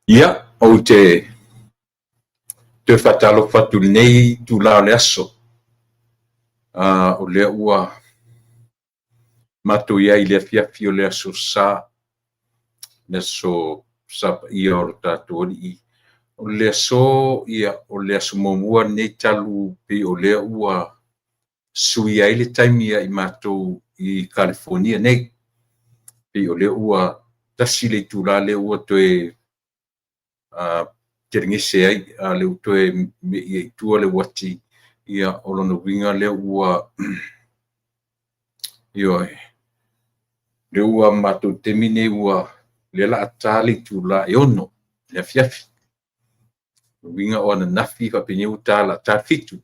Ia, o te whatalo whatu nei tu lao le aso. O lea ua matu ia i lea fiafi o le aso sa, le aso sa ia o tātou i. O le aso ia o le aso momua nei talu pe o lea ua sui ai le taimi ia i mātou i California nei. Pe o lea ua tasi le tūla le ua toe te ringese ai le utoe me ia i tua le wati ia o lona winga le ua ioe le ua mātou te mine ua le la atali tūla e ono le afiafi winga o ana nafi whapene uta la tāwhitu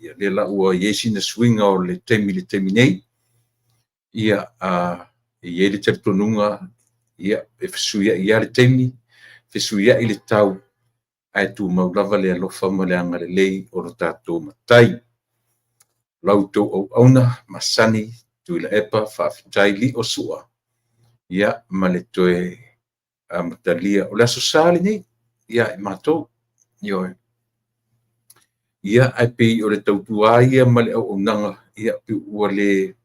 ia le la ua iesi na swinga o le temi nei ia i ele te tonunga ia e fsuia ia le temi fsuia i le tau ai tu maulava le alofa ma le anga le lei o lo tātou matai. Lautou au auna masani tu ila epa whaafitai li o sua. Ia ma le toe matalia o le aso sāli nei. Ia e mātou. Ioe. Ia ai pei o le tautua ia ma le au nanga. Ia pe ua le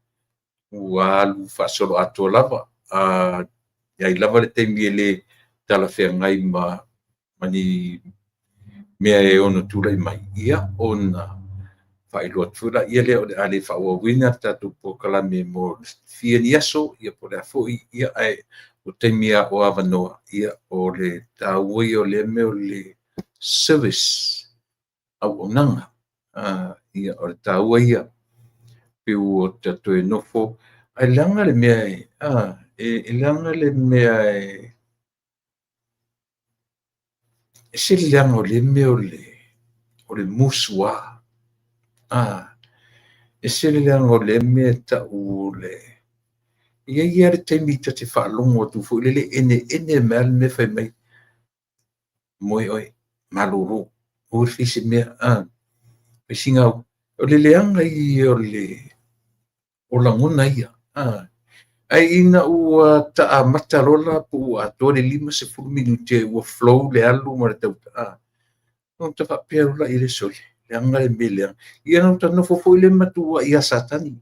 ualu whaasolo atua lava. Ia i lava le teimi le tala whea ngai mani mea e ono tula i mai ia ona whailua tula ia leo le ale whauawina tatu po kalame mo fia ni aso ia po le afoi ia ai o teimia o avanoa ia o le tāui o le meo le service au onanga ia o le tāua ia piu o tatu e nofo ai langa le mea e langa le mea e se leanga o le meo o le musua. E se leanga o le mea ta u le. Ia le teimi ta te whaalongo tu fu le ene mea le mea whai mai. Moi oi, maloro. O fisi mea, fisinga o le leanga i o langona ia. Ai ina ua taa matarola pu a tore 5 minute ua flow le alu ma le tauta. Non ta whapea rola i le soli. Le anga le mele. Ia non ta nofo foi le matua i a satani.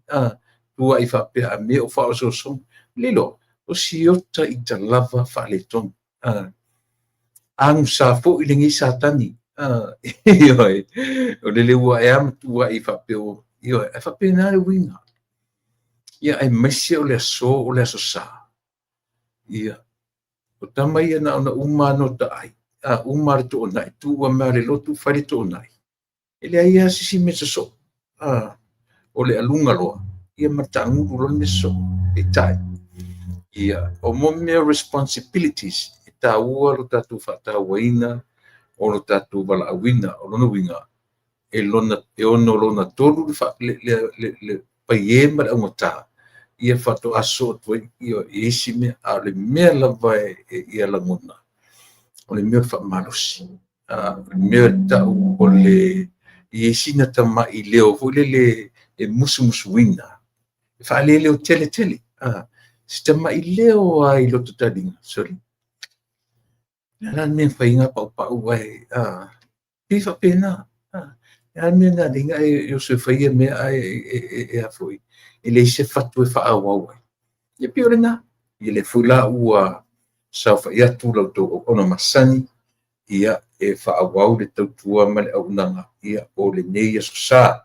Tua i whapea a mea o whao so som. Lilo, o siota i ta lava whale ton. Anu sa fo i le ngi satani. Ioi, o le le ua e am tua i whapea o. Ioi, e whapea na le winga. Ia ai maise o le aso sa. Ia. O tama ia na ona umano ta ai. Umar to onai. Tu ua mea le lotu whare to onai. Ele ai a sisi me so. O le alunga loa. Ia matanguru lo me so. E tai. Ia. O mo mea responsibilities. E ta ua lo tatu whata waina. O lo tatu wala awina. O lono winga. E ono lona tolu le paiema le angota. Ia whato aso toi ia esi mea a le mea lava ia langona. O le mea whamalosi. Le mea tau o le esi na tama i leo fu le e musu wina. E whaale leo tele. Si tama i leo ai loto tadinga. Sorry. Nana mea whainga pau ai. Pifa pena. Nana mea na dinga e o se whaia mea e a fui. Ele se fatu e whaawau ai. Ia piore na. Ia le fula ua sauwha ia tūlau tō ona masani. Ia e whaawau le tautua ma le au nanga. Ia o le nei aso sā.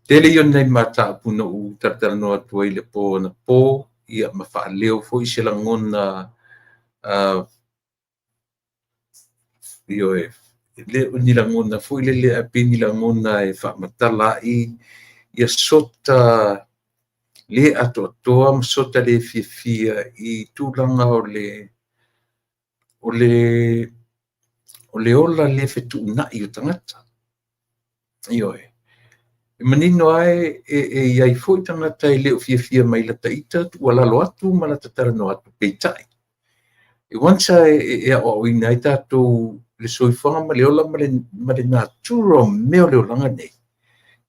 Tele ion nei mata apuna u tartara noa tua i le pō na pō. Ia ma whaaleo fo i se langona io le unilangona fu le apinilangona e whaamatala ia sota le atoa sota le fia i tūlanga o le ola le whetuna i o tangata. Ioe. E manino ai e iai fwoi tangata i leo fia mai la taita tua lalo atu ma la tatara no atu peitai. E wansa e o ina i tātou le soifanga ma le ola ma le natura meo le olanga nei.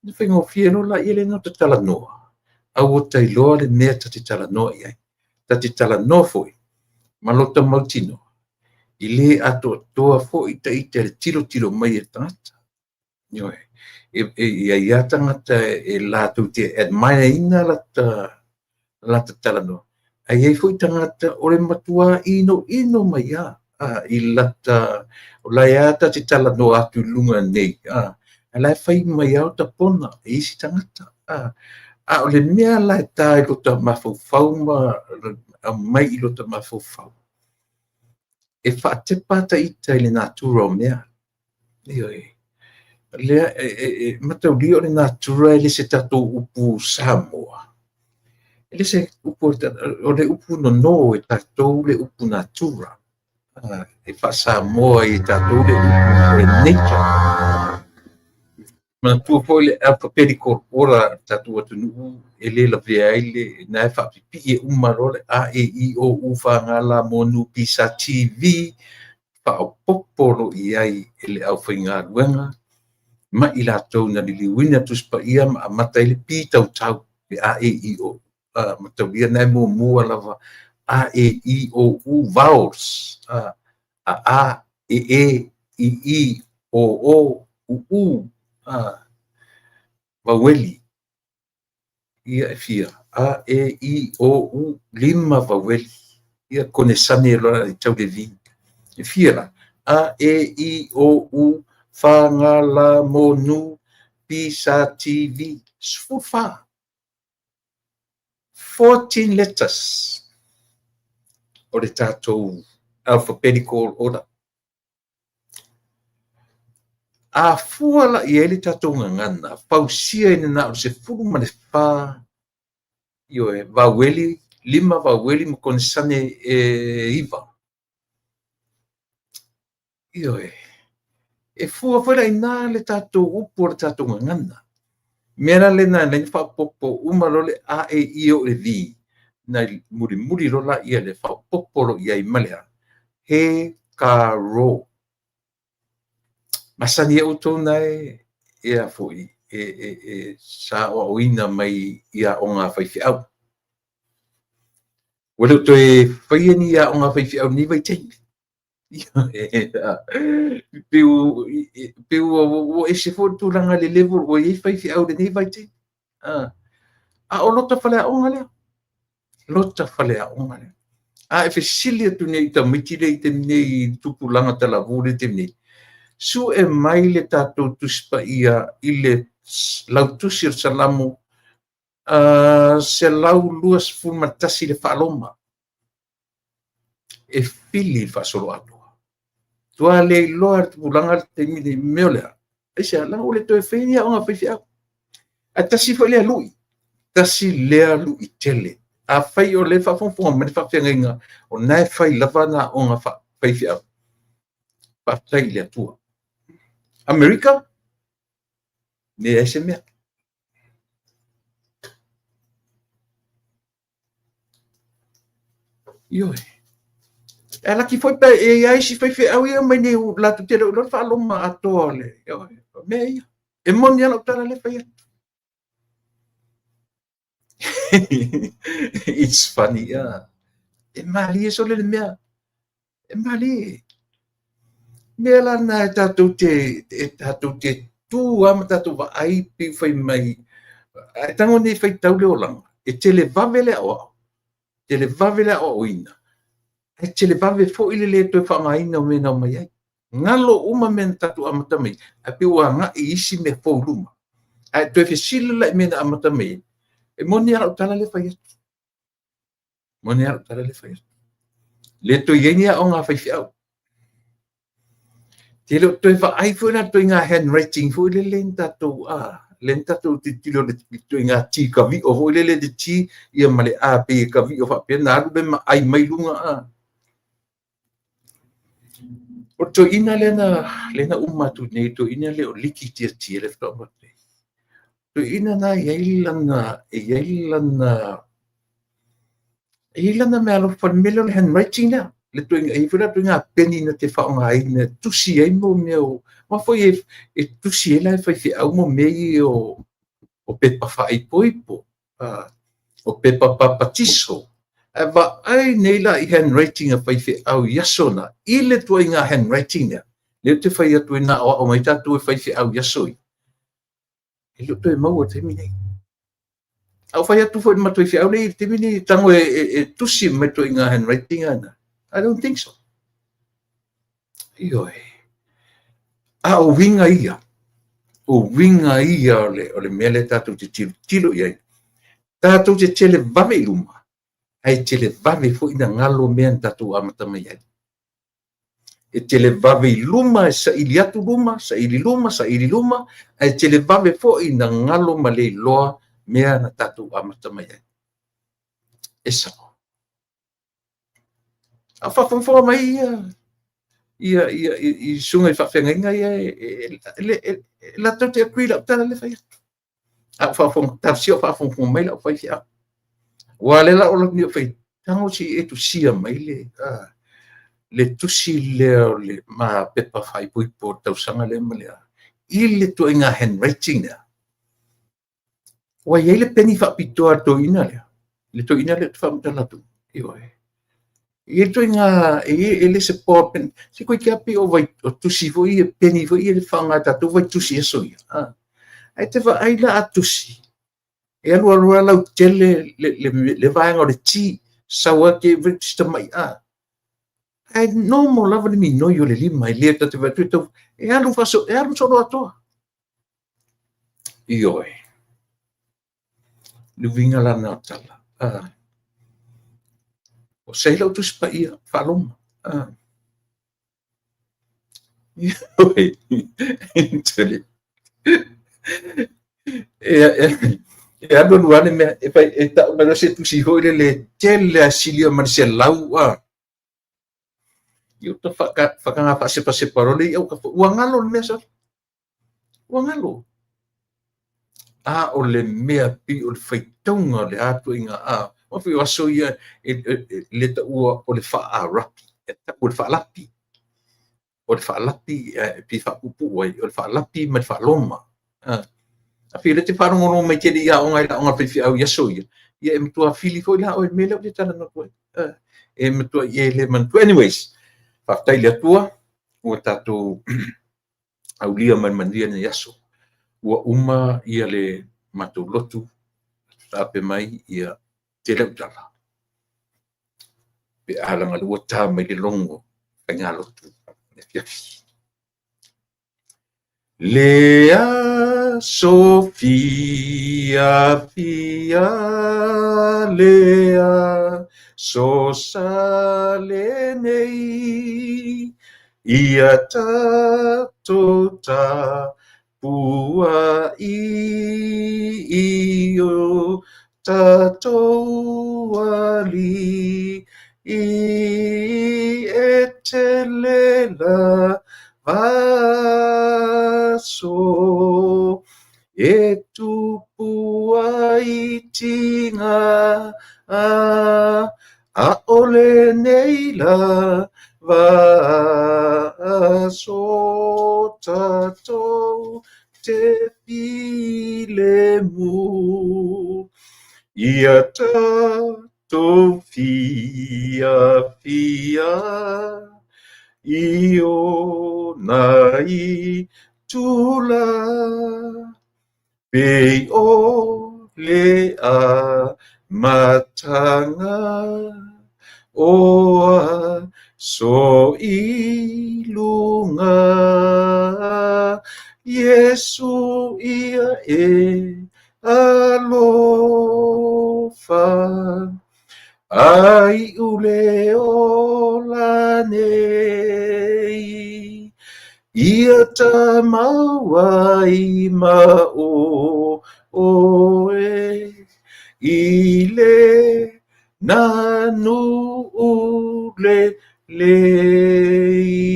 Le faigofia lo la ia le no te talanoa. Au o tailoa le mea ta te talanoa iai. Ta te talanoa foi. Ma lo ta mautino. I le atoa foi ta i te tilo mai e tangata. Ioe. Ia ia tangata e lātou te admire ina lata talanoa. Ai ai foi tangata o le matua ino mai ia. I lata o lai ata te talanoa atu lunga nei. Ala fai mai au ta pona e isi tangata. O le mea lai tai lo ta mafau ma mai i lo ta mafau. E whaate pata i tai le natura o mea. Ioi. Lea matau li o le natura e le se tatou upu Samoa. E le se upu o le upu no e tatou le upu natura. E wha Samoa i tatou le upu nature. Mana tua foi le papeli corpora tatu atu nuu e le la vea ile na fa pipi e umarole a e i o u fa ngala monu pisa TV fa o popolo i ai ele au whainga ruenga ma i la tau na li wina tuspa ia ma mata ile pi tau tau e a e i o mata ia na mua lava a e i o u vowels a e i o u vaueli ia e fia a e i o u lima vaueli ia kone sane loa i tau le vi e fia la a e i o u whangala monu pisa TV sfufa 14 letters o le tātou alphabetical order a fuala i ele tatou ngangana pausia ina na o se fulu ma le wha io e vaueli lima vaueli mo kone sane iva io e fua fora ina le tatou upu le tatou ngangana mera le na le wha popo umarole a e i o le vi na muri rola ia le wha popolo ia i malea he karo masani e utou nai ia foi sa o ina mai ia o ngā whaiwhiau. Wale to e whaiani ia o ngā whaiwhiau ni vai teimi. Piu o e se fōr tūranga le level o e whaiwhiau le ni vai teimi. O lota whalea o ngā lea. Lota whalea o ngā lea. E whesili atu nei ta mitile i te nei tupulanga tala vore te nei. Su e mai le tātou tuspa ia i le lautusi o salamu se lau luas fumatasi le whaaloma. E fili whaasolo atua. Tua le loa tupulanga te mini meolea. E se ala o le toe whenia o ngā whaiwhiau. A tasi whalea lui. Tasi lea lui tele. A whai o le whafonfonga mani whawhianga o nai whai lavana o ngā whaiwhiau. Whawhai le atua. America ne ese mea. Ioe. E laki foi pa e ai si fai au ia mai ne la tu te lo fa lo ma atole. Mea ia. E moni ala tara le fai. It's funny, yeah. E mali e sole le mea. E mali. Mela na tatou te tu ama tatou wa ai pi fai mai. E tango ni fai tau le olanga. E te le vavele o. Te le vavele o ina. E te le vave fo ile le toi whangaina o mena o mai ai. Ngalo uma men tatou amata mai. A pe ua nga i isi me fo luma. A toi fe sila la mena amata mai. E moni ala utala le fai atu. Moni ala utala le fai atu. Le toi yenia o ngā fai fiau. Te lo toi fa ai fo na toi ngā handwriting fo ile le tatou le tatou te tilo le toi ngā ti ka vi o fo ile le te ti ia male a pe ka vi o fa pe na alu be ma ai mai lunga o to ina le na umatu nei to ina le o liki ti le fa ma to ina na ilana me alo fa melo le handwriting na le to ai fo na to ngā peni na te fa nga ai na tusi ai mo meu ma foi e tusi ela fa fi au mo mei o o pepa fa'aipoipo, o pepa papatiso, ai nei la i handwriting a faife'au iaso na, i le tuaiga handwriting nea, leo te fai atu e na o mai tatu e faife'au iaso i. E leo toe mau o te minei. Au fai atu fo i matoi fe'au nei, te minei tango e tusi mai tuaiga handwriting ana. I don't think so. Ioe. A o winga ia. O winga ia o le mele tātou te tilo iai. Tātou te tele vave i luma. Ai tele vave fo ina ngalo mea tātou amatama iai. E tele vave i luma, e sa ili atu luma, sa ili luma, ai tele vave fo ina ngalo ma le loa mea na tātou amatama iai. E sa. A whawhawhawa mai ia i sunga i whawhenga ia la tau te akui la utala le whai atu. A whawhong tafsio whawhong mai la whai fia. Wa le la ola ni whai tango si e tu sia mai le tusi leo le ma pepa whai pui po tau sanga le malea. I le tu inga handwriting lea. Wa iei le peni whapitoa to ina lea. Le to ina le tu whamutala tu. Ioi. I to inga e le se popen si ko ki api o vai o tusi vo i peni vo i le fanga ta tu vai tusi eso ia. Ai te va ai la tusi. E alua lau tele le vaenga o le ti sawa ke vista mai ai normal lava le minoi o le lima i lea te vai tu e alu faso e alu solo atoa. Ioi. Luvinga la na tala. O sei lau tusi pa ia whaloma. Ioi. Tele. E anu nuane mea e tau mana se tusi hoi le tele asilia man se lau Iu ta whakanga whasepa separole iau ka uangalo le mea sa. Uangalo. O le mea pi o le whaitaunga le atu inga Mawhi o aso ia le ta ua o le whaarapi. O le whaalapi. O le whaalapi pi whaupu wai. O le whaalapi mai whaaloma. A while te wharongono mai kere ia o ngai la o ngā whiwhi au iaso ia. Ia e matua whili fo ila o e mele o te tala na koe. E matua ia le mantua. Anyways, whaftai le atua ua tātou au lia manmandia na iaso. Ua uma ia le matou lotu. Tape mai ia te lau tala. Pe alanga lua tā mai le longo. Kai ngā lotu. Lea Sofia Fia Lea Sosale nei Ia tato ta pua io tato ali etelela vaso e tupua itinga a ole neila vaso tato te filemu ia tato fia io nai tula pei o le a matanga oa so ilunga Yesu ia alofa ai ule ola nei ia tamawai ma oe ile nanu ule lei.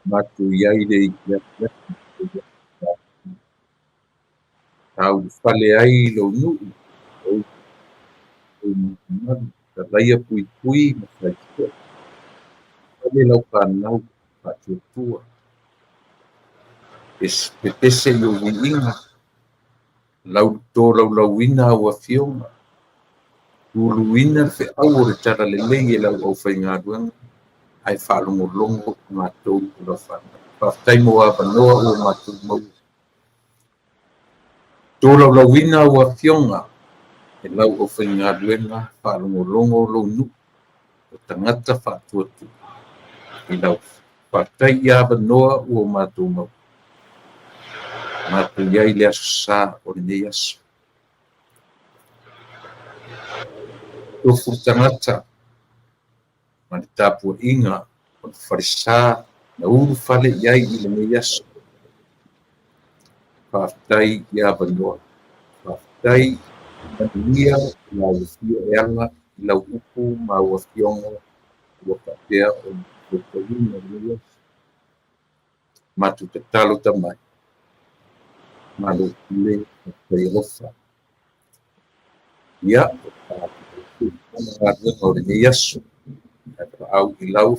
Matu iai le ia tau whale ai lo nuu Laia puipui ma faitua le lau kanau fa'atuatua pepese i ui'iga lautō laulauina auafioga uluina le fe'au o le talalelei e lau au faigaluega ae fa'alogologo matou o fa'afetai mo avanoa ua matou mau tō laulauina auafioga e lau au faigaluega fa'alogologo lou nu'u o tagata fa'atuatua i lau fa'atai i avanoa ua matou mau matou iai le aso sā o lenei aso tofu tagata ma le tapuaʻiga o le falesā na ulu fale i ai i lenei aso fa'afetai i avanoa fa'afetai manuia i auafia e aga i lau upu ma auafioga ua fa'apea o le lenei aso matou tatalo tamai ma lou pule fa'afetai alofa ia magaluega o lenei aso ae fa'au i lau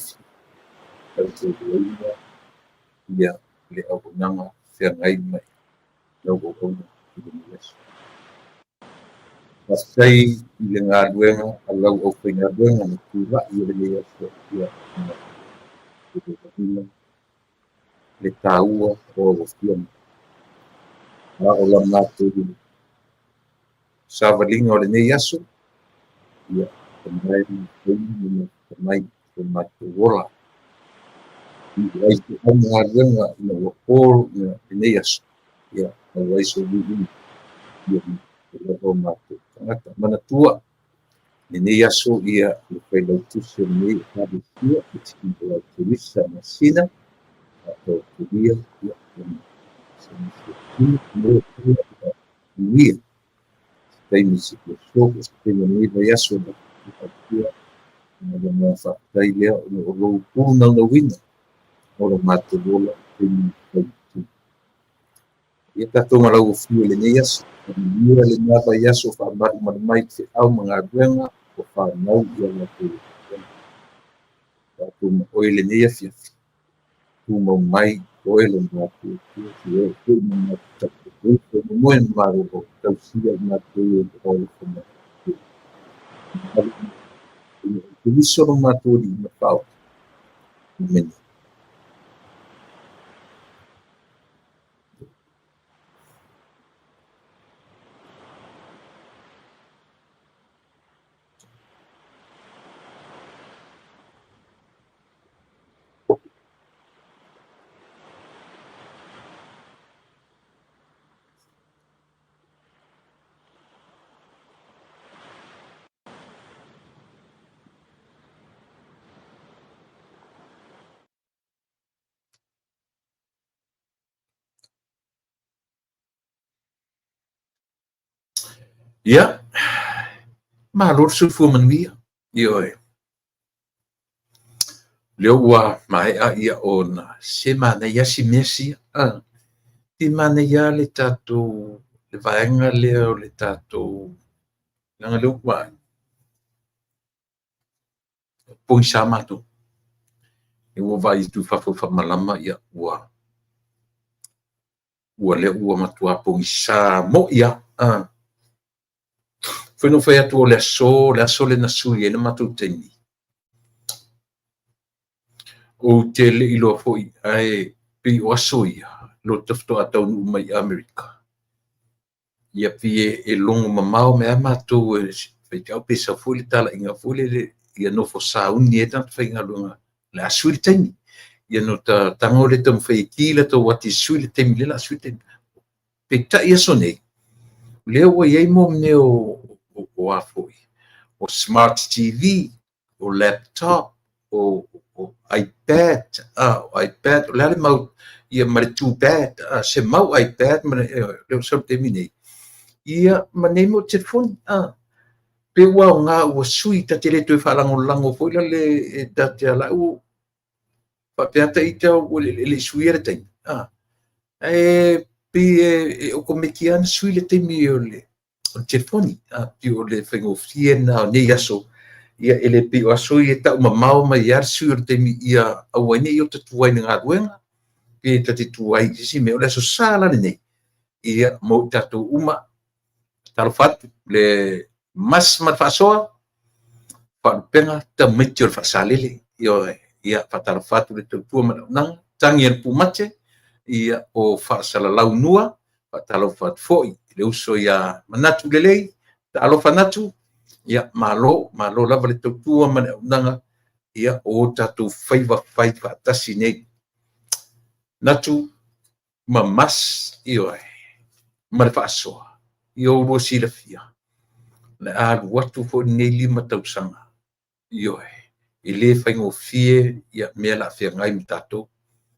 tautauaina ia le auaunaga feagai mai lau auauna i lenei aso fa'afetai i le galuega a lau au faigaluega na tula'i o lenei aso ia le tāua o auafiona a o la matou savaliga o lenei aso ia tamai tamai o matou ola i ai te au magaluega ina ua pō ina lenei aso ia auai soli'ina ia o matou tagata manatua lenei aso ia le failautusi o lenei e palesia e tiki lau tulisa masina a'tautulia ia ia taimi sikoso taimi niva yaso na fatia na na fa'atai lea o lou punaunauina o le matalola taimi ia tatou malauofia lenei aso ia le mava yaso fa'ama'i malemai fe'au magaluega o fanau ia matou tatou ma'oe lenei afiafi tumau mai oe le matou moe maroko tausia matou o le fona tuliso lo matou di mafao meni ia malo le sufua manuia ioe leo ua mae'a ia ona se manaia simesia ti manaia le tatou le vaega lea o le tatou laga leu kuai poisa matou e ua vaitu fa'amalama ia ua lea ua matua poisa mo ia foi no fai atu o le aso le nasui e le matou taimi o te le ilo foi ai pi o aso ia lo tafto atau nu mai Amerika ia pie e longo mamao me matou e fai tau pesa foi le tala inga foi le ia no fo sa uni e tanto fai ngalunga le asu le taimi ia no ta tango le tam fai kila to wati sui le taimi le la sui taimi pe ta ia sonei le wa ia mo me o afoi o smart TV o laptop o iPad iPad o le mau ia ma le tupad se mau iPad ma le so terminei ia ma nei mo telefoni pe ua nga ua sui ta tele tu falango foi le ta te la u pa pe ata ita o le sui era tai e pe o come kian sui le temi o le o telefoni pi o le faigofie na o nei aso ia ele pi o aso ia ta mamao mai ia sur te mi ia auaine i o tatuai na galuega pe tatituai isi me o le aso sala nei ia mo tatou uma talofatu le mas ma faasoa faalupenga tamaiti o le faasalele ia faatalofatu le tautua manaunaga tagi e le pumate ia o faasalalaunua faatalofatu fo'i le uso ia manatu lelei taalofa natu ia malo lava le tautua ma le aunaga ia o tatou faivafai faatasi nei natu ma mas ioe ma le faasoa ia o lua silafia le alu atu fo'i nei 5 tausaga ioe i lē faigofie ia mea laafeagai ma tatou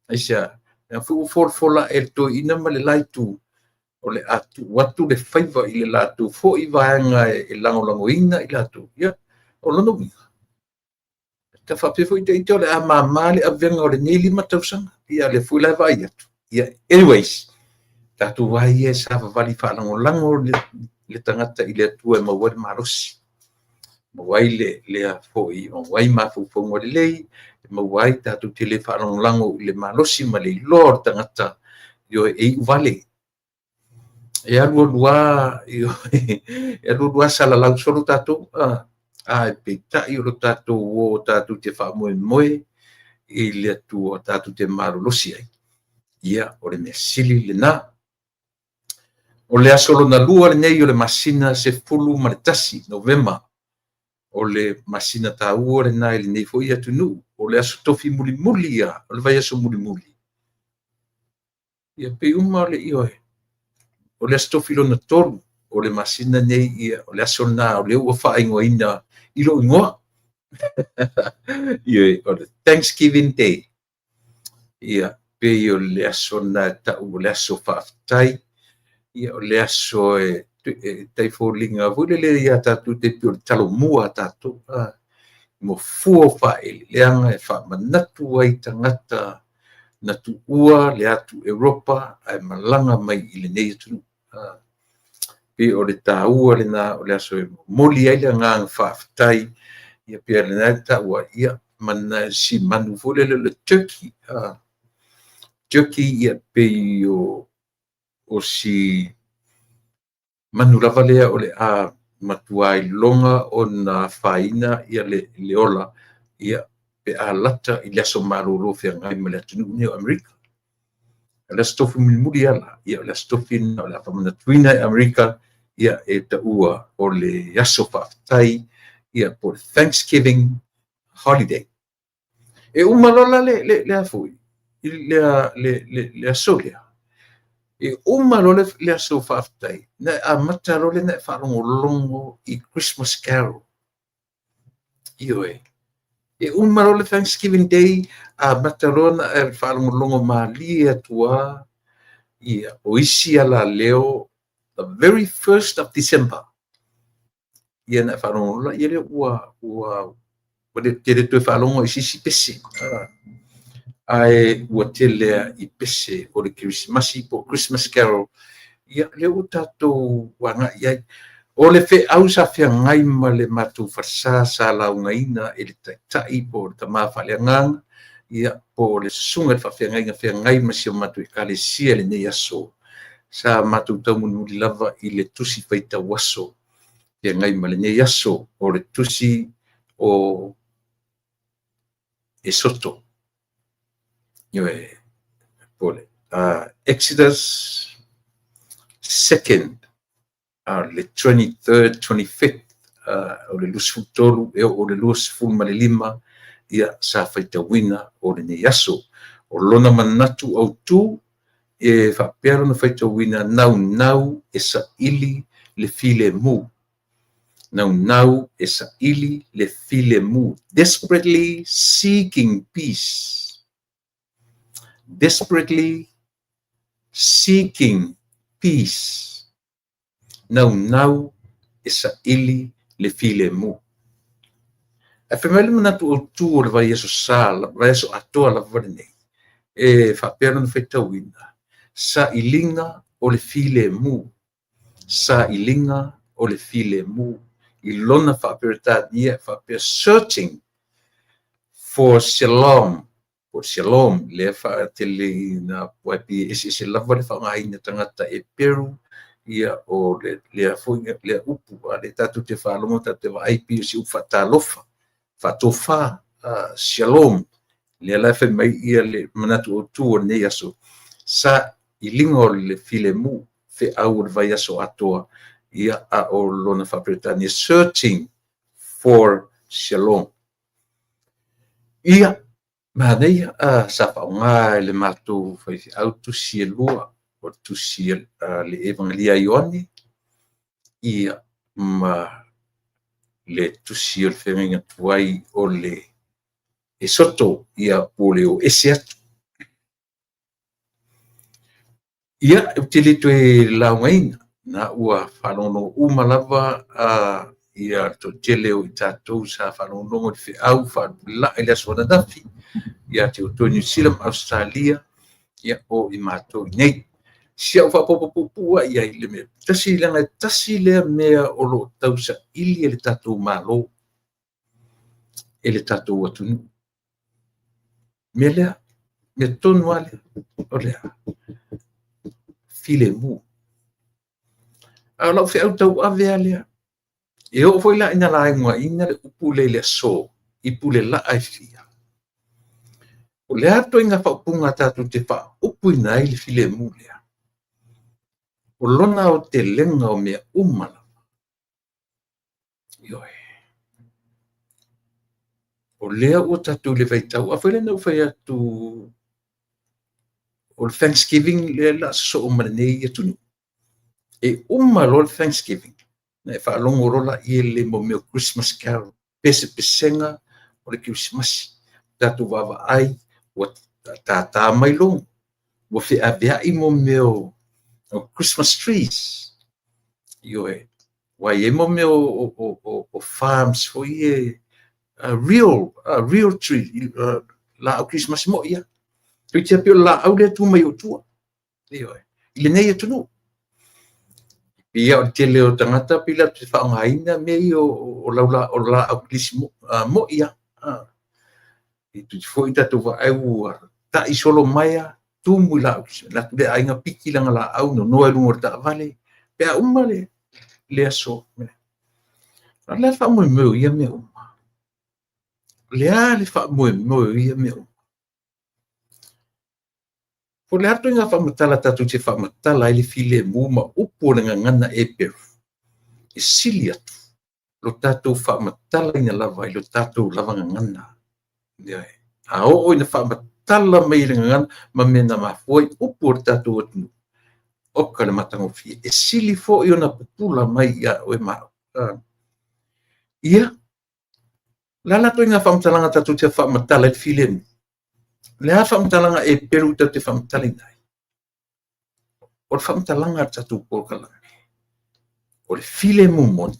aisia fu'ufolafola e le toeina ma le laitu o le atu le faiva i le latou fo'i vaega e lagolagoina i latou ia o lona uiga tafa'apea fo'i te'ite o le a mamā le avega o lenei 5 tausaga ia le fui lae va'ai atu ia anyways tatou ai e sa vavali fa'alagolago le tagata i le atua e maua le malosi mauai lea fo'i mauai mafaufauga lelei e mauai tatou te lē fa'alagolago i le malosi ma le iloa o le tagata io e i'u vale e alualuā e alualuā salalau solo tatou e peita'i o lo tatou o tatou te fa'amoemoe i le atua o tatou te malolosi ai ia o le mea sili lenā o le aso lona lua lenei o le masina 10 ma le tasi Novema o le masina tāua lenā i lenei fo'i atunu'u o le aso tofi mulimuli ia o le vai aso mulimuli ia pei uma o le ioe o le aso tofi lona tolu o le masina nei ia o le aso na o le ua fa'aigoaina i lo ingoa ia o le Thanksgiving Day ia pei o le aso na ta'u o le aso fa'afetai ia o le aso taifoliga vulele ia tatou te pio le talomua tatou mo fua fa'aeleleaga e fa'amanatu ai tagata na tu'ua le atu Europa ae malaga mai i lenei atunuu pe o le tāua lenā o le aso e moli ai le agaga fa'afetai ia pea lenā ta'ua ia mana simanu vulele le turkey ia pei o si manu lava lea o le a matua i longa o na faina ia le ola ia pe a lata i le aso malolo feagai ma le atunuu nei o Amerika le aso tofi mulimuli ala ia o le aso tofi na o le afamanatuina e Amerika ia e ta'ua o le aso fa'afetai ia po le Thanksgiving holiday e uma lola le afui le aso lea e uma lo le aso fa'afetai na amata lo le na fa'alogologo i Christmas Carol ioe e uma lo le Thanksgiving Day amata lo na fa'alogologo mali atua ia o isi ala leo the very 1st of December ia na fa'alogologa ia le ua le tele toe fa'alogo i sisi pese ae ua telea i pese o le Krismasi po Christmas Carol ia le o tatou uaga'i ai o le fe'au sa feagai ma le matou fasā sa laugaina e le taʻitaʻi po le tamā fa'aleagaga ia po le susuga le fa'afeagaiga ma sia matou ekalesia lenei aso sa matou taumunumuli lava i le tusi faitau aso feagai ma lenei aso o le tusi o e soto ioe pole Exodus 2nd le 23rd 25th o le lusfutolu e o le luasfulu ma le lima ia sa faitauina o lenei aso o lona manatu autū e fa'apea lona faitauina naunau e sa'ili le filemu naunau e sa'ili le filemu desperately seeking peace desperately seeking peace naunau e sa'ili le filemu e whemele manatu autū o le vai aso vai aso atoa lava lenei e whapea lona faitauina sa ilinga o le filemu sa ilinga o le filemu i lona whaperetania searching for shalom. For shalom, le whaatele na puapi ese lava le whangaina tangata e Peru ia o le fuinga le upu a le tatu te whalongo te waipi si uwhatalofa whatofa shalom le laife mai ia le manatu o tua nei aso sa i lingo le filemu fe au le vai aso atoa ia a o lona whapretania searching for shalom ia manei sa whaunga le matu whai au tusi e lua o tusi le evangelia Ioane ia ma le tusi o le whenga tuai o le e soto ia o le o ese atu. Ia utili tue laungaina na ua whanono umalava ia to tele o i tātou sa whanono le whiau whanula i le aswana dafi ia te o to New Zealand, Australia ia o i mātou nei. Sia ufa popopopua ia i le mea tasi langa tasi lea mea o lo tausa ili e le tātou malo e le tātou atunu. Me lea, me tonu ale o lea filemu. A lau whiau tau ave alea. E o foi la ina la ingoa ina le upule le so, ipule la ai fia. O le ato inga whaupunga tātou te wha upu ina i le filemu lea. O lona o te lenga o mea umala. Ioe. O lea o tātou le vaitau. A whaile nau whai atu o le Thanksgiving le la so o manei atunu. E umalo le Thanksgiving. Na e whaalongo rola i le mo meo Christmas Carol. Pese pesenga o le Christmas. Tātou wawa ai o tātā mai longo. Wa whi avea i mo meo Christmas trees. Ioe. Wai e mo meo o farms fo i real tree. La au Christmas mo ia. Tui tia pio la au le tu mai o tua. Ioe. I le nei e tunu. Ia o te leo tangata pila te whaongaina mei o la au Christmas mo ia. I tu fo i tatu wa au ta i solo maia tu mu la au Christmas. La tu le ainga piki langa la au no noa lungo ta vale. Pea umale. Le aso. Le wha moe moe ia me uma. Le wha moe moe ia me uma. Po le ato inga whamatala tatu te whamatala i le file ma upo na ngana e Peru. E sili atu. Lo tatu whamatala ina lava i lo tatu lava ngana. A o ina whamatala mai le ngana ma mena mafoi upo le tatu atunu. Oka le matango fie. E sili fo i ona pupula mai ia o e mao. Ia. Lala to inga whamatalanga tatu te whamatala i file mu. Le a whamatalanga e Peru tau te whamatala nai. O le whamatalanga tatu polkalame. O le file mu moni.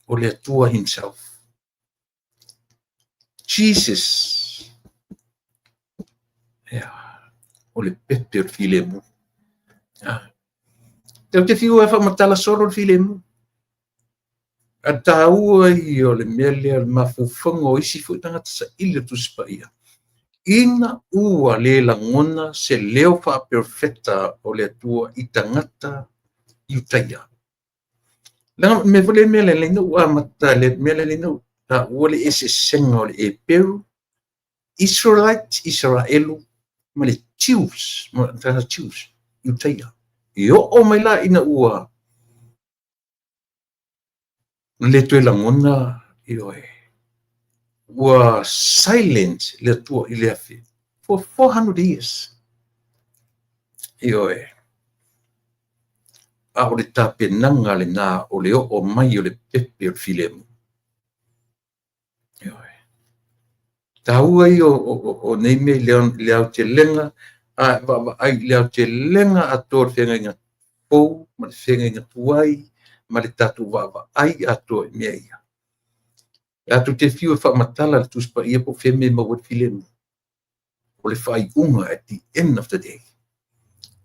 O le atua himself. Jesus. O le pepe o le file mu. Tau te fiu e whamatala soro le file mu. A tāua i o le mea lea le mawhawhanga o isi fu tangata sa ili tu sipa ia. Ina ua le langona se leo wha perfecta o le atua i tangata i utaia. Langa me vole mea le leina ua mata le mea le leina ta ua le ese senga o le e Peru, Israelite, Israelu, ma le Jews, ma tana Jews, i utaia. I o mai la ina ua le tue langona i oe. Ua silent le atua i le afi. For 400 years. I oe. A o le tape nanga le nā o le o mai o le pepe o le filemu. I oe. Taua i o nei me le au te lenga, ai le au te lenga a tō le whenga inga pou, ma le whenga inga tuai, ma le tatu wawa ai a tō i mea ia. A tu te fiu e whamatala le tuspa ia po wheme ma wat filemu. O le whai unga at the end of the day.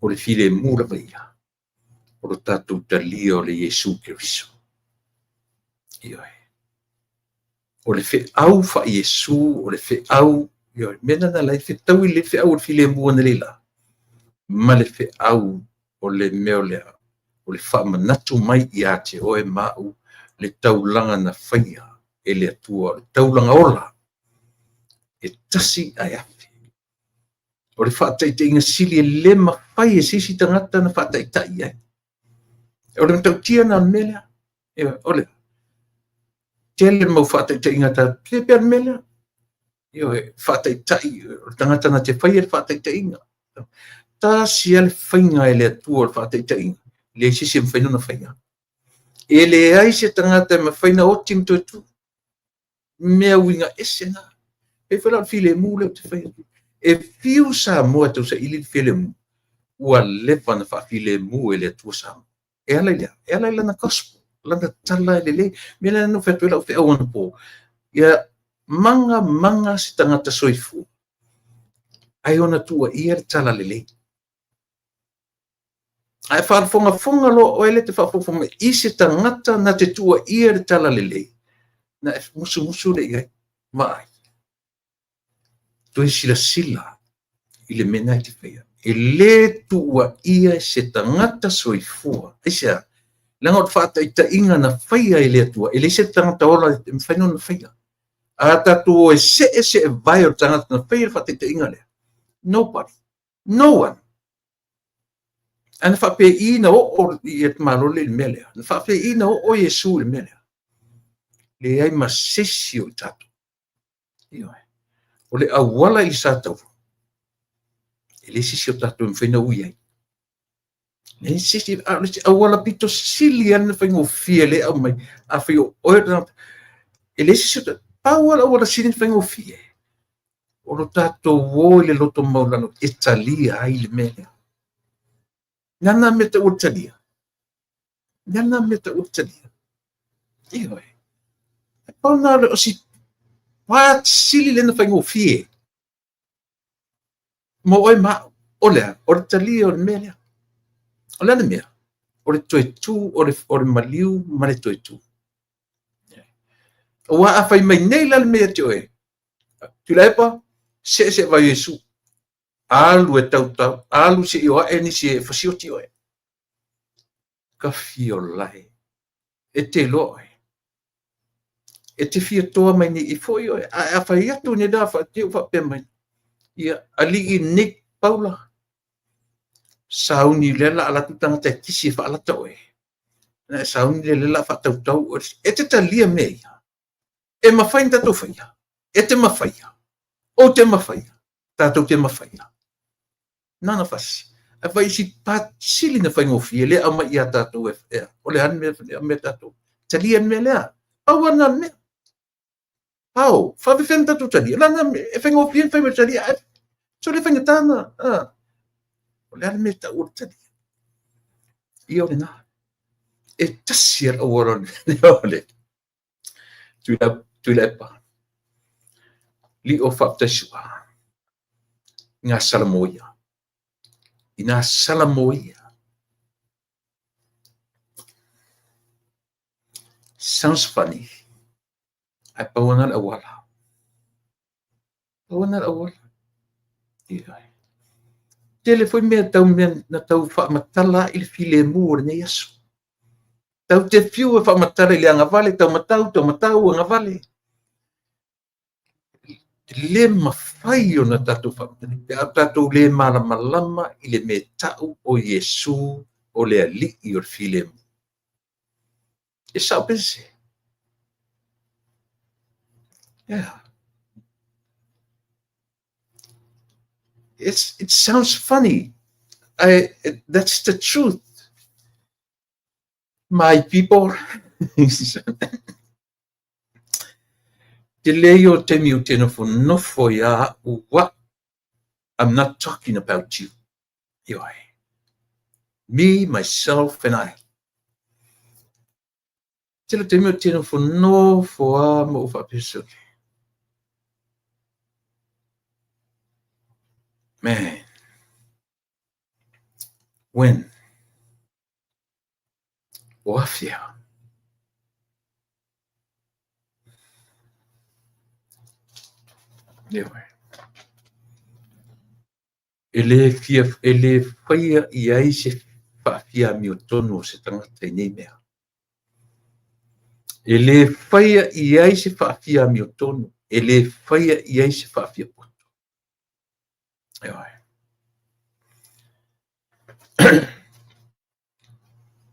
O le filemu la ia. o lo tātou talia o le Iesu Keriso. Ioe. O le fe'au fa Iesu, o le fe'au, ioe, mena na lai fetau I le fe'au o le filemua na leila. Ma le fe'au o le mea lea, o le whaamanatu mai I a te oe mau, le taulanga na whaia, e le atua, le taulanga ola, e tasi ai afi. O le whaatai inga sili e le mawhai e sisi tangata na whaatai tai ai. O le matautia na melea, o le, tele mau whaatai inga ta pia melea, io e whaatai tai, o tangata na te whai e whaatai inga. Ta sia le whainga e le atua le whaatai inga, le sisi e mwhaino na whainga. E le ai se tangata e mawhaina o tim tu, mea winga ese na, e whala file mule o te whainga. E fiu sa mua tau sa ili file mu, ua lepa na wha file mu e le atua sa mua. E alai lana gospel, lana tala e le, mea lana no whetu e lau whea wana po. Ia manga si tangata soifu, ai ona tua ia le tala le. Ai whaafonga lo o ele te whaafonga I se tangata na te tua ia le tala le. Na musu le iai, mai. Toi sila I le mena I te whea. E le tua ia se tangata soifua. Eisa, langa o te whaata I ta inga na whaia I le tua. E le se tangata ola e mwhaino na whaia. A tatu e se vai o tangata na whaia le whaata I ta inga le. Nobody. No one. Ana whape ina o I et malole le melea. Ana whape ina o Yesu le melea. Le ai masisi o tatu. Ioe. O le awala I sa tau. E le sisi o tatu mwhaina ui ai. Le sisi awala pito sili ana whaingo fia le au mai. A whaio oera. E le sisi o tatu. Awala sili whaingo fia. O lo tatu o le loto maulano. Italia ai le melea. Nana meta urtalia. Ioe. E pau nā le o si pāt sili lena whaingo fie. Mo oi ma o lea, o le talia o le mea lea. O lea le mea. O le toe tū, o le maliu, ma le toe tū. O a whai mai nei la le mea te oe. Tu la epa, se vai Yesu. Alu e tau, alu se ioa e ni se fasio ti oe. Ka fio lai. E te loe. E te fia toa mai ni I foi oe. A whai atu ni da wha te uwa pe mai. Ia aligi Nick Paula. Sauni lela ala tu tangata e kisi e whaalata oe. Sauni lela wha tau. E te talia mea. E mawhain tatou whaia. E te mawhaia. O te mawhaia. Tatou te mawhaia. Nana whasi. A whai si pat sili na whaingofia lea ama ia tatou e whea. O le han me tatou. Talia me lea. Au ana mea. Au. Whawewhen tatou talia. Lana e whaingofia whai me talia. So le whaingatana. O le han me tau talia. I o le nā. E tasi ar awara le. Tui la epa. Li o whaptasua. Ngā salamoia. I ngā salamoia. Sounds funny. Ai pauana la awala. Pauana la awala. Iai. Tele foi mea tau mea na tau whaamatala I le file mua le nei asu. Tau te fiu e whaamatala I le anga vale, tau matau anga vale. Le mawhai o na tatou whaamatala. Te tatou le malama I le me tau o Yesu o le ali I o le file mua. E sao pense. Yeah. It sounds funny. That's the truth. My people. Te leo te miu te nofo ia ua. I'm not talking about you. Ioi. Me, myself, and I. Te leo te miu te nofo a mo ufa peso. Man. When o afia. Ele faia I ai se whaafia mi o tonu o se tangata I nei mea. Ele faia I ai se whaafia mi o tonu. Ele faia I ai se whaafia poto.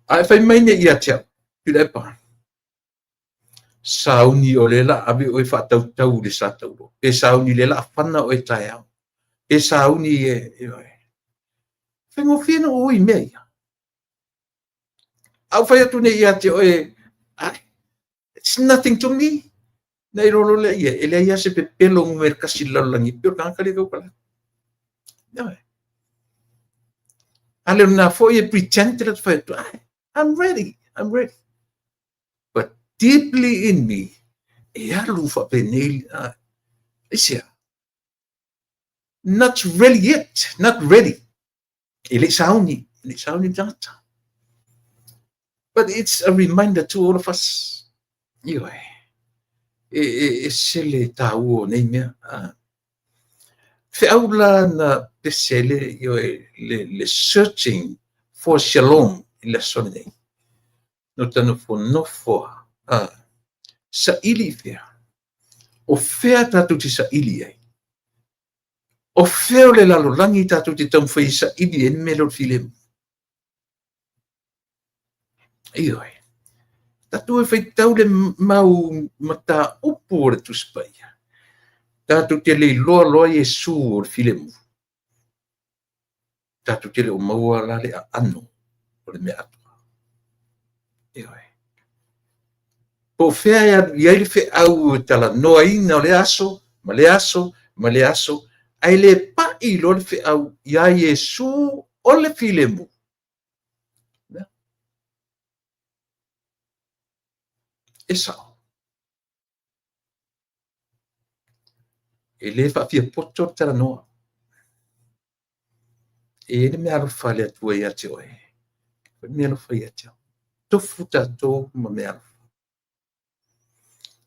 Ai whai mai ne ia tia. Pile pa. Sauni o lela abe o whaatau tau le sa tau. E sauni lela whana o e tai au. E sauni whengo whina o I mea ia. Au whai atu ne ia tia o it's nothing to me. Nei rolo le ia. Ele ia se pe pelo ngumer kasi lalangi. Pio kankari kau kala. Ale na fo ia pretend that whai atu. I'm ready. But deeply in me, e alu fa penel. Isia. Not really yet. Not ready. Ele sauni data. But it's a reminder to all of us. E sele tau nei mea. Feaula na pesele le searching for shalom in la sonne. No tano fo nofo. Sa ili fea. O fea tatu ti sa ili ai. O fea le lalo langi tatu ti tau fai sa ili en melo filem. Tatu e fai tau le mau mata upu o le tuspaya. Tatu te le loa Yesu o le filem. Tatu te le o maua la le ano o le mea atua. Po fea ia le fe au tala noa ina o le aso, ma le aso, ai le pa I lo le fe au ia Yesu o le filemu. E sao. E le fa fia poto tala noa. E le mea alufa le atua ia te oe. Me alufa ia te. Tofu tatou ma mea alufa.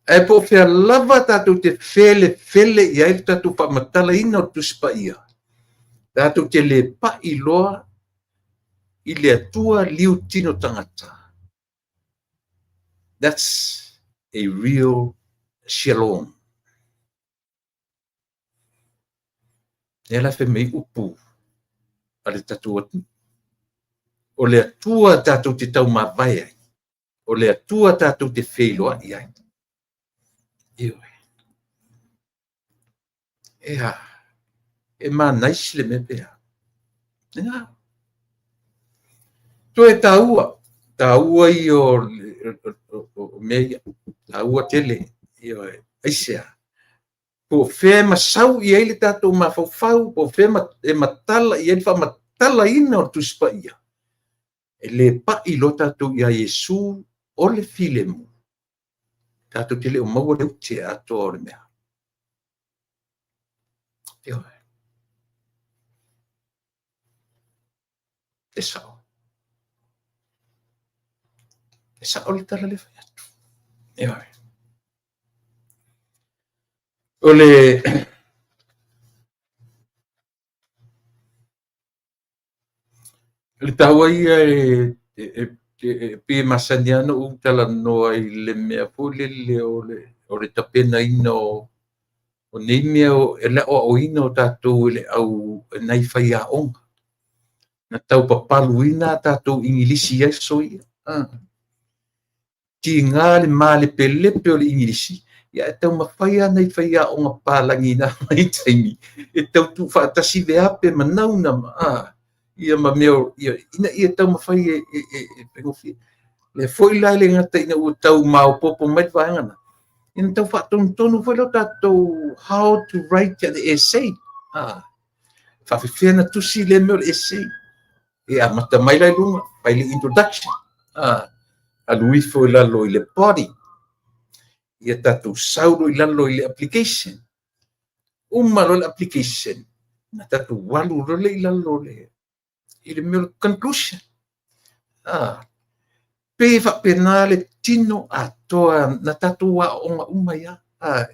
E po fea lava tatou te fele ia il tatou pa matala ina o tuspa ia. Tatou te le pa I loa I le atua liu tino tangata. That's a real shalom. Ela fe mei upu ale tatou atu. O le atua tatou te tau mawai ai. O le atua tatou te feiloa I ai. E manais le mepea. Toe taua I o mea, taua tele, aisea. Po fe masau I ai le tatou mafau, po fe matala I ai le matala ina o tuspa ia. E le pa I lo tatou ia Yesu o le filemu. Tatou tele o maua le uti ato o le mea. E sao. E sao le tala le fai atu. O le taua ia pe masaniano u tala noa I le mea pule o le tapena ina o nei mea e le o ina o tatou le au nai fai a onga. Na tau papalu ina tatou ingilisi ai so ia. Ti ngā le mā le pelepe o le ingilisi. Ia e tau mawhai ana I whai a onga pālangi na mai taimi. E tau tu whaatasi veape manau na ia ma meo ia tau mawhai e pengofi. Le foi lai le ngata ina ua tau mau popo mai whaangana. Ina tau whaatonu foi lo tatou how to write an essay. Whawhiwhena tusi le meo le essay. E a mata mai lai lunga, pai le introduction. A lui foi lalo I le body. Ia tatou sauro I lalo I le application. Uma lo le application. Na tatou walu lo le I lalo le. I le meo conclusion. pe whapena le tino atoa na tatua onga umaya.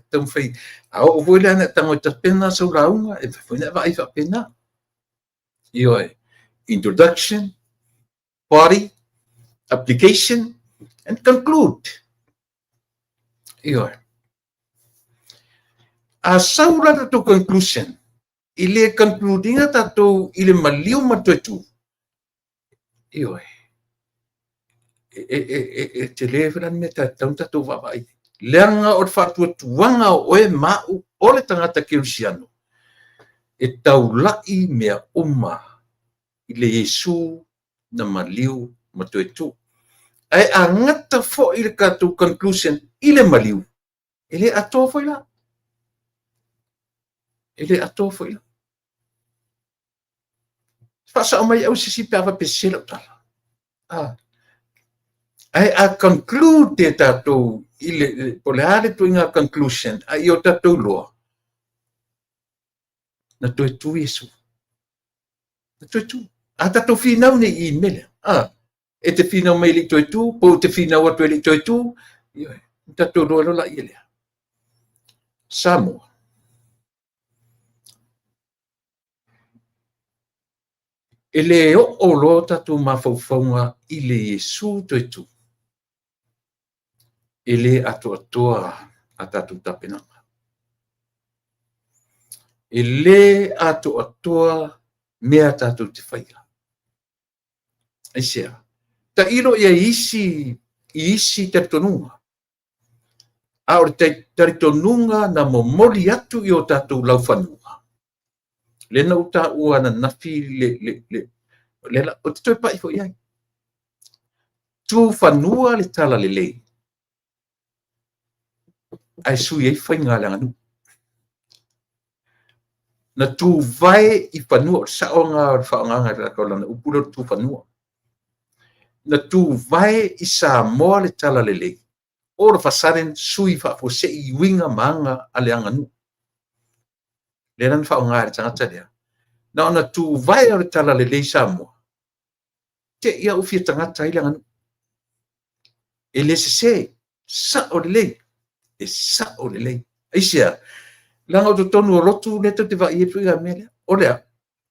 Tau whai, o voile ana tango ta pena sa uraunga, e whaina vai whapena. Ioi, introduction, body, application, and conclude. Ioi. A saura tato conclusion, ile concludinga tato ile maliu matuetu. Ioi. Te leveran me tatau tato wawai. Leanga o whatua tuanga o e mau o le tangata kirusiano. E tau lai mea uma i le Yesu na maliu matuetu. Ai a ngata fo i le katou conclusion i le maliu. Ele atoa foi la. Ele atoa foi la. Fasa o mai au sisi peava pesela tala. Ai a conclude tatou i le polare tuinga conclusion ai o tatou loa. Na tuetu Yesu. Na tuetu. A tatou finau ni i mele. E te finau mai li tuetu, po te finau atu li tuetu. Tatou loa lola i elea. Samoa. E le o lo tatou mawhauwhaunga i le Yesu tuetu. E le atoa a tatou tapenanga. E le atoa mea tatou te whaia. E sea. Ta ilo ia isi te tonunga. A ore te tonunga na momoli atu i o tatou lau whanua. Le na uta ua na nafi le la, o te toi pai fo iai. Tu whanua le tala le lei. Ai sui ei whainga le nganu. Na tu vai i whanua, saonga o whaonganga le kaulana, upura tu whanua. Na tu vai i sa moa le tala le lei. Ora fasaren sui whafo se i winga maanga ale anganu. Le nan whaonga le tangata lea. Na ona tu vai o le tala le lei sa moa. Te ia ufia tangata ile anganu. E le se sa o le lei. E sa o le lei. Aisia, langa o to tonu o lotu le te vai e tuiga mele. O lea,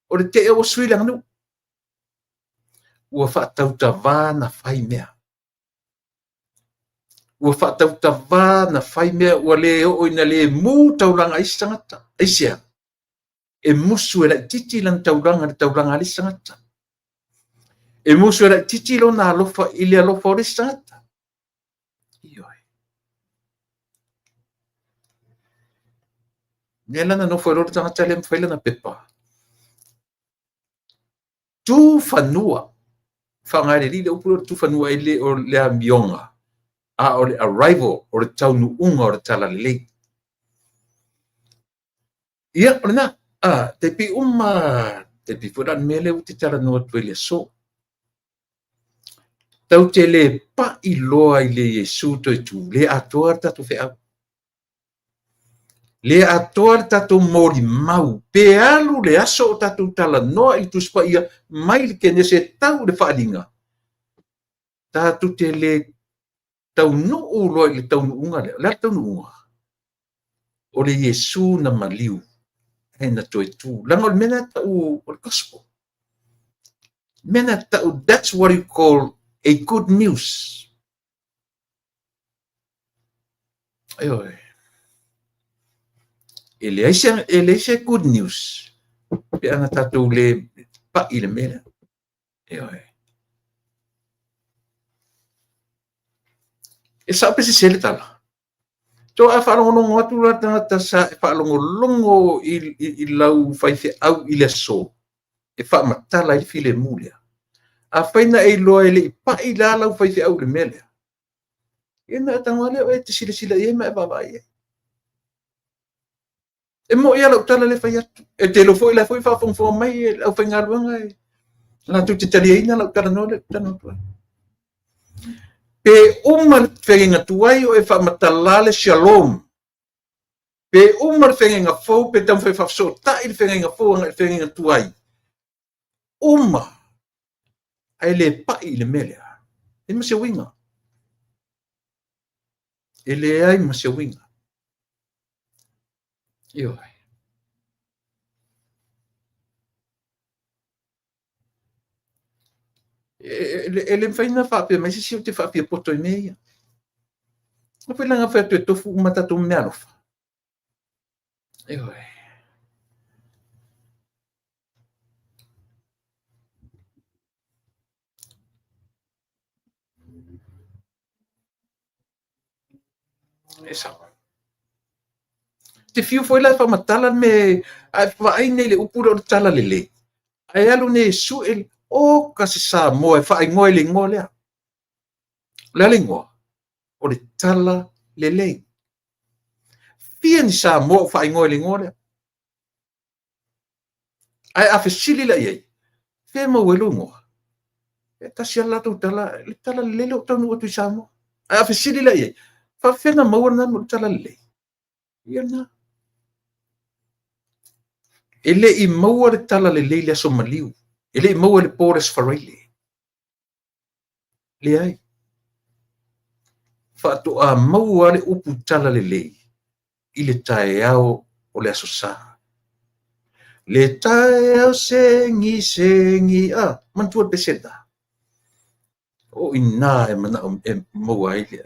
o le te e o sui le anganu. Ua whaatauta vā na whai mea. Ua whaatauta vā na whai mea ua le o ina le mū tauranga isi tangata. Aisia, e musu e la titi lan tauranga ali tangata. E musu e la titi lo na alofa ili alofa o le tangata. Ioi. Nela na no foi lo tangata le mwhaila na pepa. Tu whanua. Whangare li le upuro tu whanua ele o le amionga. A o le arrival o le taunu unga o le tala le lei. Ia, o le na. Te pi te pi furan mele u te tala noa tuele so. Tau te le pa i loa i le Yesu to tu. Le atoa tatu whea. Le atoa tatu mori mau. Pe alu le aso o tatu tala noa i tu spa ia mai le kene se tau le whaalinga. Tatu te le tau no o loa i le tau nuunga le. Le tau nuunga. O le Yesu na maliu. E na toi tu. Langa o le mena tau o le gospel. Mena tau, that's what you call a good news. Aioi. Ele é good news. Pe ana tatou le pa i le mena. Aioi. E sa pese sele tala. So a whalongonongo atu la tangata sa e whalongolongo i lau whaife au i le so. E whamatala i file mulia. A whaina e loa e le i pa i la lau whaife au le mele. E na tangale o e te sila i e mai bawai e. E mo ia lau tala le whai atu. E te lo foi la foi whawhongwha mai e au whaingaruanga e. La tu te tali eina lau tala no le tano tua. Pe umar whenga tuai o e whamatalale shalom. Pe umar whenga fau pe tau whewhafso ta i whenga fau ang whenga tuai. Uma ai le pa i le melea. e masiauiga e leai masiauiga io e le faina faapea mai sisi o te faapea poto i mea ia o pe langa fa tu tofu matatu me alofa io esa te fiu foi la fa matala me ai fa ai nei le upura o tala lele ai alu ne su el o kasi sa mo e fa ai ngoi le ngole le lingua o le tala lele fia ni sa mo fa ai ngoi le ngole ai a fesili la ye fe mo welu ngo e tasi ala tu tala le tala lele o tanu o tu sa mo ai a fesili la ye fa fena mo na mo tala lele ia na ele i maua le tala lele le aso maliu ele i maua le pores faraile le ai fa to a maua le upu tala lele i le tae ao o le aso sa le tae ao sengi mantua peseta o ina e mana e maua i le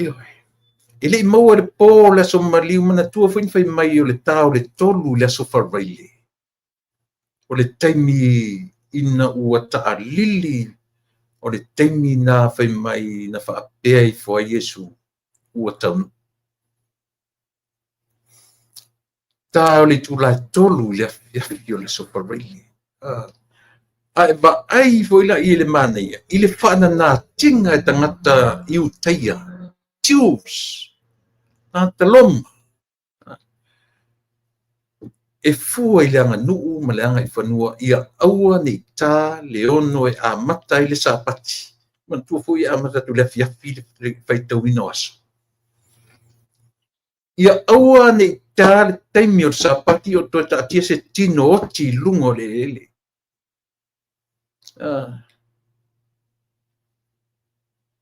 io ele i maua le po le aso maliu mana tua fai mai o le tau le tolu le aso faraile o le taimi ina ua taa lili o le taimi na fai mai na faapea i foa Iesu ua taunu. Tā o le tūlai tolu le afi o le sopareili. Ai ba ai foi la i le mana ia. I le whaana nā tinga e tangata i utaia. Tubes. Nā taloma. E fua i le anga nuu ma le anga i whanua ia aua ni tā le ono e a mata i le sāpati. Man tua fui a mata tu le afi le whaitauina aso. Ia aua ni tā le taimi o sāpati o toi ta atia se tino oti lungo le ele.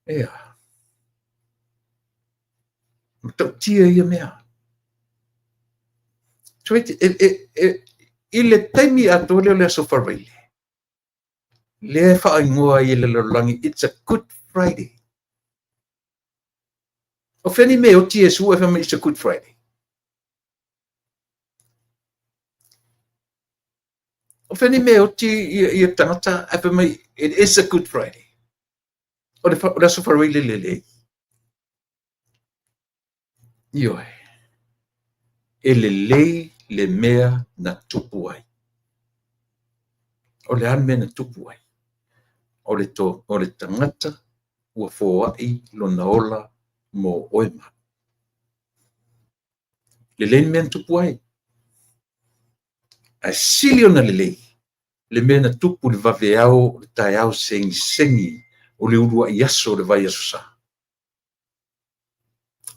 Ea. Matau tia ia mea. I le taimi a tole o le aso whareile. Le whaingoa i le lorangi, it's a Good Friday. O wheni me o tia su e whama it's a Good Friday. O wheni me o tia i a tangata e whama it is a Good Friday. O le aso whareile le le. Ioe. E le lei le mea na tupu ai. O le ame na tupu ai. O le tangata ua fōai lona ola mo oema. Le lei mea na tupu ai. A sili ona le lei. Le mea na tupu le vave au, le tae au sengi o le urua i aso le vai aso sa.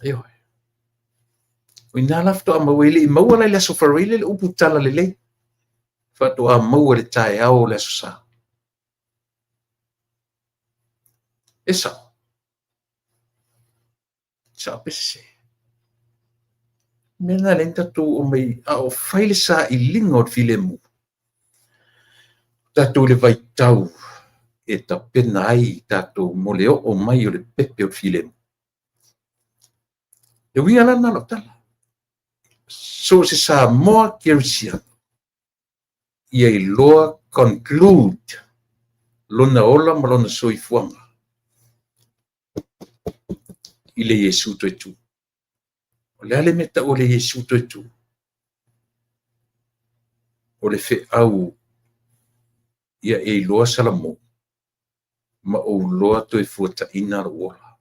Ioe. O ina lafto a mawele i maua lai le aso whareile le upu tala le lei. Fato a maua le tae au le aso sa. E sao. Sao pese. Mena lenta tu o mai a o whaile sa i linga o file mu. Tatou le vai tau e ta pena ai tatou mo le o mai o le pepe o file mu. E winga lana lo tala. So se sa moa kerisia. Ia i loa conclude lona ola ma lona soifuanga. I le Yesu to tu. O le ale meta o le Yesu to tu. O le fe au ia e loa salamo. Ma o loa to e fuata ina rola.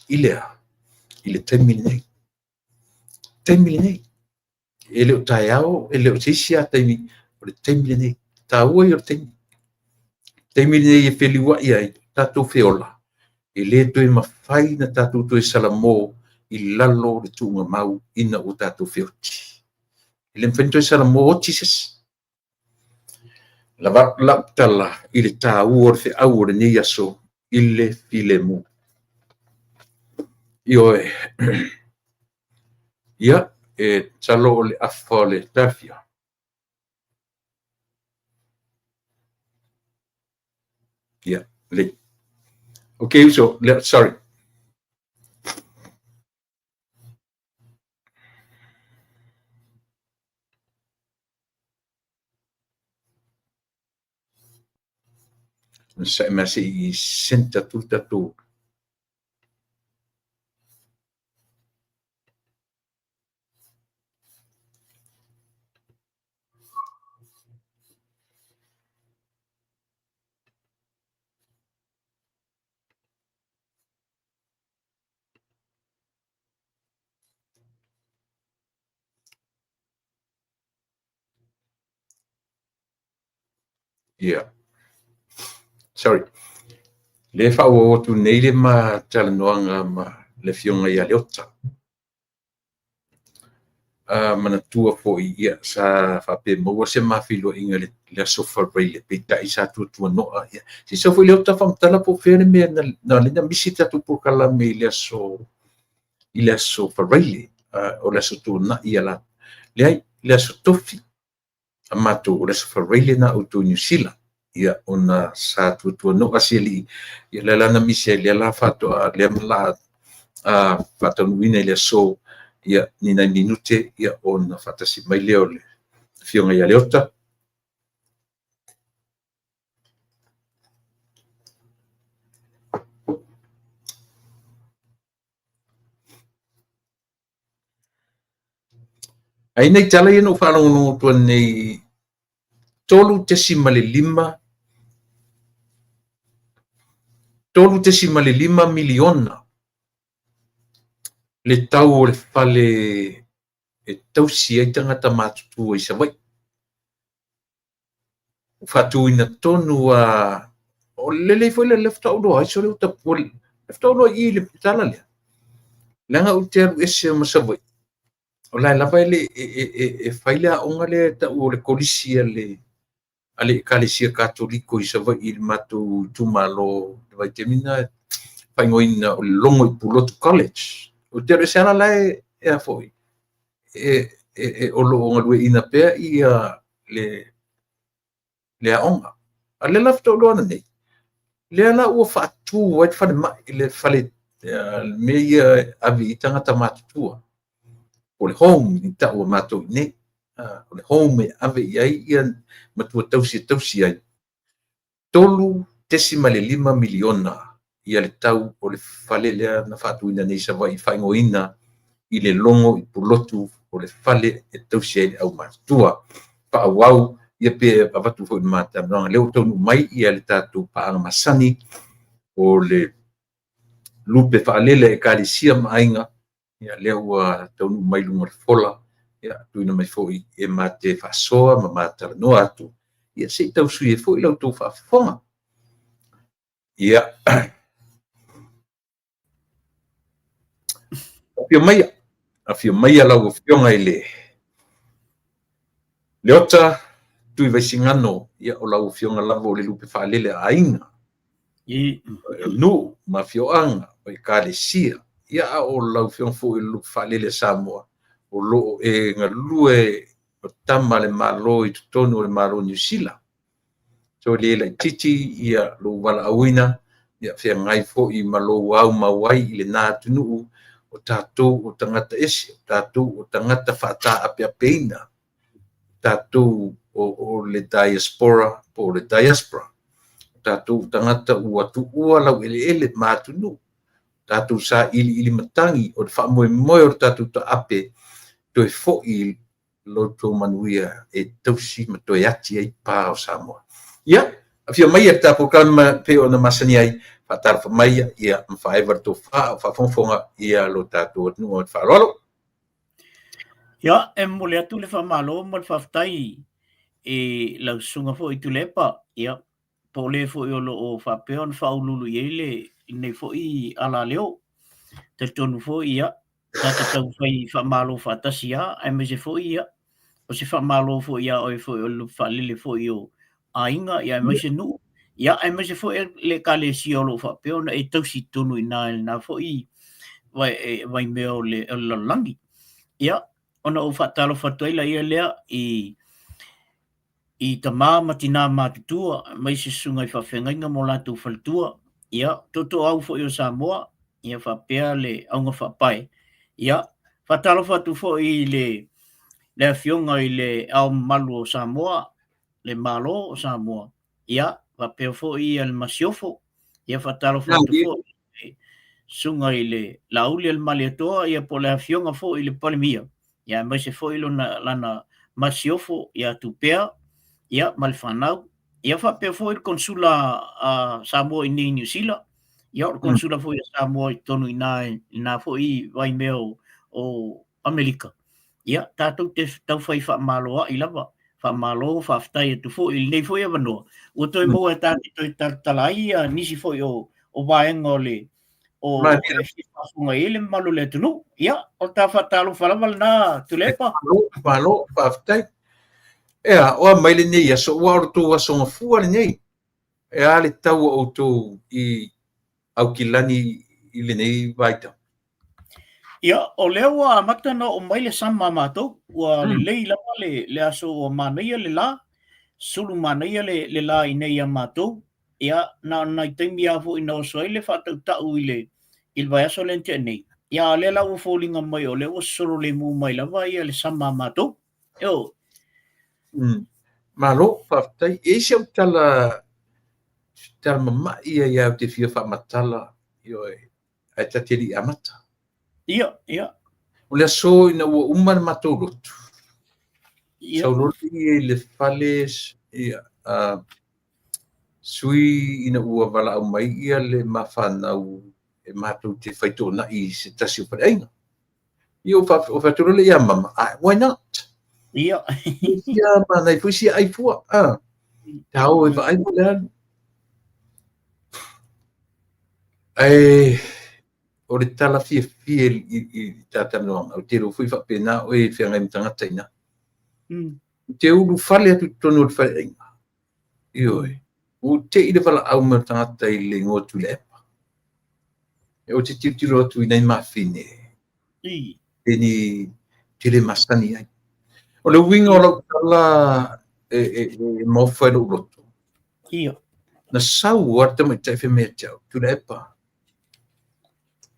Ilea. Ile temili nei. Temili nei. Ele o tae au, ele o tisia taimi. O le temili nei. Ta ua i o temili. Temili nei e feliwa ia i tatou feola. E le toi mawhai na tātou toi salamo i lalo le tūnga mau ina o tātou whioti. E le mwhen toi salamo o Jesus. la tala i le tāua o le feʻau o lenei aso i le filemu ioe ia e talo o le afa o le tafia ia le okay so sorry masih i senta tatu ia sorry le fa'auauatu nei le matalanoaga ma le fioga ia le ota manatua fo'i ia sa fa'apemaua se mafiloa'iga le aso farai le peita'i sa tuatuano'a ia sisa fo'i le ota fa'amatala po fea le mea na lena misi tatu polokalame i le aso farai le o le aso tuana'i ia la leai le aso tofi a matou o le aso farai lena outou niusila ia ona sa tuatuano'a siali'i ia le lana misi ai lea la fa'ato'a lea mala fa'ataunuina i le aso ia ninai minute ia ona fa'atasi mai lea o le fioga ia le ota ai nei tala ia no fa'alogologo tua nei tolu tesi ma le lima miliona le tau o le fale e tausi ai tagata matutu ai savai fa'atuina tonu o lelei foi le fataʻauloa ai so le utapua le fataʻauloa i le tala lea leaga u te alu ese ma savai o lae lava ele e fai le aʻoga le ta'u o le kolisi a le ekalesia katoliko i savai i le matou tumālo le vaitemina faigoina o le logo i pulotu college o te alu ese ala lae ea fo'i o lo'o galue'ina pea ia le aʻoga a le lafataʻuloana nei lea la ua fa'atū ai le falema'i le fale me ia avi i tagata matutua o le home i ta'u a matou i nei o le home e ave i ai ia matua tausi ai $3.5 miliona ia le tau o le fale lea na fa'atuina nei savai faigoina i le logo i pulotu o le fale e tausi ai le ʻau matutua fa'auau ia pe avatu fo'i le matamanoaga lea ua taunuu mai ia le tatou pa'aga masani o le lupe fa'alele ekalesia ma aiga ia lea ua taunuu mai luga le fola ia tuina mai fo'i e mate fa'asoa ma matalanoa atu ia se'i tausui e fo'i lautou fa'afofoga ia afio maia lau afioga i le ota tui vaisigano ia o lau afioga lava o le lupe fa'alele a aiga nu ma fio'aga o ekalesia ia o lau fioga fo'i le lupe fa'alele Samoa o lo'o e galulue o tama le mālō i totonu o le mālō niusila so le laʻitiiti ia lou valaauina ia feagai fo'i ma lou au mauai i lenā tunu'u o tatou o tagata ese o tatou o tagata fa'ata'apeapeina tatou o le diaspora po o le diaspora tatou tagata ua tu'ua lau ele'ele matunu'u tatou sa ili'ili matagi o le fa'amoemoe o le tatou ta'ape toe fo'i loutou manuia e tausi ma toe ati ai pā o Samoa ia afia mai e tapokama pe ona masani ai fa'atarafa mai ia mafa'aiva le tofā o fa'afogafoga ia lo tatou atunuu o le fa'aloalo ia e mole atu le fa'amālo ma le fa'afetai e lausuga fo'i tulepa ia po le fo'i o lo'o fa'apea ona fa'aululu i ai le nei fo'i ala leo tonu fo'i ia tatatau fai fa'amālo fa'atasi ia ae mai se fo'i ia o se whamalo fo ia o e fo o lu whalele fo i o ainga ia mai se nu ia ai mai se fo le kale si o lo fa pe ona e tau si tonu ina na fo I vai me o le langi ia ona o fa talo fa toila ia lea I ta mama tina matutua mai se sunga I fa fengainga mo latu faltua ia toto au fo I o Samoa ia fa pea le aunga fa pai ia fa talo fa tu fo I le afionga I le au malu o Samoa le malo o Samoa ia fa pea fo I al masiofo ia fa talo fa tu fo sunga I le lauli al maliatoa ia po le afionga fo I le palemia ia mai se fo I lana masiofo ia tupea ia malfanau ia fa pe foi konsula Samoa I New Zealand ia o konsula foi Samoa I tonu ina foi vai meo o Amerika ia tatou te tau fai fa maloa I lava fa malo fa ftai tu foi nei foi avano o toi mo e tati toi talai nisi foi o vaenga le o e fifa ele malu le tunu ia o ta fa talo fa lava na tulepa malo fa ftai ea o mai le nei so wa tu so nga fu le nei e ale tau o tu I au kilani I le nei vaita ia o leo a matana o mai le sama matou ua lelei lava le aso o manaia le la sulu manaia le la I nei a matou ia na I taimi a foʻi na oso ai le faataʻutaʻu I le vaeaso le ante nei ia le lau foliga mai o le ua solo le mu mai lava ia le sama matou eo malo faftai e se o tala mama ia te fia fa matala yo ai tatiri amata ia o le so ina ua uma matou lotu ia sauloli le fales ia sui ina ua valaau mai ia le mafanau e matou te faitonaʻi se tasi o faleaiga io o fatolole ia mama why not ia ia manai foi sia ai fua tau e vai bulan ai o le tala fia I tatanoaga o te lo foi faapena o e feagai ma tagata ina te ulu fale atu tonu o le faleaiga ioe o teʻi le valaau ma tagata I le gotu le epa e o te tiutilo atu inai mafine eni te le masani ai o le uiga o lau tala e maufa e lou loto ia na sau o tamaitaʻi femea teau tula epa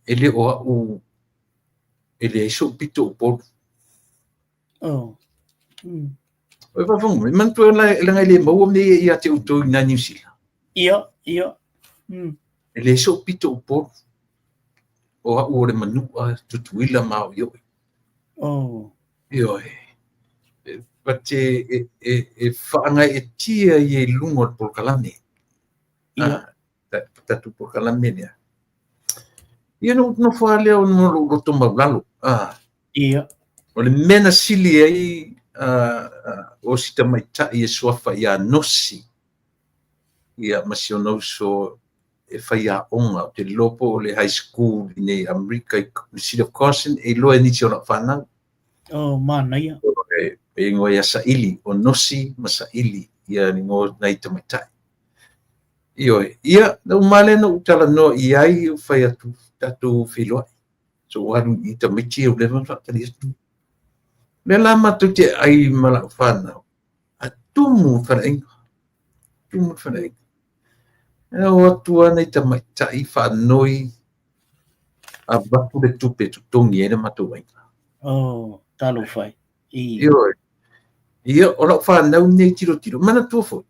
e le o aʻu e le ai soʻupito o polu oe fafaga manatua lagai le maua menei ia te outou ina New Zealand ia e le soʻupito o polu o aʻu o le manuʻa tutuila maoioʻi ioe pate e faagaeʻetia I ai luga o le polokalame tatu polokalame lea ia no fa lea ona lou loto maulalo ia o le mena sili ai o si tamaitaʻi e suafa iā nosi ia masionauso e fai aʻoga o te lopo o le high school I nei Amerika I the city of Carson e loa e nisi o na whanau manaia e ingoa ia saʻili o nosi ma saʻili ia ni ngo nai tamaitaʻi ioe ia na umale na utalanoa I ai o fai atu tatou feiloaʻi so alu I tamaiti o le faatali atu le la matou te ai ma laʻu fanau atumu faleaiga e o atu ana I tamaitaʻi faanoi a batu le tupe tutogi ai le matou aiga talo fai ioe ia o laʻu fanau nei tilotilo manatua foʻi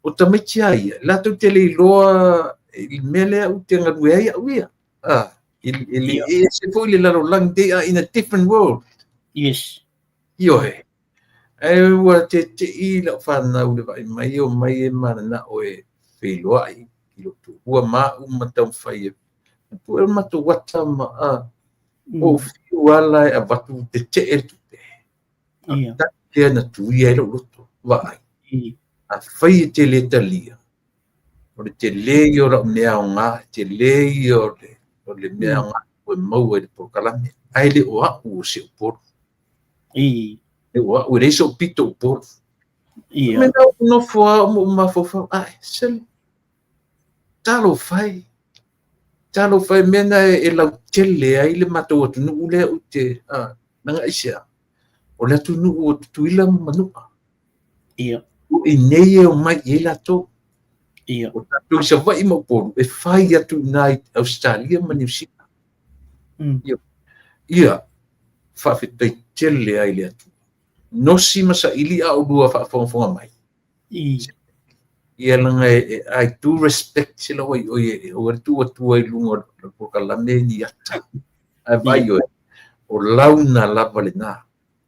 o tamaiti a ia latou te leiloa I mea lea u te galue ai aʻu ia e se foʻi le lalolagi they are in a different world yes ioe e ua teteʻi laʻu fanau le vaʻi mai o mai e mananaʻo e feiloaʻi I loto ua maʻu ma taumafai e pue matou ata ma o fiu ala e avatu teteʻe le tupe taʻi na tuia ai lou loto vaai afai e tele talia o le telei o laʻu mea aogā telei o le mea aogā ue mau ai le polokalame ai le o aʻu o se o polu e o aʻu e leisa o pito o polu Ia. Mena no fo mo mafofo sel talo fai mena e lau tele ai le mato tu nu le o te nanga isia o le tu nu o tuila manuka Ia. o i nei o mai e la to Ia. o tatu sa vai mo po e fai atu nai Australia ma New Zealand ia fa fitai tele ai le atu nosi masa ili a o dua fa fonga mai ia langa I do respect sila o tu ai lunga po kala ni ata ai vai o launa lava le na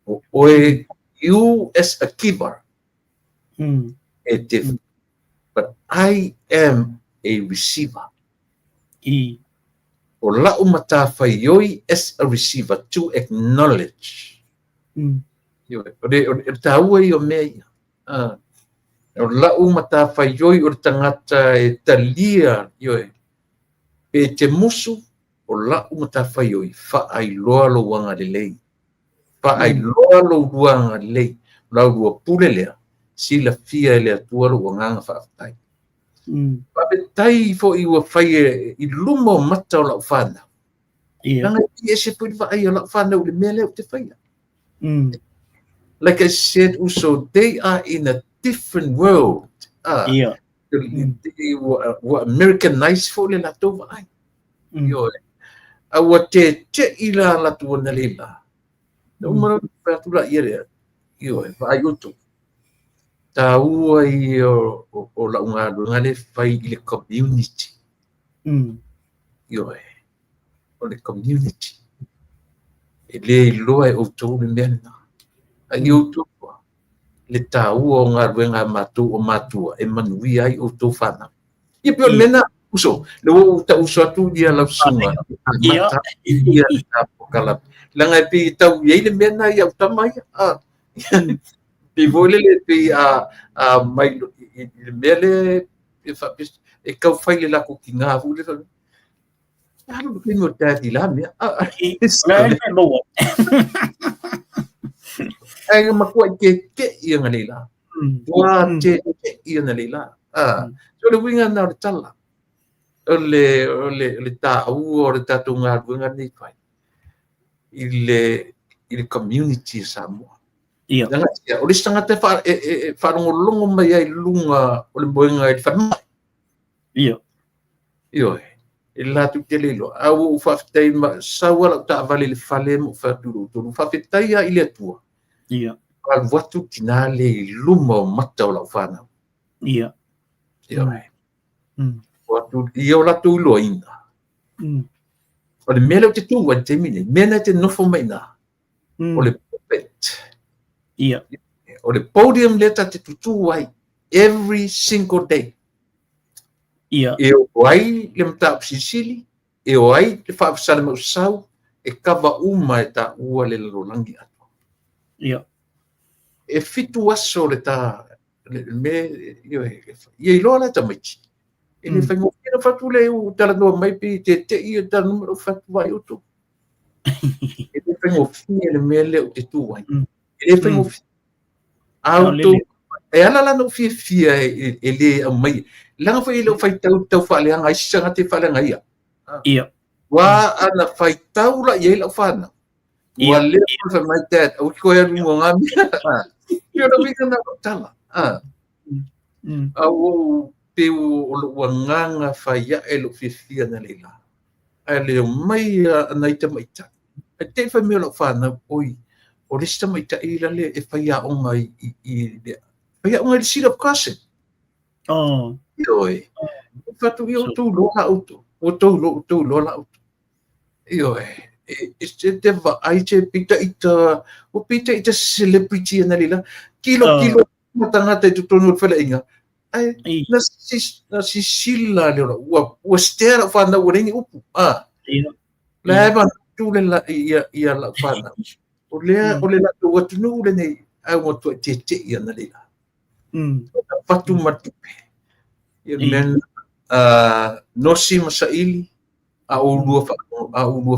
o oe you as a giver but I am a receiver o lau mata faioi as a receiver to acknowledge o taua i o mea o lau mata faioi o tangata e talia pe te musu o lau mata faioi fa ai loa lo wanga le lei fa ai loa lo wanga le lei lau rua pule lea sila fia le atua lo wanga fa aftai pa betai fo i ua fai i lumo mata o lau whana nanga i e se pui fa ai o lau whana o le mea leo te whaia like I said also they are in a different world what Americanized fo le lato va ai a wa te ila lato na lila no mara pa tu la ire va ai utu ta ua i o la unga ngale fai i le community o le community ele loa o to le mena a utu le ta ua o nga ruenga matua e manui ai o to fana i pe mena uso le o ta uso atu dia la sunga mata ia ta kala langa pe tau ye le mena ia tamai pe vole le pe mai le mele e kau fai le la ko kinga fu le alo ke no ta di la me ai ma ko ke ia ngale la wa te ia ngale la so le winga na tala le ta o le ta tunga winga ni fai il community Samoa Jangan ya, ulis tanga te whanongolongo mai ai lunga o le moenga i whanmai. Iyo, i latu te lilo. Au u whawhitai ma sawala ta avale le whale mo whaturu. Tonu whawhitai a ile atua. Al watu tina le luma o mata o lau whanau. Iyo. Watu iyo latu uloa ina. O le mele o te tunga te mine. Mena te nofo mai na. O le puppet. O le podium leta te tutu ai every single day. E o ai le mta sisili, e o ai le whaafasale mau sau, e kawa uma e ta ua le larolangi atu. E fitu aso le ta me i loa le tamaiti. E le whaingo kina whatu le u tala noa mai pi te i ta numero whatu vai utu. E le whaingo fine le mele o te tu ai. E le whaingo fine. Auto e ala la no fia e le mai langa foi le fai tau fale anga isanga te fale nga ia wa ana fai tau la ye la fana wa le fa mai dad o ko ya mo ngami yo no vika na tala au pe o lo nganga fai ya e lo fia na lela ale mai na ita mai ta te fa me lo fana oi o le sta mai ta ila le e fai ya o mai i ia unga le sira kase. Ioi. Fatu i o tau loa auto. O tau loa auto. Ioi. E te wa ai te pita ita, o pita ita celebrity ana lila. Kilo matangata i tutonu o whele inga. Ai, na sisila le ora. Ua stera whana ua rengi upu. La eba tūle la ia la whana. O lea, o le la tu watunu ule nei. Ai ngotua te i ana lila. Fatu matupe. Men nosi masaili a ulua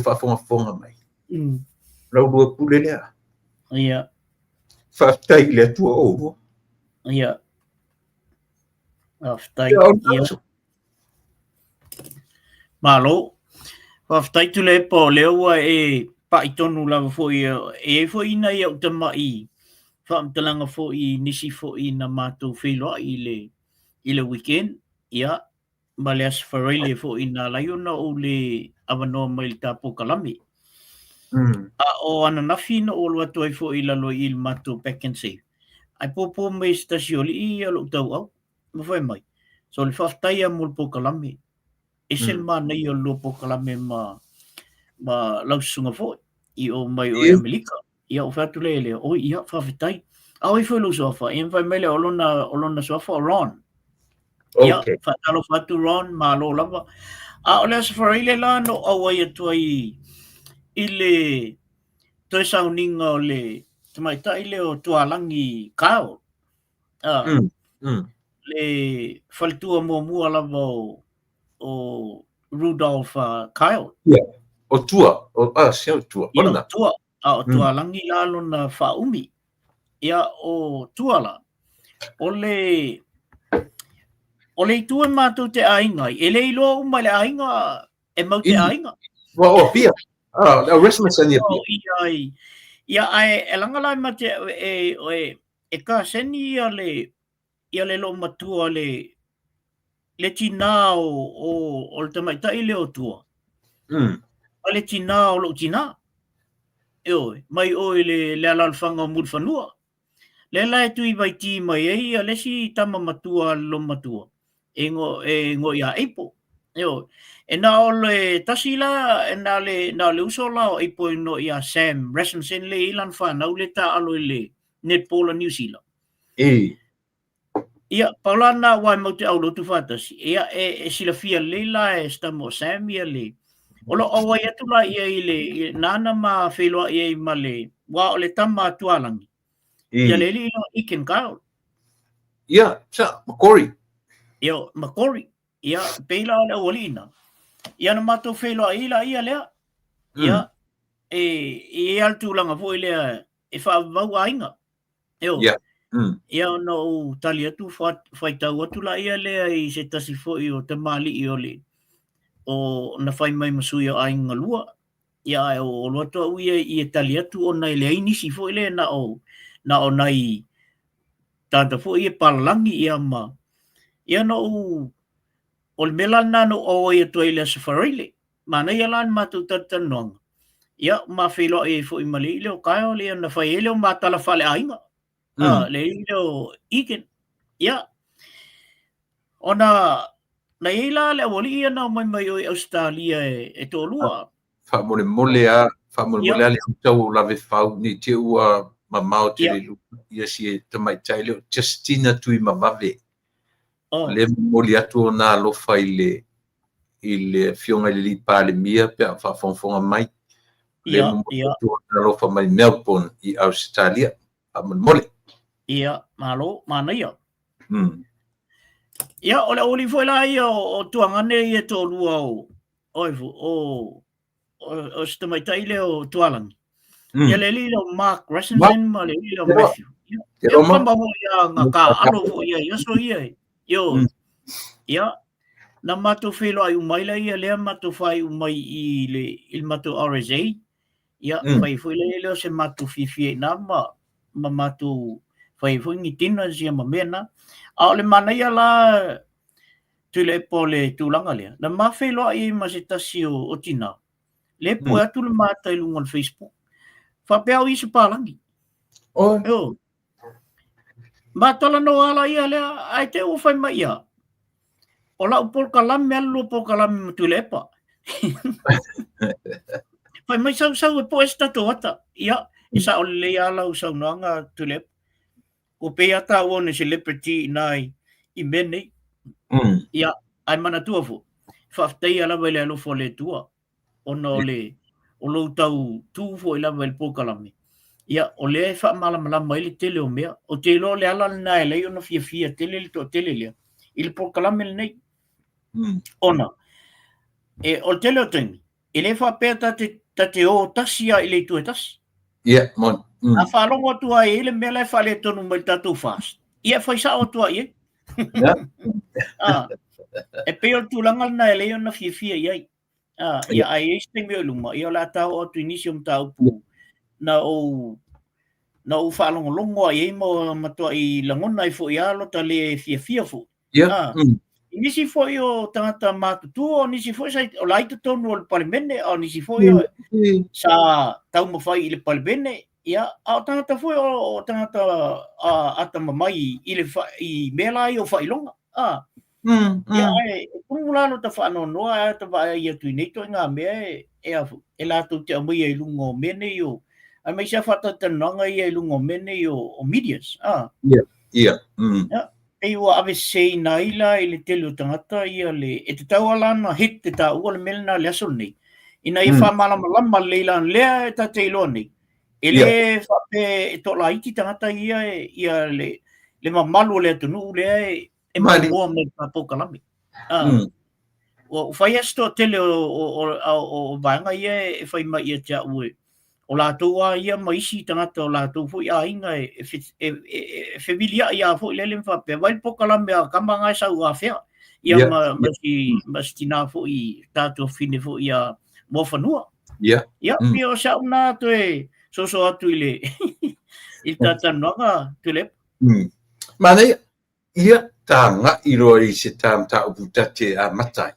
whafonga mai. Lau lua pule lea. Whaftai lea tua ovo. Ia. Aftai. Ia ona Ia. aso. Malo. Aftai tu le po le ua e paitonu lava foi e foi ina ia utamai. Whaamtalanga foi nisi foi na mātou wheloa i le weekend. Ia. Ma le asfareile foi na laiona o le awanoa mai le tāpō kalami. O ana nafi na o lua toi foi lalo i le mātou back and save. Ai popo mai stasioli i alo tau au. Ma foi mai. So le whaftai a mul po kalami. E sen ma nei o lo po kalami ma lausunga foi. I o mai o Amerika. Ia o whatu lele. O ia whawhitai. Au i foi lo sofa. Ia whai mele olona sofa o Ron. Ia whatalo whatu Ron ma lo lava. A o le asfareile la no awai atua i le toi sauninga o le tamaita ile o tualangi kao. Le faltua mua lava o Rudolph Kyle. Yeah. O tua. Sia tua. Ia tua. O tualangi lalo na whaumi. Ia o tuala. O le tua mātou te ainga. E le ilo umai le ainga e mau te ainga. O pia. Christmas ania pia. Ia ai e langalai ma te e ka seni ia le lo matua le tina o le tamaitai le o tua. A le tina o lo tina. Mai oi le alalfanga o mulfanua. Le lai tui vai ti mai a le si tama matua lo matua. E ngo ia eipo. E na o le tasila, e na le usola o eipo no ia Sam Rasmussen le ilan whanau le ta alo le netball New Zealand. Ia, paulana wai mau te au lotu whatasi. Ia, e sila fia leila e stamo Sam ia le. Olo awai atu la ia i le nana ma wheloa ia i ma le wa o le tama tualangi. Ia le li ilo Iken Kyle. Ia, sa, Macquarie. Ia, Macquarie. Ia, peila o le awalina. Ia na mato wheloa ila ia lea. Ia, e altu langa fo i lea e whaavau ainga. Ia. Ia no tali atu whaitau atu la ia lea i se tasi fo i o te mali i ole. O na whai mai masui o ainga lua. Ia o loto au ia i e tali atu o nei le inisi fo i lea na o nei tata fo i e palalangi ia ma. Ia no o le mela nano o ia tua i lea safarile. Ma nei alan matu tatanuanga. Ia ma whelo e fo i mali i leo kai o lea na whai e leo matala whale ainga. Le i leo Iken. Ia. Ona na ila le wali ia na mai o Australia e tolua. Whamole a le tau lave whau ni te ua mamao te le lupa. Ia si e tamai tai leo Justina tui mamave. Le mole atu o nā lofa i le fionga le lipa le mia pe a whafonga mai. Le mole atu o nā lofa mai Melbourne i Australia. Mole. Ia, malo, mana ia. Ia, ole oli foi la ia o tuangane ia tolua o stamaitai leo tualangi. Ia le li leo Mark Rasmussen ma le li leo Matthew. Ia kamba ho ia ngaka alo ho ia yaso ia. Ia, na mato whelo ai umaila ia lea mato whai umai i le mato RSA. Ia, whai foi leo se mato fifi na ma mato whai foi ngi tina sia ma mena. A le mana ia la tu le po le tūlanga lea. Na mawhelo ai ma se tasi o tina. Le po atu le mata i lunga le Facebook. Whapeau i se pālangi. Matala no ala ia lea, ai te o whai mai ia. O la upol kalami alu po kalami ma tu le pa. Whai mai sau e po esta to ata. Ia, isa o le ala u sau noanga tu le. O pe ata o ne celebrity nai i mene. Ia, ai mana tua fo. Whaftai ala wele alo fo le tua. Ono le, o lo tau tu fo ila wele po kalami. Ia, o le wha malama ili tele o mea. O te lo le ala na e lei ono fia tele li to tele lea. Ili po kalami le nei. Ona. E o tele o tengi. E le wha pea tate o tasia ili tu e tasi. Ia, mon. A whalongo tua e ile mea lai whale tonu mai tatu fast. ia fai sa o tua ia e pe o tulanga na ele na fia ia ia ai este me luma ia la tau o tu initium tau pu na o whaalongolongo ai mo matua i langona i fo ia lo tale fia fo nisi fo o tangata matutu o nisi fo sai o laito tonu o le palemene o nisi fo sa tau mo fai i le palemene ia o tangata fo o tangata ata mamai i le i mela i o whailonga ia ai kumula no ta whano noa ta vai ia tu nei to nga me e la tu te amui i lungo mene yo a mai sa fata te nanga i lungo mene yo o medias e o ave sei naila i le telu tangata ia le e te tau alana hit te tau o le melna le aso nei ina i wha malama leila lea e ta te ilo nei e le whape e to la iti tangata ia le mamalu le atunu lea e mua me papokalami o fai asto tele o vanga ia e fai mai ia tia ue o la toa ia maisi tangata o la to fo ia inga e familia ia fo lele fa pe vai pokalame a kamanga sa u afia ia masti na fo i tato fine fo ia mo fanua ia pio sa una to e so atu ile il tata noga tule mana ia tanga i roa i se tamta o putate a matai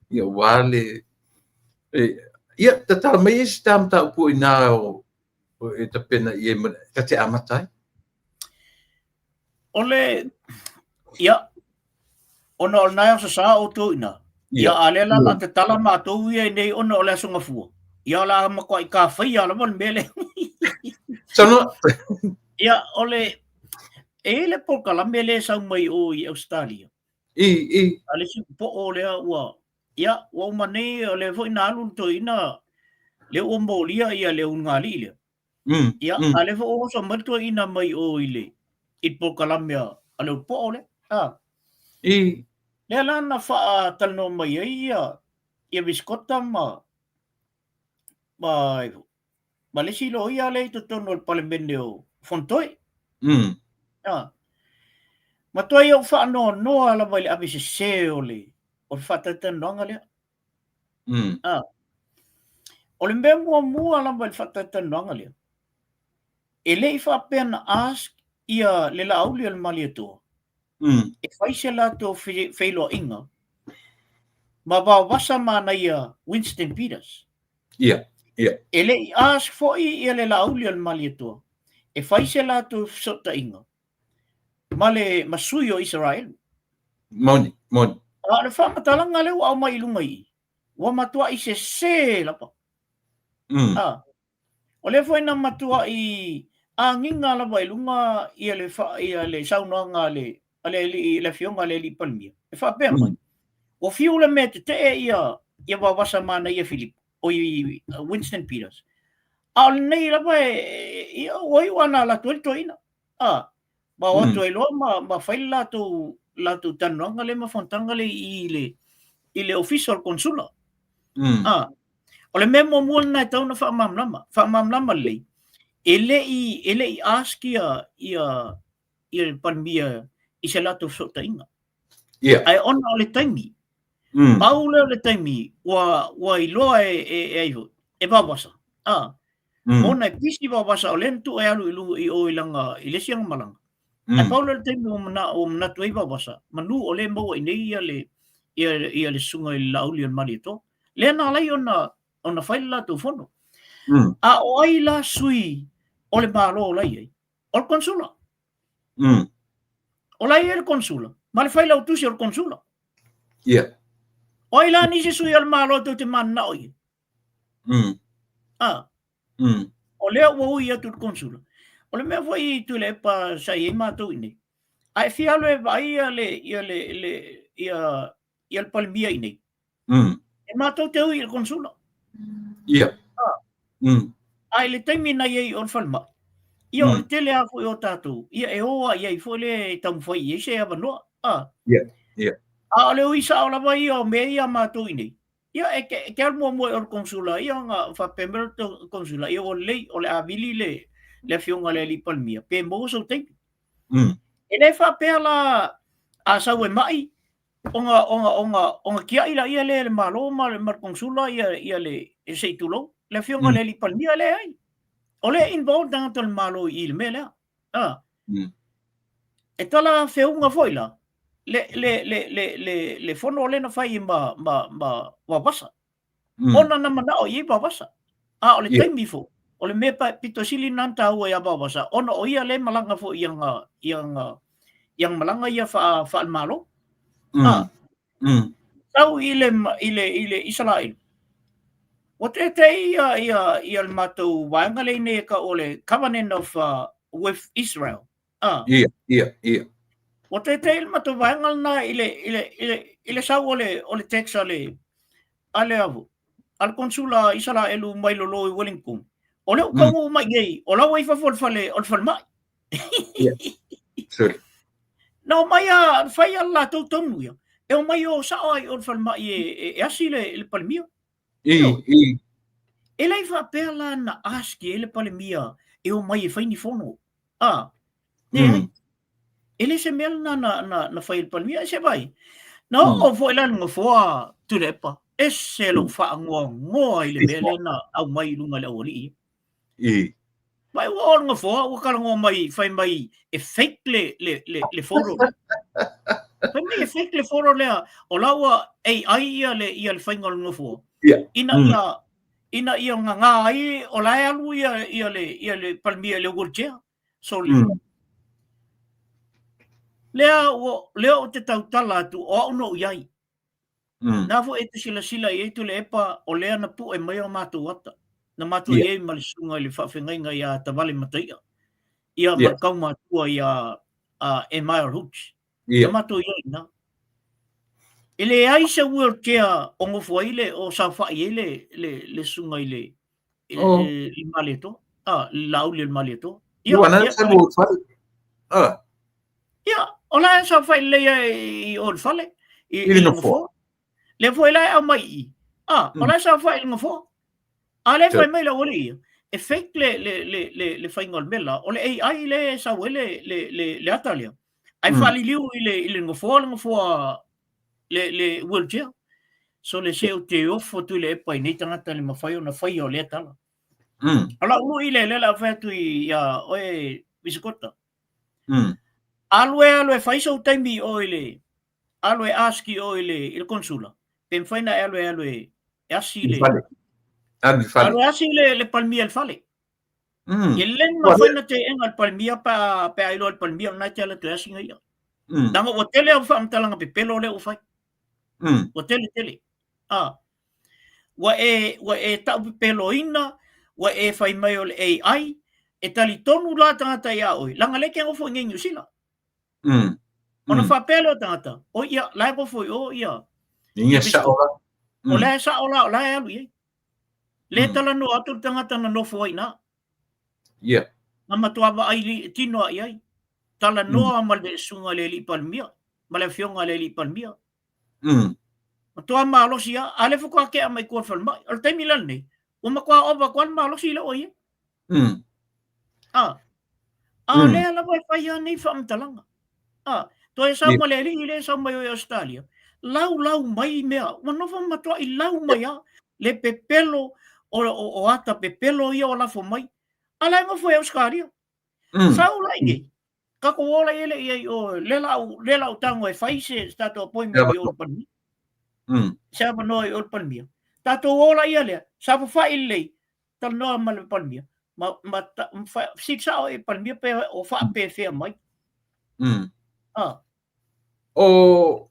ia wale ia tata mai se tamta o ina o e ta pena ia tate a matai ole ia ona ona sa o to ina ia alela la te tala ma to ia nei ona ole so ngafu ia la ma ko i ka fai ala mon mele sono ia ole ele por kala mele sa mai o i Australia ale si po ole wa ia o mane ole foi na lu to ina le o molia ia le un ngali le ia ale fo so marto ina mai o ile i por kala me ale po ole le la na fa tal no mai ia biskota ma le si lo ia le to no el palemende o fontoi ma to ia fa no ala vai a bise seole o fa tata nonga le o le mo ala vai fa tata nonga le ele fa pen ask ia le la auli al malieto e fai se la to feilo inga ma va wasa mana ia Winston Peters ele ask for ia le la auli al malieto e fai se la to sota inga male masuyo Israel moni le fa matalanga le au mai lunga i wa matua i se la pa o le foi na matua i anginga la vai lunga ia le saunanga ale le fionga le li palmia e fa pe mai o fiu le mete te ia wa wasa mana ia Philip o i Winston Peters al nei la vai ia oi wana la toina ba o to elo ma fai la tu tanonga le ma fontanga le ile official consula o le memo mo na tau na fa mamlama le ele i ask ia palmia i se la tu sota inga ai on le taimi Paula le taimi wa i loa e babasa ona pisi babasa o lentu e alu i o ilanga i lesiang malanga e Paula le taimi o mna tu e babasa manu o le mo i nei ia le sunga i lauli al malito le na lai ona faila tu fono a o ai la sui o le malo lai o consula o lai el consula ma le faila o tusi o consula o la ni se sui al malo te manna oi o le o ia tu consula o le me foi tu le pa sai ma tu ni ai fialo e vai ia el palmia ini e ma tu te ui el consula ai le taimina ia on falma ia o tele a foi o tatu ia e oa ia i foi le tam foi ia se ava no a le ui sa ola vai o me ia ma tu ini ia e ke al mo o consula ia nga fa pember to consula ia o le avili le fionga le li palmia pe mo so te Ele whapela a sau e mai, onga kia ila ia le malo ma le markonsula ia le sei tulo, le fionga le li palmia le ai. Ole involved tanga tol malo i le mele. E tala feunga foila. Le fono le na fai ma wabasa. Ona na mana o i wabasa. Ole taimi fo. Ole me pa pito sili nanta ua ia wabasa. Ona o ia le malanga fo yang malanga ia fa malo. Tau ile Israel. What ia matou wanga le ne ka ole covenant of with Israel. Ia. What il matou wanga na ile sa ole text ale avu. Al konsula Israelu mai lo i Wellington. Ole o kongo mai gay. Ola wai fa fale ol fal mai. Sure. No mai fai alla to tonu ia. E o mai o sa ai ol fal mai e asile il palmio. Ele fa pela na aski ele palmia e o mai fai ni fono. Ele se mel na fai il palmia se vai. No o foi lan ngo foa tulepa. Ese lo fa ngo ile mele na au mai lunga le oli. Mai o ngo foa o kala ngo mai fai mai e fake le foro. Fai mai e fake le foro le o lawa AI ia le fai ngo foa. Ina ia nga ai o la alu ia le palmia le wheelchair. So leo te tautala tu o no iai. Na fo e te sila e tu le epa o lea na pu e mai o mātou ata. Na mātou e malisunga i le whawhengainga i a Tavale Mataia. Ia markau mātua i a Emile Hooch. Na mātou iai na. Ele ai se wheelchair o ngofu ile o sa whai le sunga ile i maleto. Lau le maleto. Ia, o la sa whai le i o fale. I ngofu. Le foi la au mai. O la sa fai ngo fo. Le foi mai la oli. E fake le fai ngol mela. O le AI le sa wele le atalia. Ai fali liu ile ngo fo le wheelchair. So le se o te ofo tu le pai nei tangata le mafai o na fai o le tala. Ala u ile le la fa tu ia oe bisikota. Alwe fai so taimi o ile. Alwe aski o ile il konsula. Pen faina alwe asile. Alwe asile le palmia el fale. Yellen ma faina te en al palmia pa ailo al palmia na te ala te asinga ia. Dama hotele au fam talanga pe pelo le u fai. Hotele. Wa e ta pelo ina wa e fai mai o AI e tali tonu la tangata ia oi. Langa leke ngo fo ngenyu sila. Ona fa pelo tangata. O ia la ko fo o ia. Ia sa ola. O le sa ola alu ye. Le tala no atu tangata na no foi na. Ia. Mama tua ba ai tino ai. Tala no amal de sunga le li palmia. Mala fionga le li palmia. Tua malo sia ale fu kwa ke mai ko falma. Al tai milan ni. O ma kwa ova kwa malo sila o ye. Le la vai fai ni fam talanga. To e sa male le sa mai o Australia. Lau mai mea, manofa matua i lau mai le pepelo o ata pepelo ia o lafo mai. Ala ngo foi Australia. Sau la ingi. Kako ola ele ia o le lau tango e faise stato appointment i ol palmi. Sa no i ol palmi. Tato ola ia le, sa fa ile tal no mal palmi. Ma sa e palmi pe o fa pe fe mai. O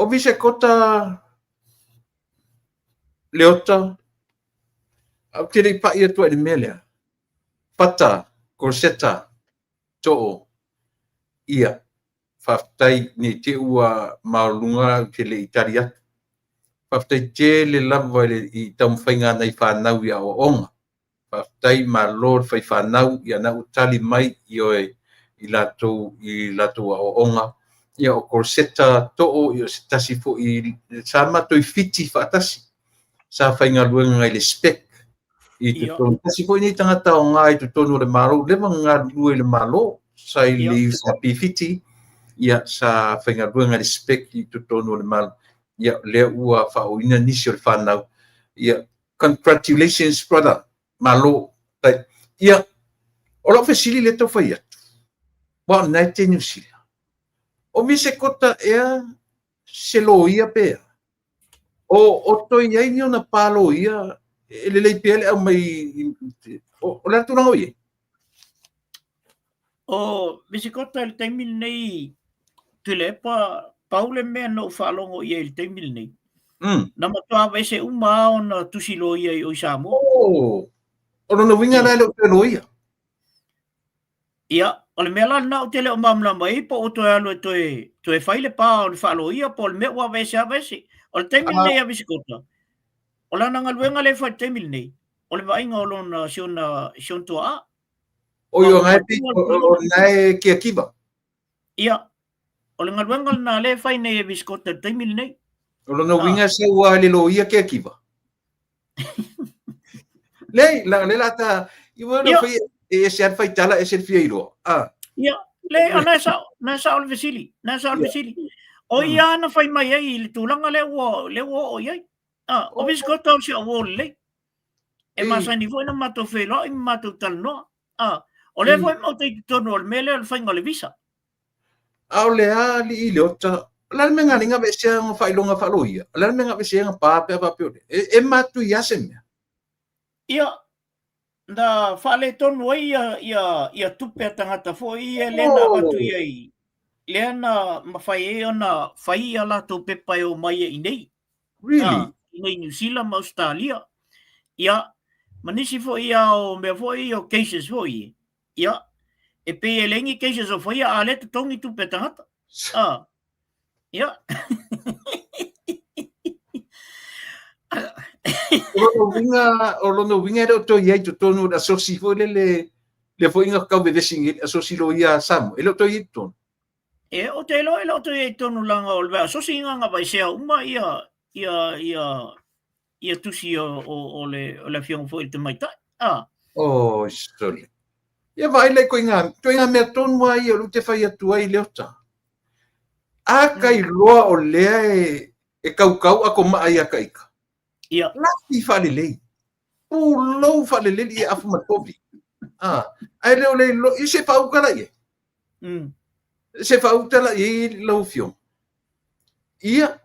vise kota leota au tiri pa ia tua de melia pata corseta to ia faftai ni te ua maulunga ke le itaria faftai te le lava le i tamwhainga nei whanau ia o onga faftai ma lord fai whanau ia na utali mai i lato o onga ia o corseta to'o ia se tasi fo i sa mato i fiti fatasi sa whainga luenga i le spec i te tonu tasi fo i nei tangata o ngā i te tonu le malo le mga lue le malo sai li sa pifiti ia sa whaingaruanga respect I tutonu le malu ia lea ua whaoina nisi o le whanau ia congratulations brother malo ia o lau whesili le tau whai atu wa nai te New Zealand o mi se kota ea se lo ia pea o toi ai ni ona palo ia ele lei pele au mai o la tu no ia o bisikota le taimil nei Tulepa paule mea no whalongo ia le taimil nei na matua vese uma ona tusilo ia I Samoa o no winga na lo no ia ia o le mea la na o tele o mamla mai po o to alo to e faile pa o le whalo ia po le mea wa vese a vese o le taimil nei a bisikota o la nanga luenga le whai taimil nei o le vainga o lona sion tua a o yo ngai o nai kia kiba ia o le ngaluenga na le whai nei e bisikota taimil nei o no winga se ua le lo ia kia kiba le la ta I wanna fai e se ar fai tala e se fiero ia le ana sa o vesili o ia na fai mai ai le tulanga le o ia o bisikota o se o le e masani foi na mato felo I mato talno o le foi mo te tono o mele o fai ngale visa au le ali le ota la menga ninga be se nga fai longa faloia la menga be se nga pa pe e matu ia se me ia da fale tonu ia tupe tangata foi e lena watu ia lena mawhai ona whai ala tō pepai o mai I nei. Really? Nei New Zealand ma Australia. Ia, manisi fo ia o mea fo ia o cases fo ia. Ia, e pe e lengi cases o fo ia a leta tongi tupe tangata. Ia. O lono winga reo to iai to tonu na sosi fo le fo inga kau be desingi a sosi lo ia sam. Ele to iai tonu. E o te elo to iai tonu langa o lea. Sosi inga nga vai sea uma ia tusi o le fiong fo te maita. Oh, sorry. Ia vai le ko inga mea tonu ai o te fai atu ai leo ta. A kai loa o lea e kau a ko maa ia kaika. Ia. Lafi falelei. O lou falelei e afu matovi. Ai leo le lo I se fau kala ie. Se fau tala I lou fiong. Ia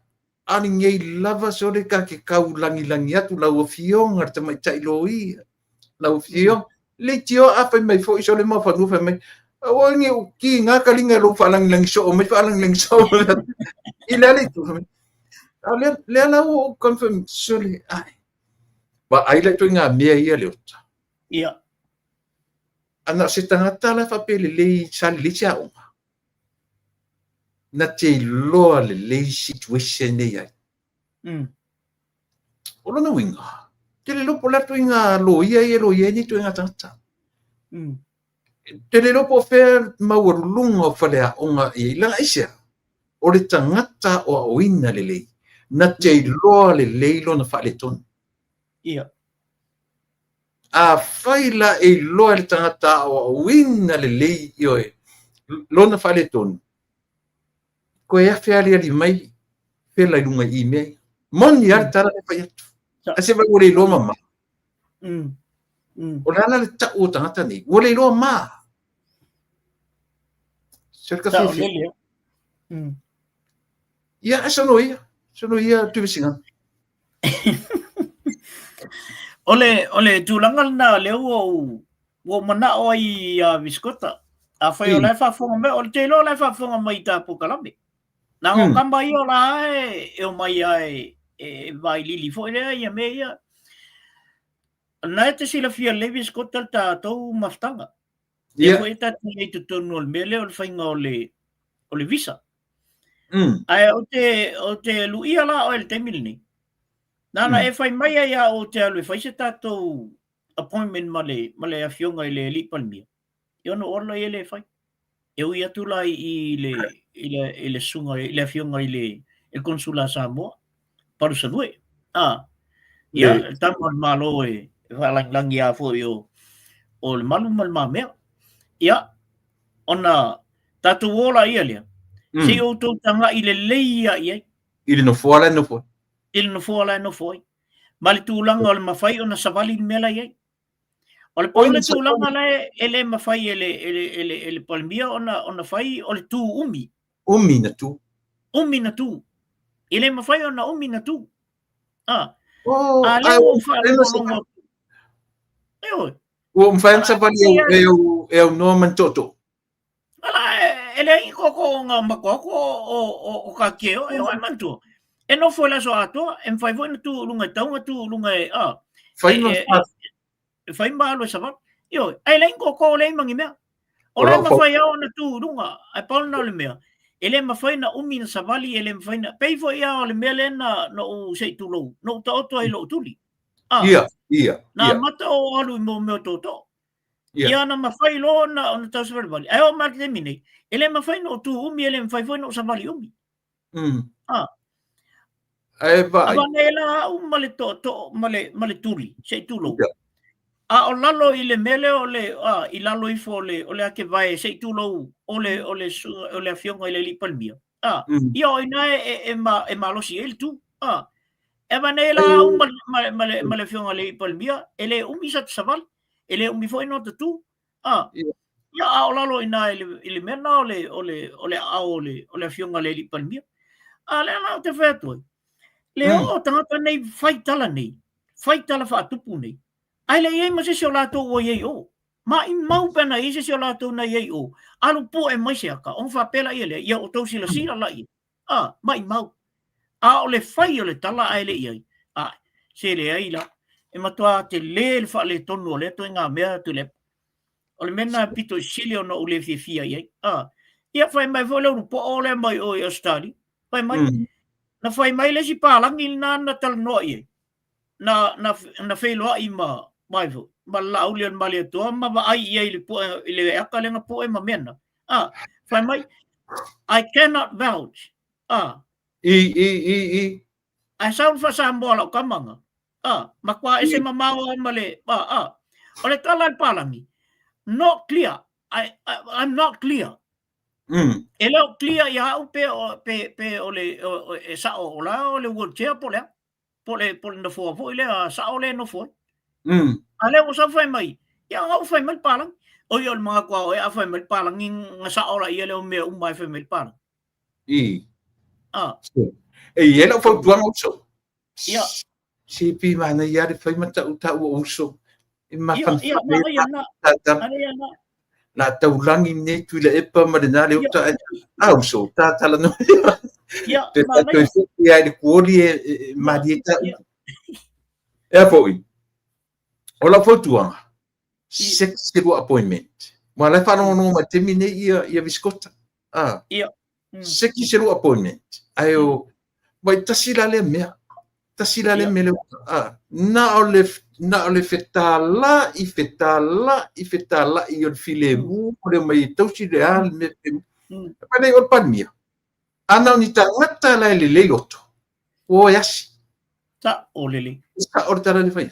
ani ngei lava sore ka ke kau langi atu lau fiong ar te mai tai lo ia. Lau fiong le tio apa mai fo iso le mo fa nu fa mai. O ngi o ki nga ka linga lo fa lang so mai fa lang so. Ila le tu. Le lau confirm sole ai. Ba ai le tu nga mea ia le ota. Ia. Ana se tangata la fa pele le sali le tia o. Na te loa le situation nei ai. O lona winga. Te le lopo la tu inga lo ia ni tu inga tangata. Te le lopo fer maurulunga o falea onga I langa isia. O le tangata o oina le lei. Na te loa le leilo na whale tonu. Ia. A whaila e loa le tangata o oina le lei ioe. Lona whale tonu. Ko e awhiari ali mai, whela lunga I mei. Moni ari tara le whai atu. A se vai ore loma ma. O nana le ta o tangata nei. Ore loma ma. Serka whiwhi. Ia, sono ia tuwisinga. Ole tūlanga na leo o mana o I biskota. A whai o lai whafonga me, o te lo lai whafonga mai tā pukalame. Na o kamba I o la e o mai ai e vai lili fo rea ia me ia. Na te sila fia le biskota tātou maftanga. Ia. E ta te tonu o le mele o le whainga o le visa. Ai o te luia la o el temil ni. Nana e whai mai ai o te alu e whai se tātou appointment male a fionga I le li palmia. I ono orla I le whai. E ui atu lai I le sunga, I le fionga I le konsula Samoa. Paru sa nue. Ia, tamo malo e whalang langi a fo o le malu mal mamea. Ia, ona tatu ola ia lea. Se o tō tanga i le leia ia. I le no fuala no foi. I le no fuala no foi. Ma le tūlanga o le mawhai ona savali mela ia. O le pole tūlanga le ele mawhai ele palmia ona whai o le tū umi. Umi na tū. Umi na tū. I le mawhai ona umi na tū. Oh, le o wha o mwhaen savali e au noa mantoto. Ele i koko ngā makoko o ka keo e ai mantua. E no foi la so atoa, e mwhai voi na tū lunga taunga tū lunga whai malo sa vat. Ai lein koko lein mangi mea. O le mawhai au na tū lunga, ai paul na le mea. Ele mawhai na umi na savali, ele mawhai na peifo ia o le mea le na o sei tūlou, no ta oto ai lo tuli. Ia. Na mata o alu i mo meo tōtō. Ia na mawhai lo na o na tau savali bali. Ai o marki te minei. Ele mawhai no tū umi, ele mawhai foi no savali umi. Ai vai. Ava nela u male male tuli, sei tūlou. O lalo i le mele o le, i lalo i fo o le ake vai sei tūlou o le afionga i le li palmia. Ia o ina e malosi ele tu. Eva nela u male afionga le palmia, ele umi sa savali. Ele umi foi no tu. Ia o lalo ina ele mena o le afionga le li palmia. Le ala te whētoi. Leo tangata nei whaitala nei. Whaitala whaatupu nei. Ai le iei ma se o lātou o iei o. Ma i mau pena i se o lātou na iei o. Alu po e mai se aka. On whapela ia le. Ia o tau sila la i. Ma i mau. O le whai o le tala ai le iei. Se le ai la. E matua te le wha le tonu o le to ngā mea tu le. O le mena pito sili o na ule fia iei. Ia whai mai fo le urupo o le mai o i Australi. Whai mai. Na whai mai le si pālangi na tala noa iei. Na whailoa i mai fo. Ma lauli on mali atua. Ma ai iei le aka lenga po e ma mena. Whai mai. I cannot vouch. Ai saun whasa moa lau kamanga. Ma kwa ese mamao ma le. O le tala le pālangi. Not clear. I'm not clear. E leo clear i hau pe o le sa o la o le wheelchair po lea. Po le na fua fo i lea sa o le no fo. A leo sa whai mai. Ia hau whai mai palang. O i o le mga kua o e a whai mai palang i ngā sa o la i leo mea umai whai mai palang. E i leo whau tuanga uso. Ia. Si pi mana i are whai mata uta ua uso. I mawhan whai. Na taulangi ne tu le epa ma le nale uta uso. Ta tala no. Te tato e whuki ai le kuori e marieta. E a fōi. O la whautuanga. Sex zero appointment. Ma lai whanonga ma te mine ia viskota. Sex zero appointment. Ai o, mai tasila le mea. Tasila le mele. Na o le fetala i o le file mu. O le mai tausi le al me. Pane o palmia. Ana ni tangata la le loto. O yasi. Sa o lele. Sa o tala le fai.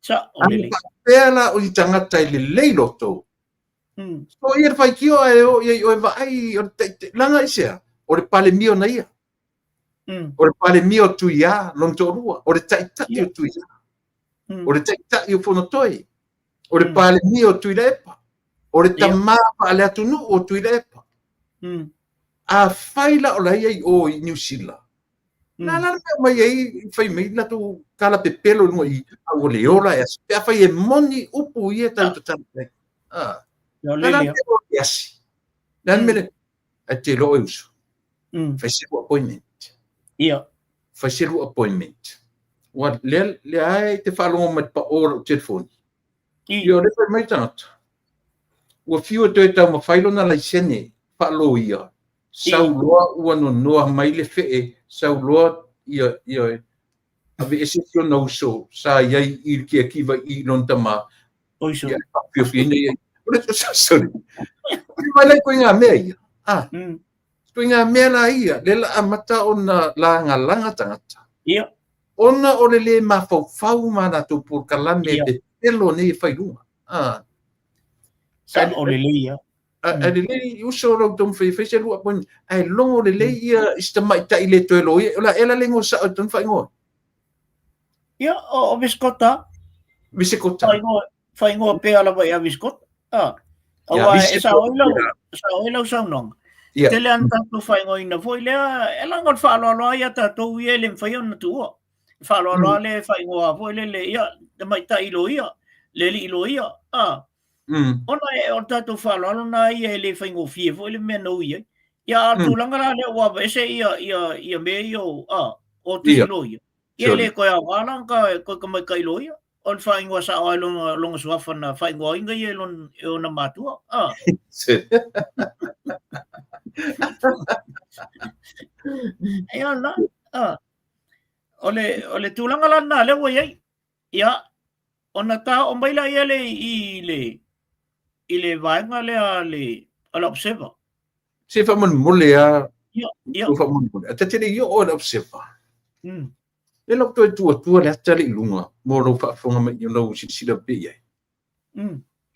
Sa o lele. Pela o tangata le loto. So ia fai kio o vai o langa isia. O le pale mio na ia. O le pale mio tu ia long to rua. O le taita o tu ia. O le taita o fono toi. O le pale mio tu lepa. O le tama pale atunu o tu lepa. A faila o la ia o New Zealand. Na mai ai fai mai na tu kala pepelo no i o le ola e a fai e moni upu ia tanto tanto. Na yes. Dan mele a te lo uso. Fai siru appointment. Ia. Fai siru appointment. Wa le ai te falo ma pa o telefone. Io le fai mai tanto. Wa fiu te ta ma failo na la sene falo ia. Sauloa ua noa mai le fee, sauloa ia ave esesio na uso, sa iai i kia kiwa i non tama. Oiso. Ia pio fine ia. Sorry. Mai lai koe ngā mea ia. Koe ngā mea la ia, le la amata o na langa tangata. Ia. Ona o le mawhau mana tō pōr kalame te pelo ne i whairunga. Sa o le ia. le uso lo tom fe se lu apon ai longo le ia istamai ta ile to lo ela lengo sa ton fa ngo ia o biskota bisikota fai ngo pe ala vai a biskota awa esa oilo sa nong tele anta to fai ngo ina foi le ela ngon fa lo ia ta to ie le fai on tu fa lo le fai ngo foi le ia de mai ta ilo ia le ilo ia ona o tato whala na ia le whaingo fie fo le mea no ia. Ia tu langara le wa ese ia me io o te ilo ia. Ia le koe a wala koe ka mai ka ilo ia. O le whaingo sa o longa suafa na whaingo inga ia e o na matua. Ia la. O le tu langara na le wa iai. Ia ona ta o maila ia le i le vaenga le ala observa. Se fa mon molea. Ia. Fa mon molea. Ata te io o observa. E lo tu le tali lunga. Mo lo fa fonga me no si la be ia.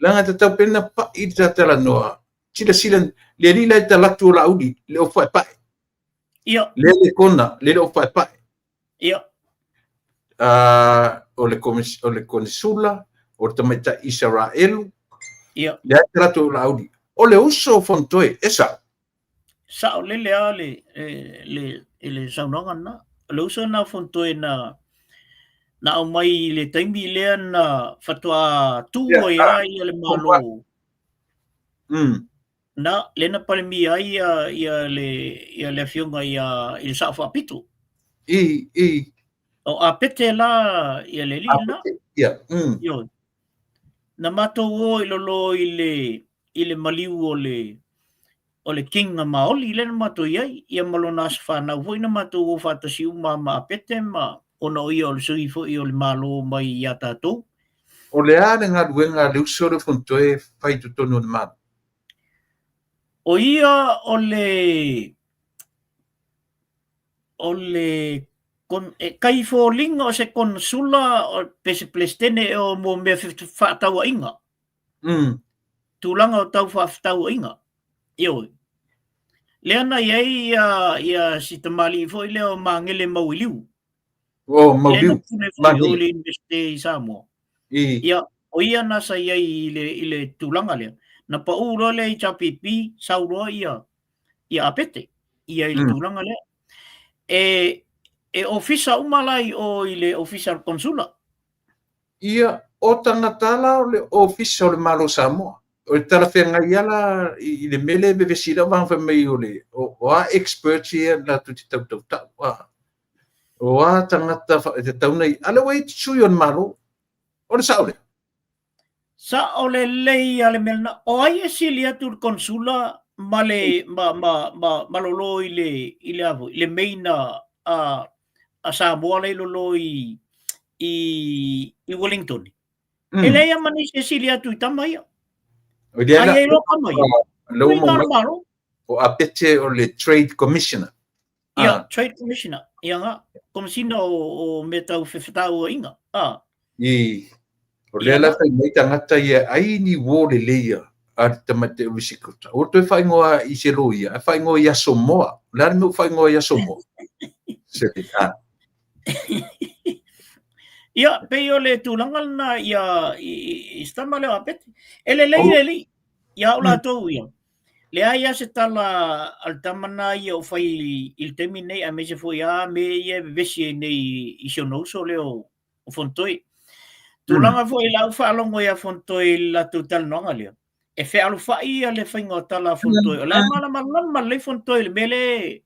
Langa te tau pena pa i te tala noa. Sila silan le li la ta latu la udi le o fa pa. Ia. Le kona le o fa pa. Ia. O le konsula o tamata Israel. Ia. Le trato laudi. O le uso fontoe esa. Sa o le saunanga na. Le uso na fontoe na o mai le taimi le na fatua tua ia le malo. Na le na palemi ia le fionga ia sa fa pitu. O a pete la ia le lina. Ia. Yo. Na mato o ilolo i le maliu o le kinga maoli le na mato iai ia malona asfa na voi na mato o fatasi uma ma pete ma ona o ia o le sui fo i o le malo mai ia tatou. O le ane ngā ruenga le uso le fontoe fai tutono le mana. O ia o le kai fo linga o se konsula o pese plestene o mo me whaataua inga. Tūlanga o tau whaataua inga. Ioi. Leana iei ia si tamali fo i leo mangele mauiliu. O mauiliu. Lena tune fo i ole investe i Samoa. Ia o ia nasa iei i le tūlanga lea. Na pa ulo le i chapipi sauroa ia apete. Ia i le tūlanga lea. E ofisa umalai o i le ofisa konsula. Ia o tangatala o le ofisa o le malo Samoa. O le talawhenga iala i le mele bevesira wangwha mai o le o a experts ia la tu te tau. O a tangata te tauna i ala wai tsui on malo. O le saole. Sa o le lei ale melna o ai e sili atu konsula ma malolo i le avo. I le meina a Samoa le lolo i Wellington. E lei a mani se sili atu i tamaia. Ai e lo tamaia. O a pete o le Trade Commissioner. Ia, Trade Commissioner. Ia nga, komisina o me tau whewhetau o inga. O le ala whai mai tangata ia ai ni wō le leia a tamate o wisikota. O toi whai ngoa i se lo ia, a whai ngoa i aso moa. Lani mo whai ngoa i aso moa. Ia, pei o le tūlangal na i stama leo apete. Ele lei, ia o la tau ia. Le aia se tala al tamana ia o whai il temi nei a me se fo ia me ia vesi nei i sionouso leo o fontoi. Tūlanga fo i lau whaalongo ia fontoi la tūtal nonga leo. E whealu whai ia le whaingo tala fontoi. O le malama le fontoi le mele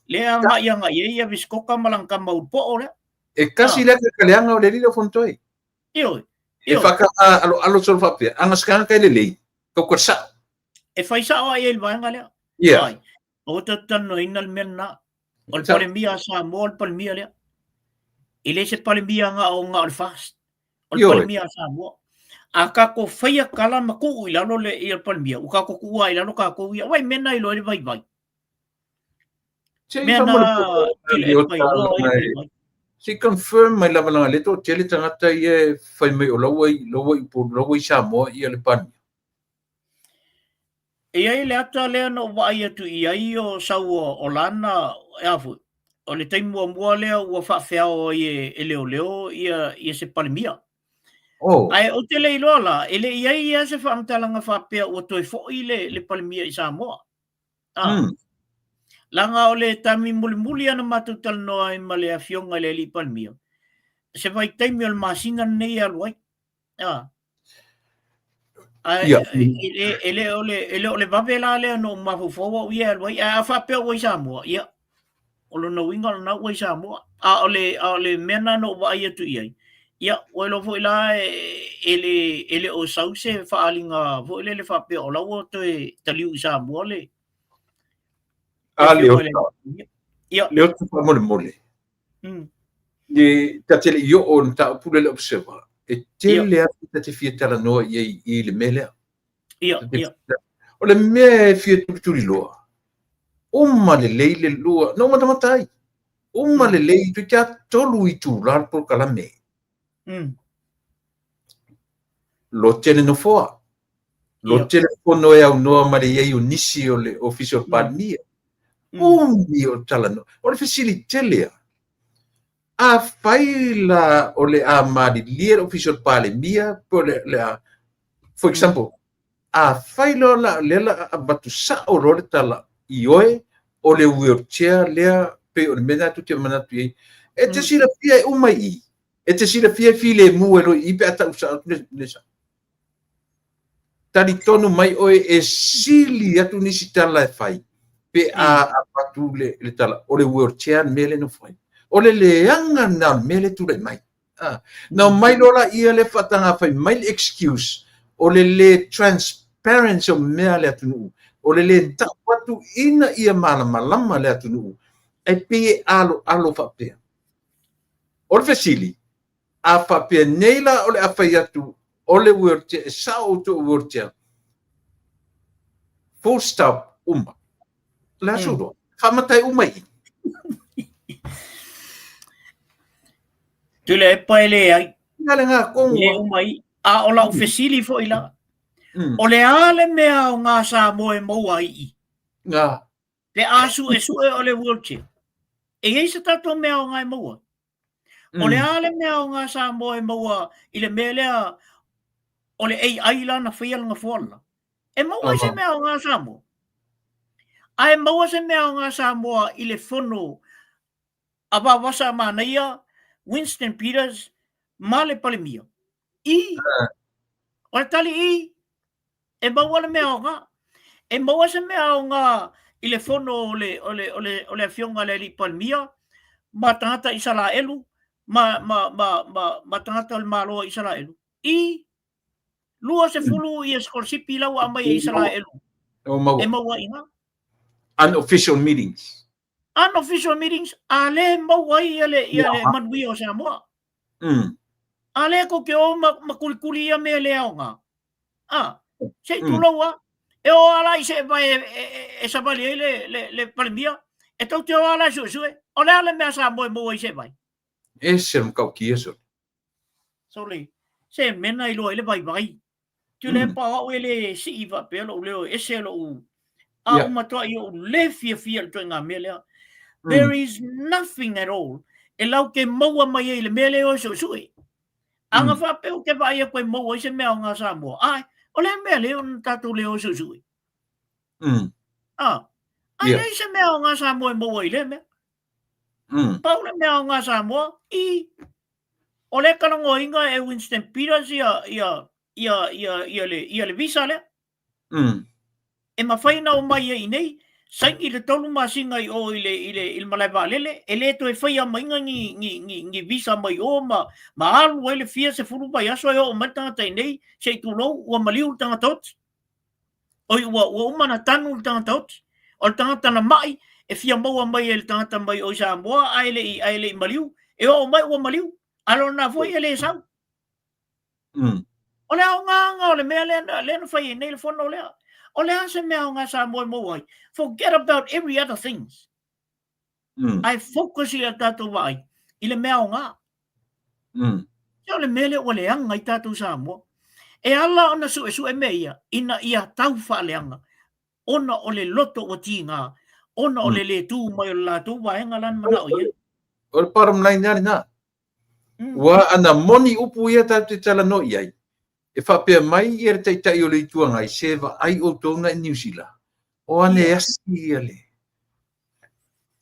le anga ianga ia viskoka malangka maupo o lea. E kasi leka kaleanga o le lilo fontoi. Ioi. E whaka alo solo whapea. Anga skanga kai le lei. Kaukarsa. E whaisa o ai e ilwaanga lea. Ia. O tatano inal mena. O le palemia sa mo o le palemia lea. Ile se palemia nga o nga o le fast. O le palemia sa mo. A kako whaia kala maku i lalo le i le palemia. U kako kua i lalo kako ia. Wai mena i lo e vai vai. Mena tele e vai vai. Si confirm mai lava langa leto tele tangata ia whai mai o lawai po lawai sa mo ia le palemia. ai le ata lea no vai atu I ai o sau o lana afu. O le taimu mua lea ua whaafeao e leo ia se palimia. Ai o te leiloa la, ele ai ia se whaamtalanga whaapea ua toi fo'i le palimia I Samoa. Langa o le tami muli ana matutal noa I ma le afionga le li palimia. Se vai taimi o le masina nei aluai. Ele o le vavela le no mafufoa o ia aluai. A whaapea o I Samoa, ia. O lo na winga na o I Samoa. A o le mena no vai atu iai. Ia, o lo fo ila ele o sause faalinga fo ele le whaapea o lau o te taliu I Samoa le. Leo te whamole. Ni ta tele yo o ta pule le observa. E tele ata te fia tala noa I le mele. Ia. O le me fia turi loa. Uma le leile lua. No matamatai. Uma le lei tu tia tolu I tu lar por kalame. Lo tene no foa. Lo tene pono e au noa mare iei o nisi o le official palmia. Umi o tala no. O le fesili telea. A faila o le a mari lia official palmia po le for example, a faila la lela a batu sa o le tala ioe o le wheelchair lea pe o le mena tu te manatu iei. E te sila fia umai I. E te sila fia file muelo I pe ata usa nesa. Tari tonu mai oe e sili atu nisi tala e fai. Pe a patu le tala. O le wheelchair mele no fai. O le leanga na mele tu le mai. Na mai lola ia le fatanga fai mai le excuse. O le transparency o mea le atu nuu. O le tapatu ina ia malama le atu nuu. E pe alo fapea. O le fesili. A fapea neila o le afai atu. O le wheelchair, sa o to wheelchair. Full stop, La suro. Whamatai I. Tule e paele ai. Ngale ngā kongo. E umai. A o lau fesili fo ila. O le ale mea o ngā sa moe maua I. Ngā. Pe asu e sue o le wheelchair. E eisa tato mea o ngai maua. O le ale mea o ngā sa moe maua I le melea o le AI lana whaialanga whala. E maua se mea o ngā Samoa. Ai maua se mea o ngā Samoa I le whono a wawasa manaia Winston Peters ma le palimia. O le tali e maua le mea o ngā. E maua se mea o ngā I le whono o le fionga le li palimia ma tangata I sala elu ma tangata o le maloa I sala elu. Lua se fulu I scholarship lau amai I sala elu. E maua ina. Unofficial meetings. Unofficial meetings, ale maua I ale manui o Samoa. Ale ko ke o makulikuli ia me le aonga. Se tu laua. E o ala I se vai e sabali le palimia. E tau te o ala sue. O le ale mea Samoa maua I se vai. E se mkau kia so. So le, se mena I loa ele vai. Tu le pa o ele si iwa pelo leo ese lo u. A umatoa I o le fia le toenga melea. There is nothing at all. E lau ke maua mai e le mele o sui. Anga whapeo ke vai e koe maua I se mea o ngā Samoa. Ai, o le mele o tātou leo sui. Ai nei se mea o ngā Samoa maua I le mea. Pau le mea o ngā Samoa o le kalango inga e Winston Peters ia le visa le. E mawhaina o mai I nei, saingi le tolu masinga I o I le malai waalele, e le to e whaia mainga ngi visa mai o ma alu le fia se furu pai aso e o matangata I nei, se I tulou ua maliu tangatot. O ua umana tanu tangatot. O le tangata na mai, e fia maua mai e le tangata mai o Samoa, ai le maliu, e o mai ua maliu, alo na foi e le sau. O le au nganga o le mea le na whai e nei le whono o lea. O le ase mea o ngā Samoa mauai. Forget about every other things. Ai focus I a tātou vai. I le mea o ngā. Ia le mele o le anga I tātou Samoa. E ala ona su e mea ia. Ina ia tau wha le anga. ona o le loto o tinga, ona o le tū mai o lātou waenga lan mana o ia. O le param nai nari nā. Wa ana moni upu ia tā te tala no iai. E whapea mai i re teitai o le ituanga i seva ai o tōna i New Zealand. O ane asi ia le.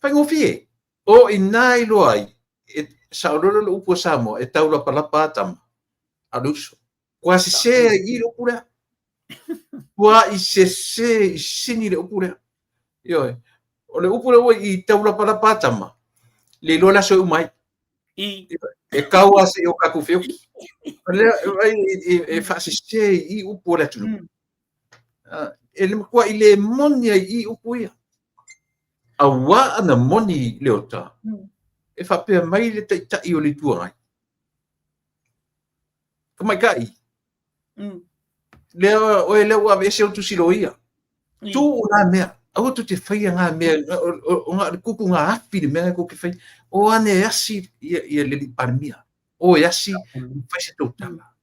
Whai ngofi e. O i nai loa ai. E saurora le upu Samoa e taula palapa atama. Aluso. Kua se i le upu rea. Kua i se i sini le upu rea. Ioi. O le upu rea i taula palapa atama. Le lola so umai. E kaua se o kaku feo. E whasi se i upu rea tunu. E le makua i le moni i upu ia. A wā ana moni leo tā. E whapea mai le teitai o le tuangai. Ka mai kai. Lea o e leo a vese o tusilo ia. Tu o ngā mea. Au tu te whaia ngā mea. O ngā kuku ngā api le mea ko ke whai. O ane asi ia le li parmia. O e asi whai se tau tala.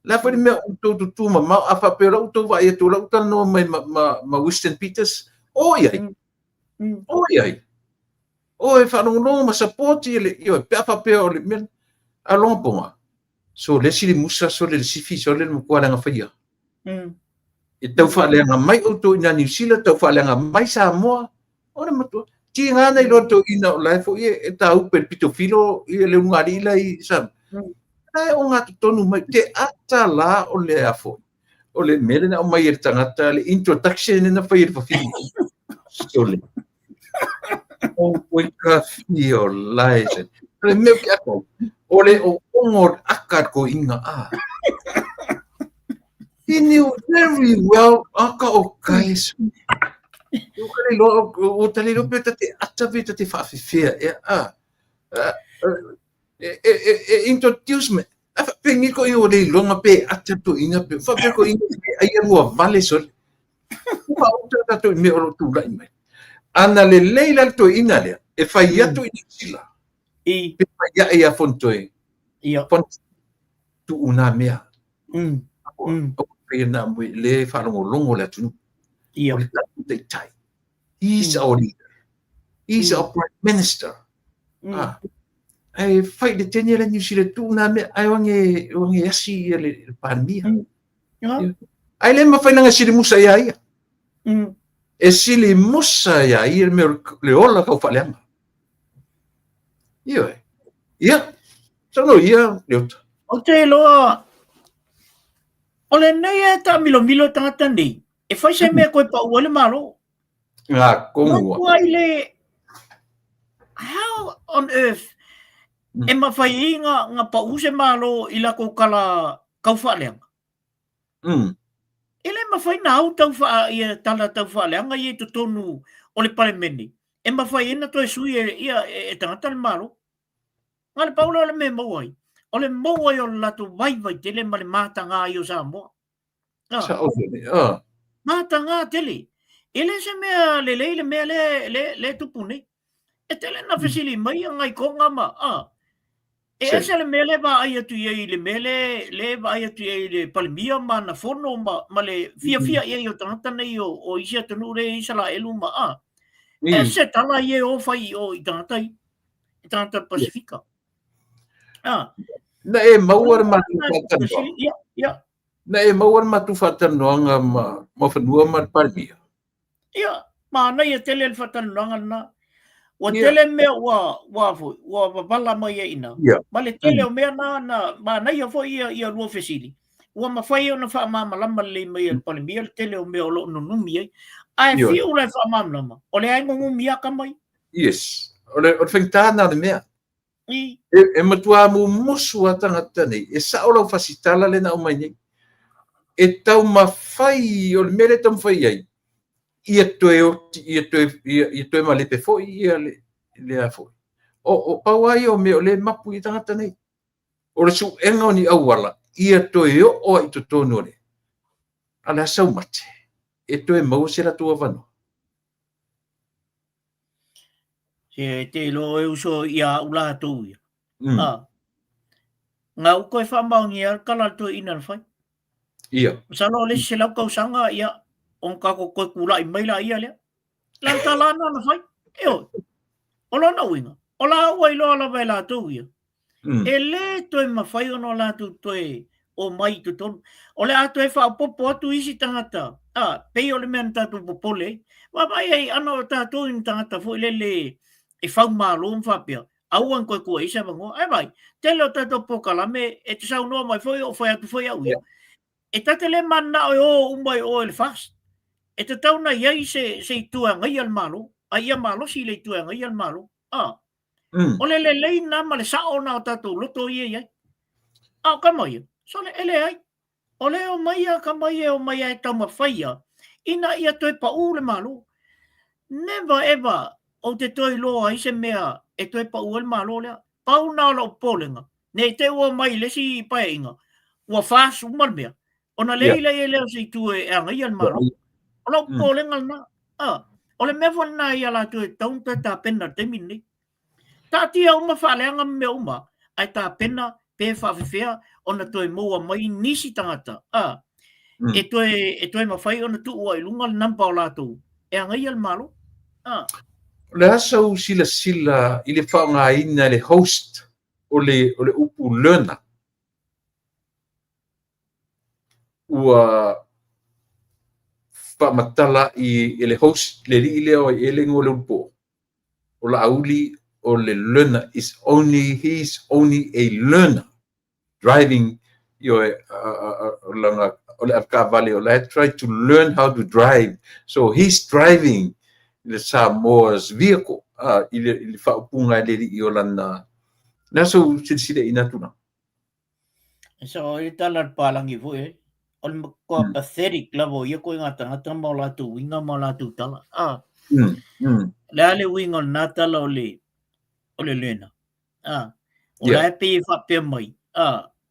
La whai mea o tau tutuma. Ma a whapea rau tau wa e tau rau tala no mai ma Winston Peters. O iai. O iai. O e whanongonongo ma sapoti e le io pea whapea o le mea a lomponga. So le sili musa so le sifi so le mkuaranga whaia. E tau whaaleanga mai o tō ina New Zealand, tau whaaleanga mai Samoa. O le matua. Ti ngana i roto ina o lai fo e ta upe pito filo i le ungari ila i sam. Ai o ngā tonu mai te ata la o le afo. O le mele na o mai e tangata le introduction na whai e whawhini. So le. O wika fio lai se. Le meo ki ako. O le o ongo akar ko inga a. He knew very well aka o kais. O kare lo o tali lo peta te atavita te whawhifea e a. Introduce me. Pengi ko i o le longa pe atatu inga pe. Whapea ko inga pe ai mua vale sol. Ua o tatu me o tu lai mai. Ana le leila to ina lea. E whai atu i sila. Pe whai ia fontoe. Fontoe tu una mea. O pena mui le whanongo longo le atunu. O le tatu te tai. He's our leader. He's our prime minister. Ai whai le tenia le New Zealand tu una mea. Ai wange asi le pandemia. Ai le ma whainanga siri musa ia ia. E sili musa ia ia le ola kau whaleanga. Ia. Ia. Tano ia leota. O te loa. O le nei e ta milo tangata nei. E whai se mea koe pa ua le malo. Ngā kongua. Ngā le, how on earth, e ma whai i ngā pa use malo i lako kala kau whaleanga. E le ma whai nāu tau wha i tala tau whaleanga i e tutonu o le palemeni. E ma whai ina toi sui e tangata le malo. Ngā le paula o le me mauai. O le mauai o le lato vai tele ma le mātanga i o Samoa. Mātanga tele. E le se mea le mea le tupune. E tele na whisili mai a ngai konga ma. E ese le mea le va ai atu iei le mea le va ai atu iei le palimia ma na fono ma le fia iei o tangata nei o isi atanu re isala elu ma. E se tala iei o fai o i tangata i. I tangata Pasifika. Na e mauar matu whatanoa. Na e mauar matu whatanoa ma whanua ma palimia. Ia, ma nei e tele le whatanoanga na. Wa tele mea wa wala mai e ina. Ma le tele o mea na ma nei a fo ia lua fesili. Wa ma whai o na wha malama le mai e palimia le tele o mea o lo nunumi ai. Ai fiu le wha malama. O le aingo ngumi aka mai. Yes. O le whengtana le mea. E matua mu musu a tangata nei. E sa o lau fasitala le na o mai nei. E tau mawhai o le mere tam whai ai. Ia toe ma le pe foi ia le a foi. O pauai o me o le mapu i tangata nei. O le su enga o ni awala. Ia toe o ai to tono le. Ala sau mate. E toe mau se la tua vano. Se te lo e uso ia ula tu ia. Ngā uko e whamau ni ar kala tu ina fai. Ia. Salo le se lau kausanga ia on ka ko kula i mai la ia le la tala na fai eo ola na winga ola wai lo la vela tu ia ele to ma fai ono la tu toe o mai tu ton ole ato e fa popo tu isi tangata pe ole men tatu popole wa mai ai ano tatu in tangata fo le e fa malo fa pia auan ko isa bango ai mai telo tatu pokala me e te sau no mai foi o foi atu foi au ia e tatele mana o umbai o el fast e te tau na iai se tua ngai al malo ai malo si le tua ngai al malo ole le leina ma le sao na tatu loto ia ka mai so le ele ai ole o mai ka mai o mai e tau mawhaia ina ia toi pa u le malo never ever o te toi loa i se mea e toi pa u le malo lea pau na lo polenga ne te o mai le si painga ua fas umar mea ona leila e leo si tu e anga i al malo ola polenga na ole me na ia la tu e tau ta pena te mini ta tia uma faleanga me uma ai ta pena pe fa fea ona toi moa mai nisi tangata e toi mawhai ona tu ua ilunga nampa o lato e anga i al malo le asa sila i le whaonga ina le host o le upu learner ua whamatala i le host le li leo i ele ngole upo o la auli o le learner he's only a learner driving try to learn how to drive so he's driving the Samoa's vehicle ili whaupunga le i o lana na so sile ina tuna so i talar palangi vo on ko pathetic lavo ia ko ngata mo la tu winga mo la tu tala le ale winga natala ole lena ola pe fa pe mai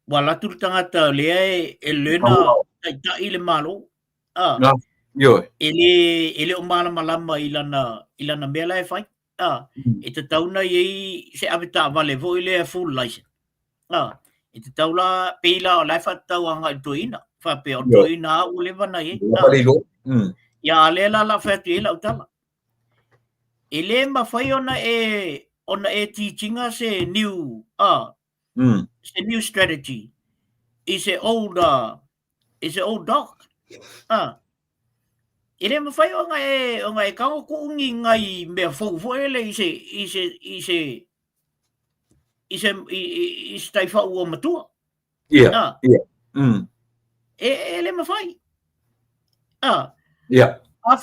wala tu tangata le e lena ta ile malo ele o malama ilana mela e fai e te tauna i se avita vale vo ile full license e te taula peila o lai fatau anga i toina fa pe o toina u le vana i ya lela la fatu ila utala ele ma fai ona e teachinga se new strategy is a old dog ele ma fai onga e kau ku ungi ngai me fo ele i stai fa o matua ele ma fai a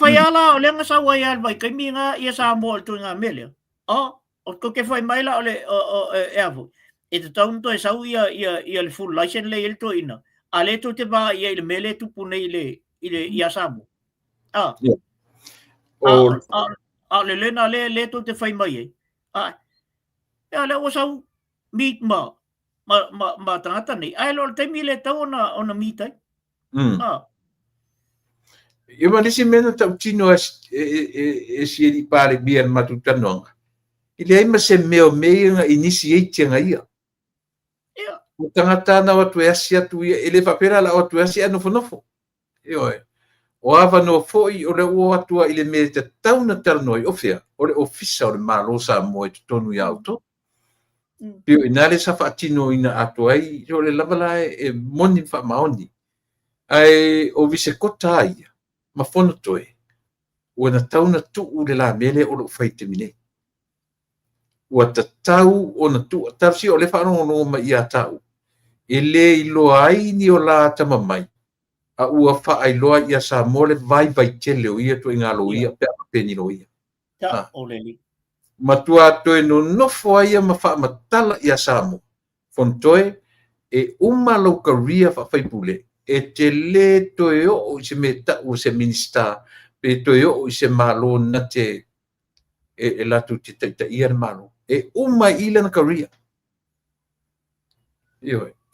fai ala o le nga sa wai al vai kai minga ia sa mo tu nga mele o ko ke fai mai la ole e avo e te taun to e sau ia le full license le il to ina ale to te ba ia le mele tu pune ile ia sa mo le lena le to te fai mai ya le o sau meet ma tangata nei ai lo te mile tau ona meet ai Ia manisi mena tau tino e sieri pare bian matutanonga. Ile ai ma se meo mea initiate nga ia. O tangata na watu e asia tu ia ele papera la watu e asia nofo. O ava no foi o le o atua ile me te tau na tarnoi ofia. O le ofisa o le malo sa mo e tonu ia auto. Pio inale sa fatino ina atuai o le lavala e moni fa maoni. Ai o vise kota ia. Ma fono toe. Ua na tau na tuu le la mele o lo faite mine. Ua ta tau o na tuu. Tafsi o le whanongo no ma ia tau. E le ilo ai ni o la tamamai. A ua wha loa ia sa mole vai tele o ia to ingalo ia pe a peni lo ia. Ta o le li. Matua toe no nofo ia ma wha matala ia sa mo. Fontoe e umalo karia wha whaipule. E te le toe o se me tau se minista pe toe o se malo na te e latu te ta ia malo e uma ila na karia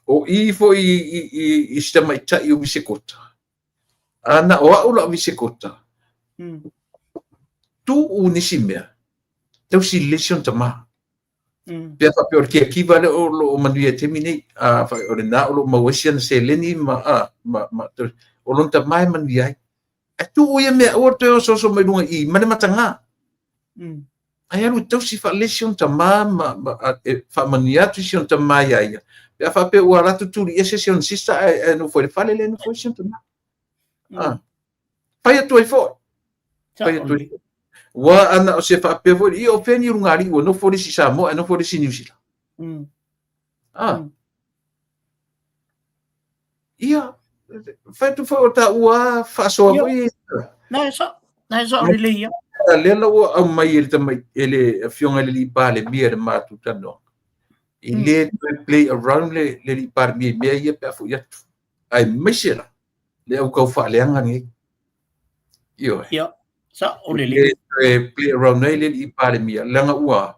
o i fo i sta mai ta i bisekota ana o aula bisekota tu unisimea tau si lesion tama pe fa pior que aqui vale o manuia terminei a o na o mawesian se leni ma o lonta mai manuia tu ia me o te so mai lunga I mane matanga ai alu tau si fa lesion tama fa mania tu si on tama ia ia fa pe o ala tu ia session sista no foi fale le no foi sion tama pai tu fo pai tu wa ana o se fa pe vo I o peni rungari o no foi si Samoa no foi si New Zealand ia fa tu fa o ta ua fa so foi na sa o le ia le lo o mai ele tamai ele fionga le lipa le bia le matu tano ile play around le lipa mi me ia pe fu ia ai mishira le au ka fa le anga ngi yo sa o le play around le lipa le mi langa ua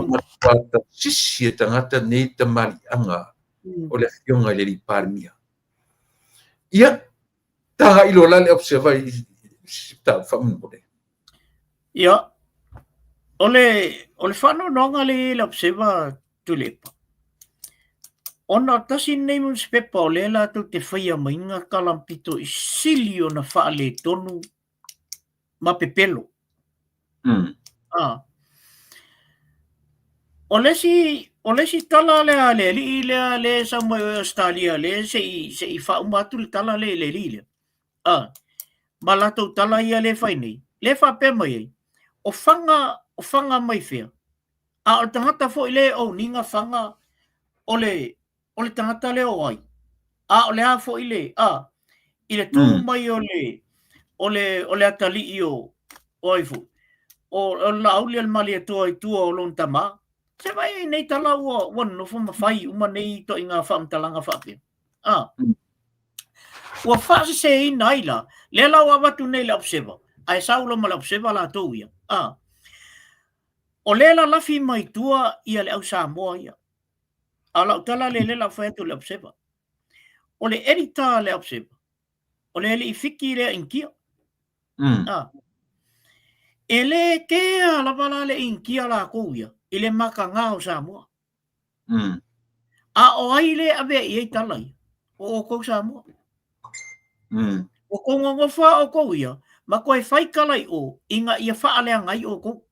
mata sisi tangata nei tamali anga o le fionga le lipa mi ia ta ilo la le observa ta fa mo ia ole whano nonga le observa tulepa. Ona tasi nei mun spepa o le la te whaia mainga kalampito I sili o na wha le tonu ma pepelo. O lesi tala le li le sa mo Australia le se I wha umatu le tala le li. Ma lato tala ia le whai nei. Le wha pe mai o fanga mai whea. O tangata fo ile o ninga fanga o le tangata le o ai. O le a fo ile ile tu mai o le atali I o aifu. O la auli al mali atua I tua o lon tama. Se vai nei tala ua no fo mawhai uma nei to inga whaamtalanga whapia. Ua whaase se I naila. Le lau awatu nei la obseva. Ai saulo ma la obseva la tau ia. O le la lafi mai tua ia le au Samoa ia. A lau tala le la whaetu le obseva. O le erita le obseva. O le I fiki le inkia. E le kea la wala le inkia la kouia. I le maka ngā o Samoa. O ai le ave I talai. O kou Samoa. O kou ngongofa o kou ia. Ma koe whaikalai o inga ia whaalea ngai o kou.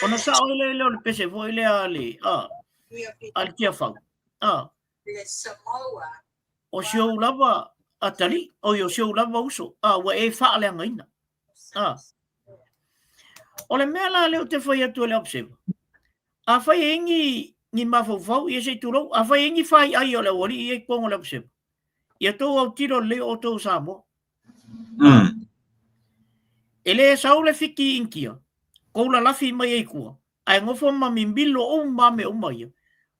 Ona sa o le pese fo ile ale al kia whau. O siou lava atali, o yo siou lava uso. Wa e whaalea ngaina. O le mea la leo te whai atu le obseva. A whai ingi ni mawhau I se turou. A whai ingi whai ai o le wari I kongo le obseva. Ia tau au tiro leo o tau Samoa. Ele sau le fiki inkia. Kou la lafi mai ei kua. Ai ngofo ma mimbilo o mame o mai.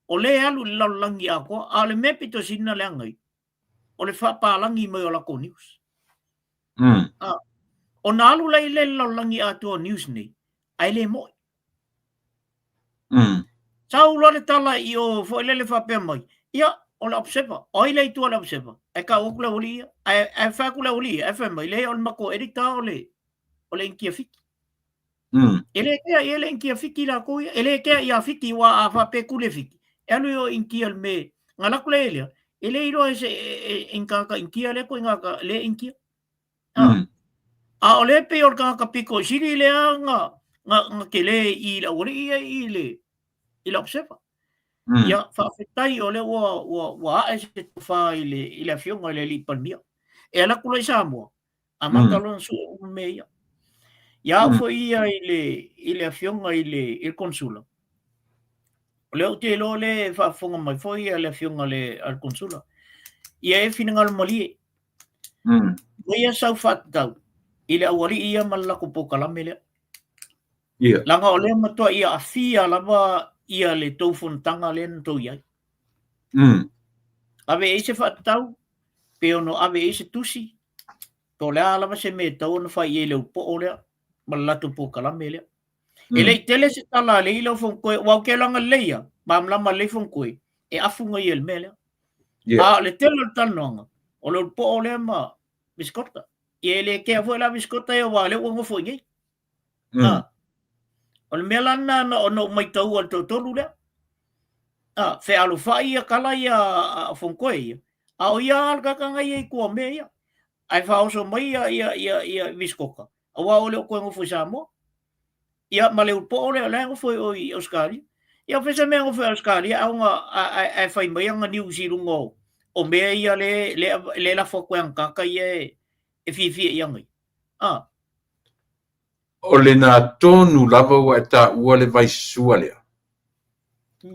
O le alu laulangi a koa. A le mepito sina le angai. O le whapalangi mai o lako news. O na alu lai le laulangi a tua news nei. Ai le moi. Sau lore tala I o fo le whapea mai. Ia, o le obseva. O i le tua le obseva. Ai ka oku le uli ia. Ai whaku le uli ia. Ai wha mai le o le mako erita o le inkia fiki. Ele kea ele inkia fiki la koia. Ele kea ia fiki wa a whape kule fiki. Elu yo inkia me. Ngalaku le elia. Ele iro e se inkaka inkia le ko ingaka le inkia. O le pe o kaka piko siri le nga ke le I la ori ia I le observa. Ia whawhetai o le wa e se tuwha I le fionga le lipandia. E ala kula I Samoa. A matalon su me ia. Ia fo ia I le fionga I le konsula. O le au te lo le whafonga mai fo ia le fionga le al konsula. Ia e whiningal malie. Ia sau whatau. I le awari ia malako po kalame lea. Langa o le matua ia a fia lava ia le taufontanga le nto iai. Ave e se whatau. Pe ono ave e se tusi. To lea lava se me tau na whai e leu po o lea. Malato po kalame lea. Ele I tele se tala le ilo fong koe. Wau ke langa leia. Mamlama le fong koe. E afunga I el me lea. Le tele talonga. O le po o lea ma biskota. I le kea fo la biskota e wale o ngofo ngai. O le mea lana o no mai tau al totolu lea. Fe alu whai a kala I a fong koe ia. A o ia al kakanga I kua me ia. ai whaoso mai ia Viskoka. Awa ole o koe ngofo i Samoa. Ia ma leo po ole ole ngofo i Australia. Ia whesa mea ngofo i Australia, au nga ai whai mai anga New Zealand o mea ia le la whakwe ang kaka ia e whiwhia i angai. O le nā tonu lava ua e tā ua le vaisua lea.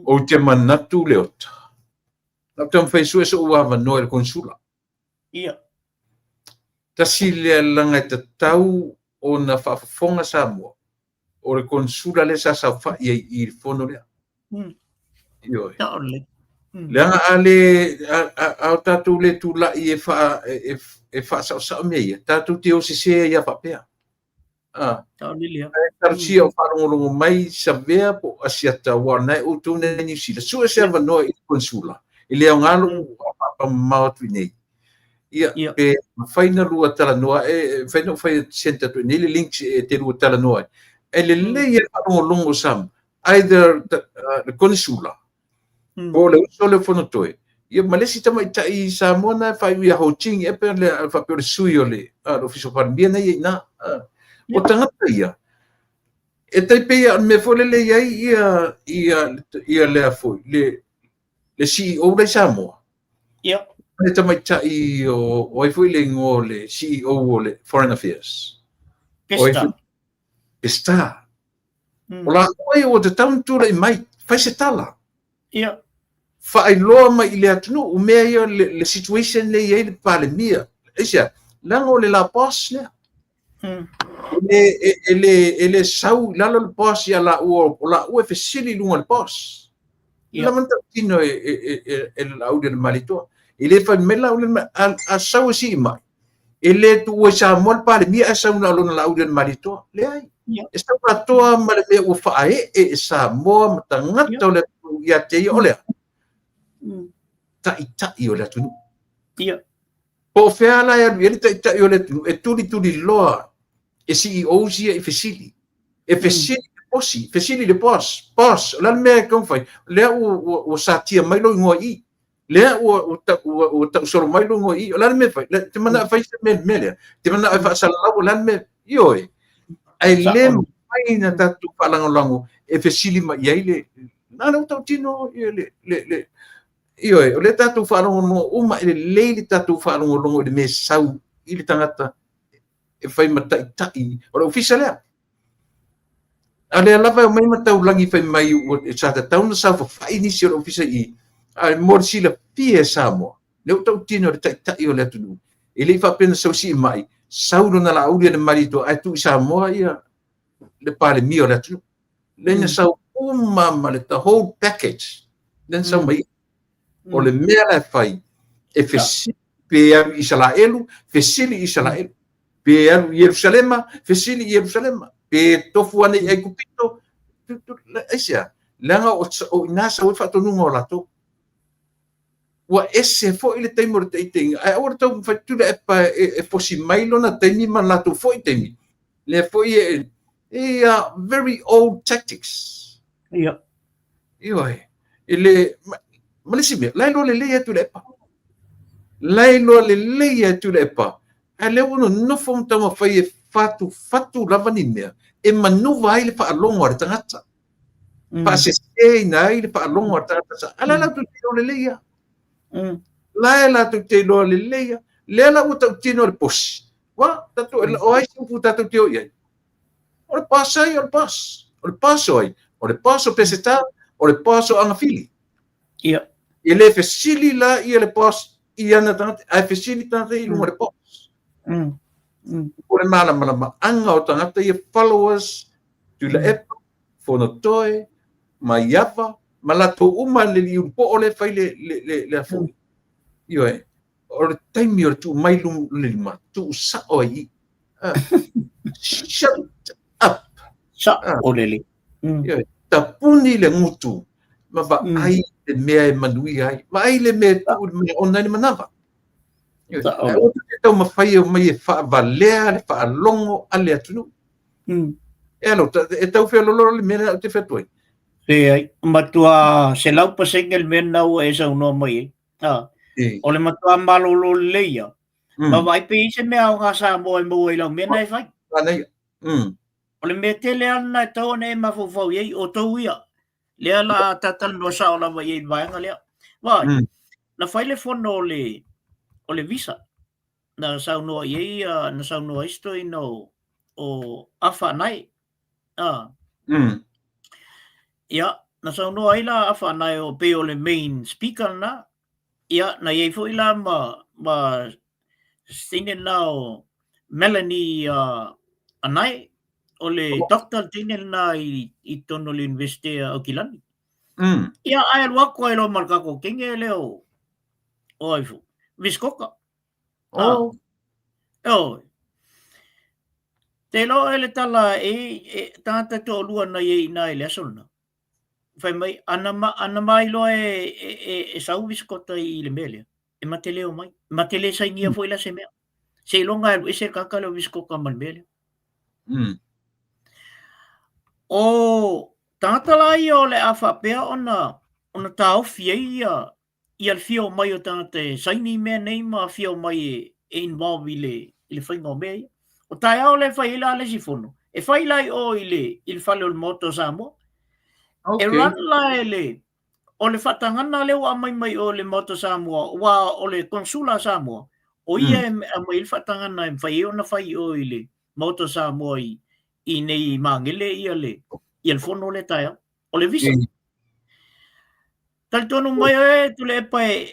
O te manatu le ota. Nā te mwhaisua e so ua wanoa le konsula. Ia. Tasi lea langa e te tau o na whaafonga Samoa. O le konsula le sa wha i whono lea. Ioi. Ta ole. Leanga ale au tātou le tūla i e wha sao mea ia. Tātou te o se sea ia whapea. Ta ole lea. Tarusia o wharongorongo mai sa vea po asiata wana o tūne New Zealand. Sua se wanoa i konsula. I leo ngalo pa maatu nei. Ia pe whaina lua tala noa whaina whai senta tu nei le links te lua tala noa. E le leia wharongorongo sam. Either the konsula. O le uso le whanatoe. Ia malesi tama i tai Samoa na whai ui a Ho-Ching e pe le whapeo le sui o le ofiso wharamia na ia na. O tangata ia. E taipea me fole le ia le afoi. Le CEO le Samoa. Ia. Le tama i tai o ai foi le ngō le CEO o le Foreign Affairs. Pesta. Pesta. O la koe o te tauntura i mai. Whai se tala. Ia. Whaailoa mai i le atunu, o mea ia le situation le iei le palemia. Eisia, lango le la boss lea. Ele sau, lalo le boss ia la ua fesili lunga le boss. La manta tino e la aude le malitoa. Ele whai mela a sau si i mai. Ele tu ua sa moa le palemia a sau na alona la aude le malitoa. Le ai. E sau katoa ma le mea ua whaae e sa moa matangata o le ia te ia o lea. Tai o le atunu. Ia. Po whea la ia lui, tai o le atunu, e tuli loa, e CEO sia e fesili. E fesili le posi, fesili le boss, la mea kong fai, lea o sa tia mai lo ingoa i, lea o tau soro mai lo ingoa i, o la mea fai, te mana fai se me lea, te mana ai fa salau, la mea, ioi, ai le mai na tatu whalangolango, e fesili mai iai le, nana tau tino, le, ioi, o le tātou wharongo uma i le leili tātou wharongo i le me sau i le tangata e whai matai, o le ofisa lea. A le alawa o mai matau langi whai mai o e sata tauna sau whai nisi o le ofisa i a mori sila pia Samoa. Leo tau tino le tai o le atunu. E le whapena sau si mai, sau no na la aulia le marito ai tu i Samoa ia le pale mi o le atunu. Lena sau ma le the whole package. Lena sau mai o le mea lai whai, e fesili pe aru Israelu, fesili Israelu, pe aru Yerusalema, fesili Yerusalema, pe tofu ane ai kupito, eisia, langa o inasa o whatonunga o lato. Ua ese fo ile teimo le teiteng, ai ora tau whaitula e posi mailo na teimi man lato fo i teimi. Le fo i very old tactics. Ia. Ioi, ele malisi me lailo le leia tu lepa lailo le leia tu lepa a le uno no fom tama fai e fatu lavani mea e manuva ai le fa alongo ar tangata pa se na ai le fa alongo ar tangata ala la tu le leia la tu te lo le leia le la uta tino le pos wa tatu o ai su tatu te o ia o le pasai o le paso ai o le paso peseta o le paso anga fili ia. Ele fesili la ia le pos ia na tangata ai fesili tangata i lunga le pos. O le malama anga o tangata ia followers tu la epa fonotoe ma iapa ma la to uma le liu po o le fai le afu. Ioe o le taimi o le tu mai le lima tu sa o i. Shut up. Sa o lele. Ioe tapuni le ngutu ma va ai le mea e manui ai. Ma ai le mea tu le ona ni manava. O te tau mawhai o mai e whaavalea, le whaalongo, ale atunu. E alo, e tau whea lolo le mea o te whetoi. Se ai, matua se laupa sengel mea nau e sa unoa mai e. O le matua malolo leia. Ma vai pe se mea o ngā sa mo i lau mea nei whai. Anei. O le mea tele ana tau ne mawhawhau iei o tau ia. Lea la tatal no sa o lawa iei vaenga lea. Vai, na whai le whono o le visa. Na sau noa iei, na sau noa isto i no o awha nai. Ia, na sau noa ila awha nai o pe o le main speaker na. Ia, na iei fo ila ma sine na o Melanie anai. O le doctor tine na i tono le investea o kilani. Ia ai wako e lo markako kenge leo o aifu. Viskoka. Te lo ele tala tata to lua na ye na ele asona. Fai mai ana mai lo e sau viskota i le mele. E matele o mai. Matele sa ingia foi la se mea. Se longa e se kakalo viskoka man mele. O tātala i o le awhapea ona tau fia i al fia o mai o tāte saini mea nei ma fia o mai e involve i le whainga o mea. O tai au le whai ila le sifono. E whai lai o i le whale o le moto Samoa. E ran la o le whatangana leo a mai o le moto Samoa wa o le konsula Samoa. O ia a mai il whatangana e whai o na whai o i le moto Samoa i nei mangele i al fono le taia, o le visa. Tal tonu mai tu le pae,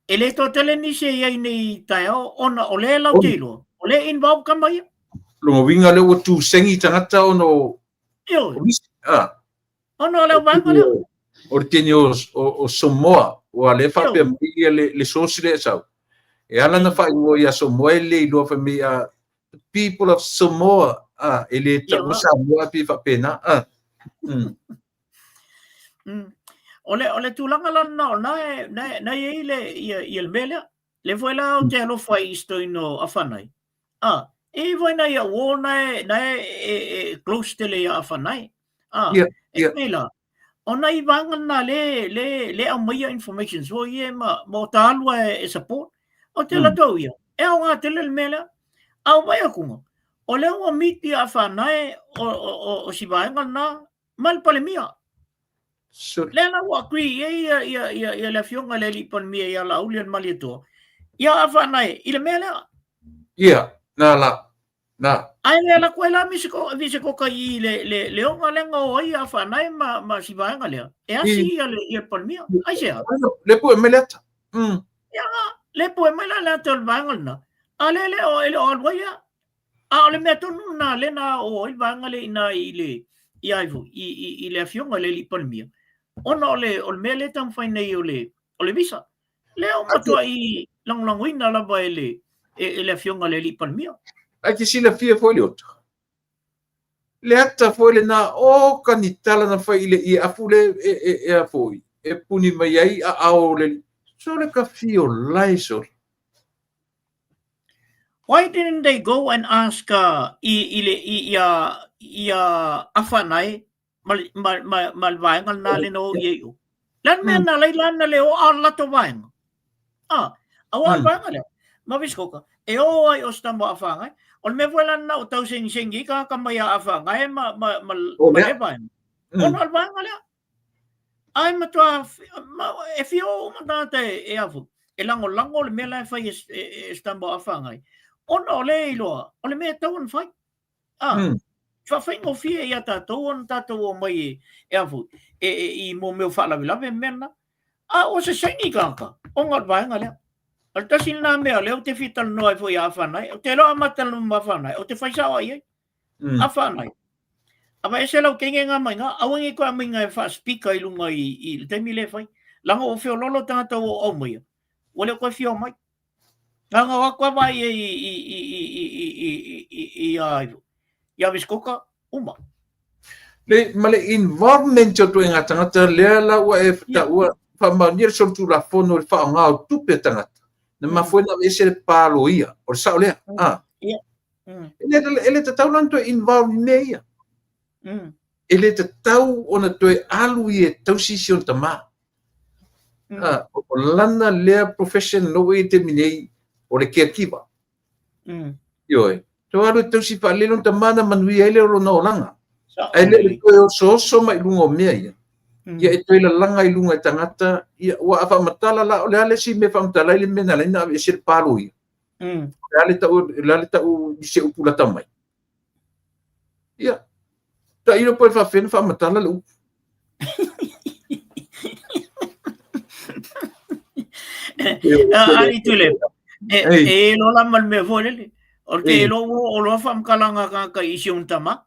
e le to tele ni se iai nei taia, ona o le lau teilo, o le involve ka mai. Lunga winga le o tu sengi tangata ono... Ono le wanga le. O le tini o Samoa, o a le whapea mai le sosi le sau. E ala na whai o ia Samoa le ilua whamea, people of Samoa, ele o Samoa pi whapena. Ole tulanga lana na ile il mele le foi la o te lo fai isto ino afanai. E voi na ia wo na close tele ia afanai. E mela. Ona I vanga na le a mai information so ie mo talua e support. O te la do ia. E o nga tele mele. Au mai akunga. O le o miti afanai o si vanga na mal palemia. Le la wa kri ia la fionga le li pan mia ia la ulian malito. Ia afanai ile mele. Ia na. Ai le la kwela visiko ka I le o ngalenga o ia afanai ma si vanga le. E asi ia pan mia. Ai se. Le pu meleta. Ia le pu meleta tol vanga na. Ale o ele o alwaya. Le metonu na le na o il vanga le na ile ia I le fionga le li pan mia. Ona o mele tam fai nei o le visa. Le o matua I langwina la ba ele le fionga le li pan mia. Ai ki sila fia foi le oto. Le ata foi le na o kanitala na fai ile I afu le e foi. E puni mai ai a ao le. So le ka fio laiso. Why didn't they go and ask ia afanai mal vaenga na le no yeo. Lan me na le o ala to vaenga. Awal vaenga le. Ma viskoka. E o ai o stambo afangai. On me vola na o tau sengi ka kamaya afangai ma le vaenga. On al vaenga le. Ai matua e fio matate e afu. E lango le mela fai stambo afangai. Ona o le iloa, o le mea tauan whai. Whawhaingo fia ia tātou, on tātou o mai e afu, I mō meu whalawilawe mena. O se saini kāka, o ngat vaenga lea. Al tasin nā mea lea, o te whital noa fo I a whanai, o te loa matal ma whanai, o te whaisawa iai, a whanai. Awa e se lau kenge ngā mai ngā, awangi koa minga e wha speaker I lunga I te mile whai. Langa o whio lolo tātou o au mai. Wale koe whio mai. Nga wakwa vai ia viskoka uma. Le male involvement o tu ngata ngata le la wa e ta wa fa manir so tu la fono fa nga tu pe tangata. Na ma foi na ese palo ia o sa le. Ele te tau lan to involve neia. Ele te tau ona to alu e tau sisi on tama. O lana le profession no e te minei o le caregiver. Ioe. To alu tau si palelo tamana manui ele ro no langa. Sa Ai le ole. to so mai lungo mea ia. Ia e toi la langa I lunga tangata ia wa afa matala la ole ale si me fa matala ile mena le na sir palu ia. Ale tau se upula tamai. Ia. Ta ilo po fa fen fa matala lu. Ani tule. E lo la mal me volele. Orte lo lo fam kalanga ka isyong tama.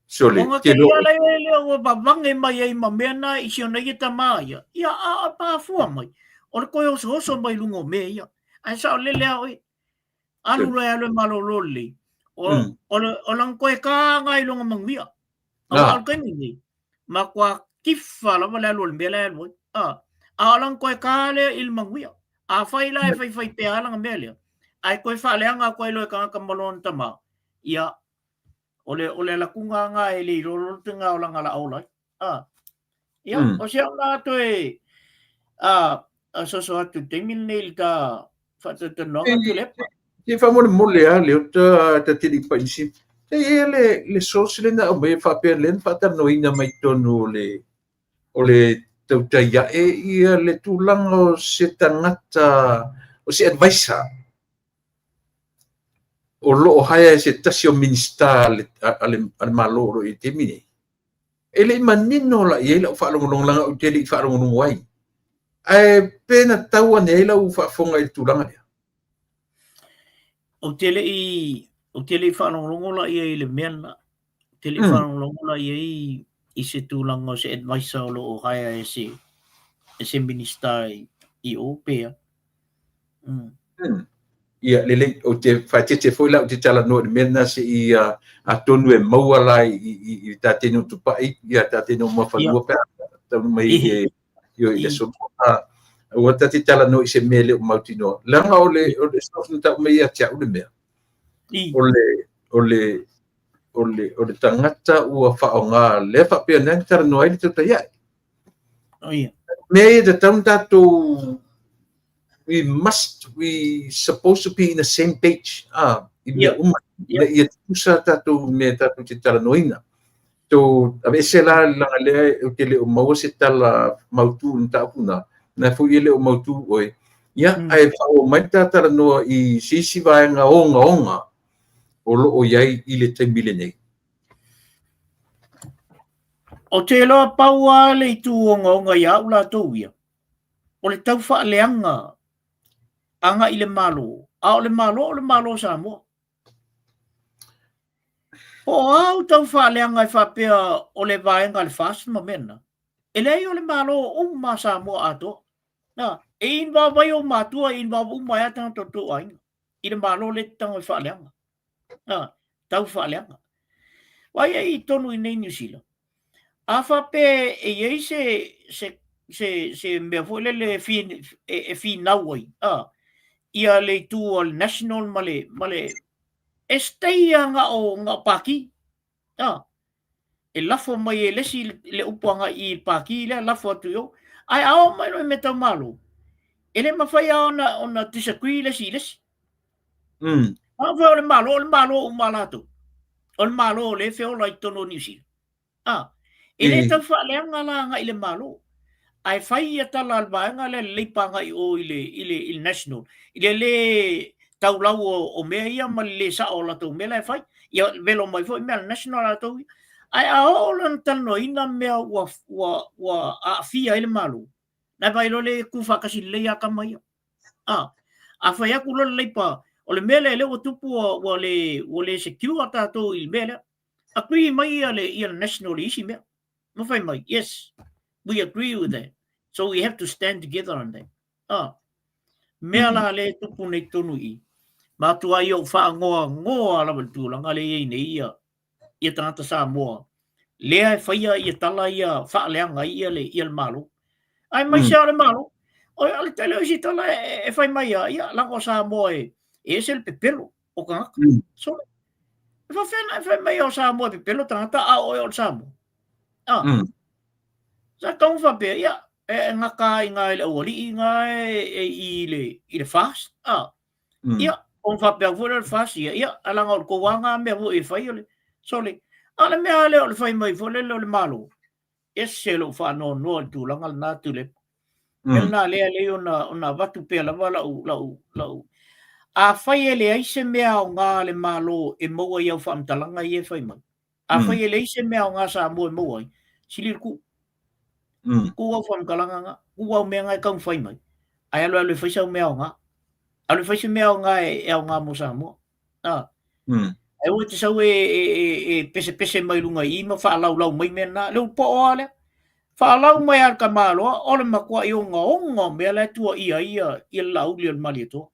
Sole. Onga ke ia lai ele o babange mai ai mamena isyong na kita maya. Ia a pa fua mai. Or ko yo so mai lungo me ia. Ai sa lele oi. Alu la alu malolole. O lang ko ka ngai lungo mangwia. Al kai ni. Makwa kifa la wala lol bela lol. Alang ko kale il mangwia. A fai lai fai pe alang melia. Ai ko fa le anga ko lo ka malon tama. Ia ole la kunga nga ele lo tenga olang ala ola. Ia o sia nga to so atu tengin nil ta fa te no tu le. Ti fa mo le ta ti pa isi. Le sosile na o me fa pe len fa ta no ina mai tonu ole tau taia ia le tulanga o se tangata o se advisor o lo haya se tasio minista al maloro I te mine ele manino la ia la fa long langa o te li fa long wai ai pena tau ne la u fa fonga I tulanga dia o te le fa long la ia le mena te le fa long la ia I se tulanga o se advisor lo haya ese minista I opea ia lele o te faitete foi la o te tala no mena se ia atonu e maua lai I tatenu tupai ia tatenu mafalua pe tonu mai io I le so o tati tala no I se mele o mautino langa o le sofu ta mai ia tia o le mea o le tangata ua whaonga le wha pia nang tara no ai le tau tai ai mea te taun tātou we supposed to be in the same page. Ia tusa tatu me tatu te tala noina. To ave se la langa le o te le o mau se tala mautu nta puna. Na fu ile o mautu oi. Ia ai fa o mai tala no I sisi vai nga onga. O lo o iai I le te milene. O te loa paua le tu onga ia ula tau ia. O le tau wha leanga anga I le malo. A o le malo sa mo. O au tau wha leanga I whapea o le vaenga le fast ma mena. E lei o le malo o ma sa mo ato. Na, e inwa vai o matua inwa o mai atang toto ai. I le malo le tang I wha leanga. Na, tau wha leanga. Wai e tonu I nei New Zealand. A whape e iei se mea fwile le fi nawai. Ia le tu o national male esteia nga o nga paki. E lafo mai e lesi le upanga I paki le lafo atu yo. Ai ao mai no me tau malo. Ele mawhai ona disagree lesi. Ao le malo o malato. O le malo le feo lai tono New Zealand. Ele tau whaaleanga la nga I le malo. Ai whai ia tala alvaenga le leipanga I o I national. I le tau lau o mea ia ma le sa o lato mea lai whai. Ia velo mai fo mea national lato. Ai a o lan tano ina mea wa a fia I le malo. Nai vai lo le kufa kasi le aka mai. A whai aku lo leipa. O le mea le o tupu o le secure tato I mea. A kui mai ia le national isi mea. Mawhai mai, yes. We agree with that. So we have to stand together on that. Mea la le tupu nei tonu I. Mātua I o wha ngoa la tūlanga le ei nei ia tangata sa moa. Lea e whaia ia tala ia wha leanga ia le malo. Ai mai sea le malo. O ale tele o si tala e whai mai ia lango sa moa e se le pepelo o ka ngaka. So, e whai mai o sa moa pepelo tangata a o e sa moa. Sa kau whapea ia e ngaka I ngā ele awali I ngā I le fast. ia on fa pe vo le fasi ia ala ngol ko wanga me vo e fai ole sole ala me ale ole fai mai vo le malo ese lo fa no tu langal na tu le el na le ona vatu pe la wala lau a fai ele ai se mea o ngā le malo e maua iau whaamtalanga i e whai mai. A fai ele ai se mea o ngā sa mua e maua ai. Silir ku. Ku au whaamtalanga ngā. Ku au mea ngai kaung whai mai. Ai alo alo whaisa o mea o ngā. Alo whaisa mea o ngā e o ngā mo sa mua. Ai ua te sau e pese mai lunga i ma whaalau mai mea nā. Leu po o ale. Whaalau mai ar ka malo. Ole makua i o ngā onga mea le tua ia i lau li al mali toa.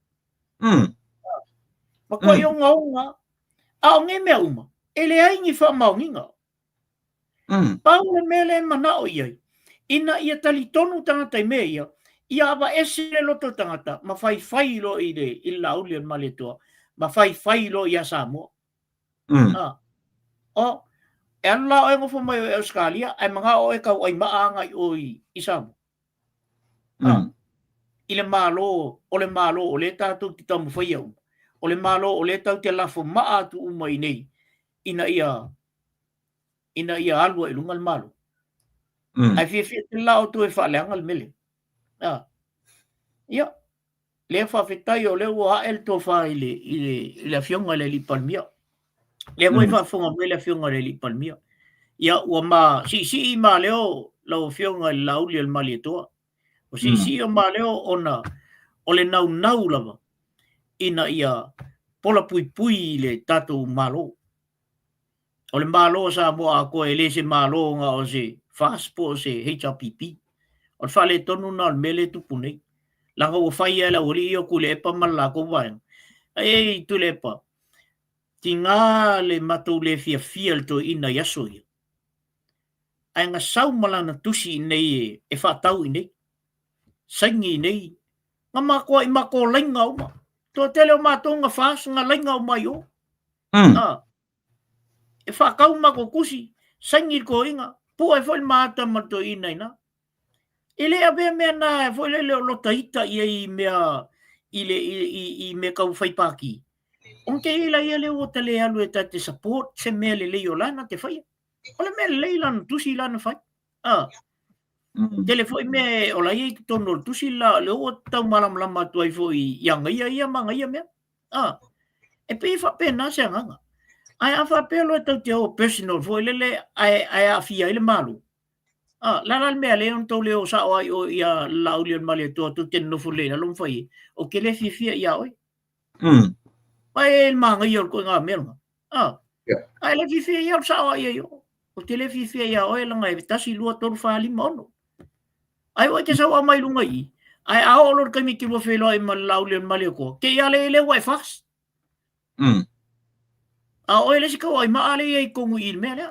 Maka i o ngā a o nge mea uma. Ele ai ngi wha maunginga. Pau le mele mana o iai. Ina ia tali tonu tangata i mea ia. Ia awa ese le loto tangata. Ma whai lo i le i la uli an male toa. Ma whai lo i a Samoa. O, e anu la o e ngofo mai o e Australia. Ai mga o e kau ai maanga i Samoa. I le malo, o le tātou ti tamu whai au. O le malo, o le tau te lafo maa atu umai nei. Ina ia alua i lunga le malo. Ai fia te lao tu e whaaleanga le mele. Ia. Le whawhetai o le ua el to wha i le fionga le li palmia. Le wai whafonga me le fionga le li palmia. Ia ua ma, si i ma leo lau fionga le lauli al mali toa. O si o ma leo ona, o le nau lava. Ina ia pola pui le tatou malo. O le malo sa mo a koe le se malo nga o se fast po se HRPP. O le whale tonu na mele tupu nei. Langa o whai ala ori i o kule e pa mala ko waeng. Ei tu le pa. Ti ngā le matou le fia to ina yaso ia. Ai ngā sau malana tusi nei e whatau i nei. Saingi nei. Ngā makoa i mako lainga uma. Tō tele o mātou ngā whāsu ngā lainga o mai o. E whakau mako kusi. Saingi ko inga. Pua e whoi māta mato i nei na. E lea bea mea nā e whoi leo lota ita i mea i mea kau whaipaki. Onke ila ia leo o tale alu e tate support se mea le leo lana te whaia. O le mea le lana tusi lana whai. Tele foi me ola ia ki tono tusi la le o tau malam tu ai foi yang ia manga ia me e pe fa pena se nganga ai afa pelo tau te o personal foi le ai afia ile malu la me le on to le o sa o ia lauli on male to tu ten no fule la lum foi o ke le fifia ia oi ai manga ia ko nga melma ai le fifia ia sa o ia yo o te le fifia ia oi la ngai tasi lua tor fa limono. Ai o te sawa mai lunga i. Ai a olor ka mi ki lo felo ai mal lauli on male ko. Ke ia le wai fast. A o ele sika ai ma ale ai kongu il me le.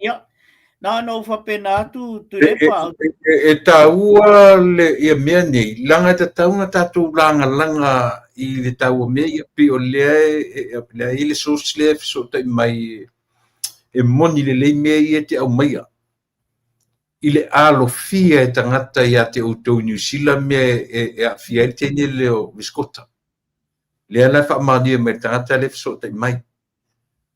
Ia. Na no fa pena tu le pa. E taua le ia mea nei. Langa te taunga tatu langa i le taua mea ia pi o le ile sosle so tai mai e moni le mea ia te au maia. Ile alo fia e tangata ia te outou New Zealand mea e a fia e tene leo viskota. Le ala wha mania me tangata le fiso tai mai.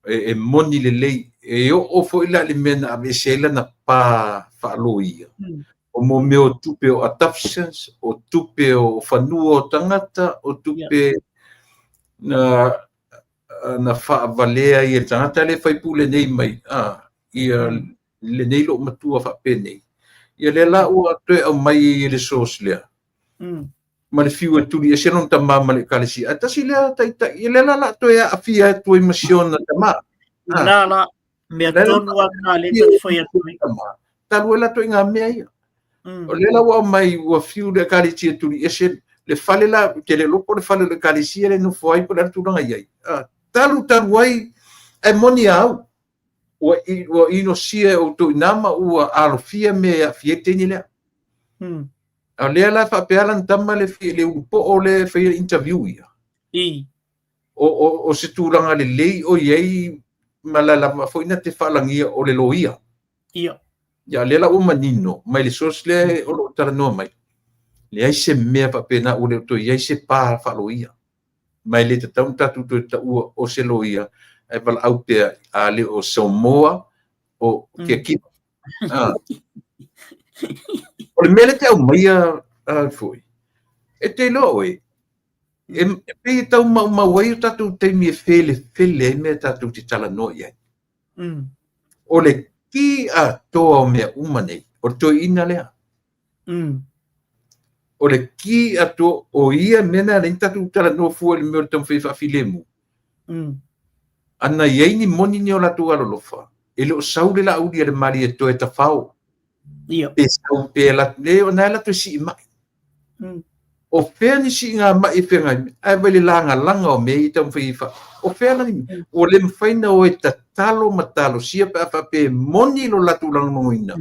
E moni le lei. E o fo ila le mena a vesela na pa whaalo ia. O mo meo tupe o adoptions, o tupe o whanua o tangata, o tupe na whaavalea i e tangata le whaipule nei mai. Ia le nei lo matua fa pene ia le la o te o mai le sos le ma le fiu tu e se non tama ma le kalisi ata si le ta ile la to ya afia tu emotion tama la me tonu na le to foi tama ta la to nga me ia o le la o mai o fiu le kalisi tu e se le fale la ke le lo por fale le kalisi le no foi por tu nga ia talu wai e monia o ino sia o to inama ua alofia me a fieteni le. A le la fa peala tama le upo o le fa interview ia. O se turanga le lei o iei malala foi na te falangia o le loia. Ia. Ya le la o manino, mai le sosle o lo tarano mai. le ai se mea papena o le to ia se pa whaloia. Mai le te tau tatu to ta ua o se loia, e wala au te a le o Samoa, o kia kipa. O le mele te au maia foi. E te lo e. E pe tau mawai o tatu te mi fele me tatu te tala no ia. O le ki a toa o mea umane, o to ina lea. O le ki a to o ia mena le tatu tala no fu le me tau fe fa filemu. Ana iei ni moni ni o la tu alolofa. E le o saule la uri le mari e to e tafao. Pe sau pe la le o na la tu si mai. O fea ni si ngā mai e whenga, ai wale langa langa o mei i tau whiwha. O fea ni, o le mwhaina o e ta talo matalo, sia pa pa pe moni lo latu lang mongoina.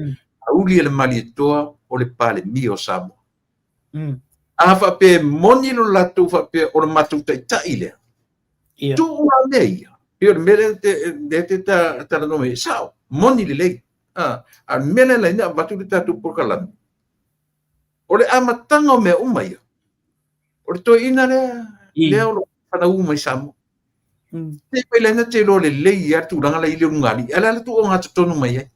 A uli e le mali e toa o le pale mi o Samoa. A fa pe moni lo latu fa pe o le matu tai tai lea. Tu ua mei. Pio le mele te ta no mei. Sao, moni le lei. A mele le ina watu le tatu pokalami. O le amatanga o mea umai. O le toi ina lea o lo whana umai Samoa. Te pai lena te lo le lei atu ranga la ile ungali. Ala le tu o ngata tonu mai ai.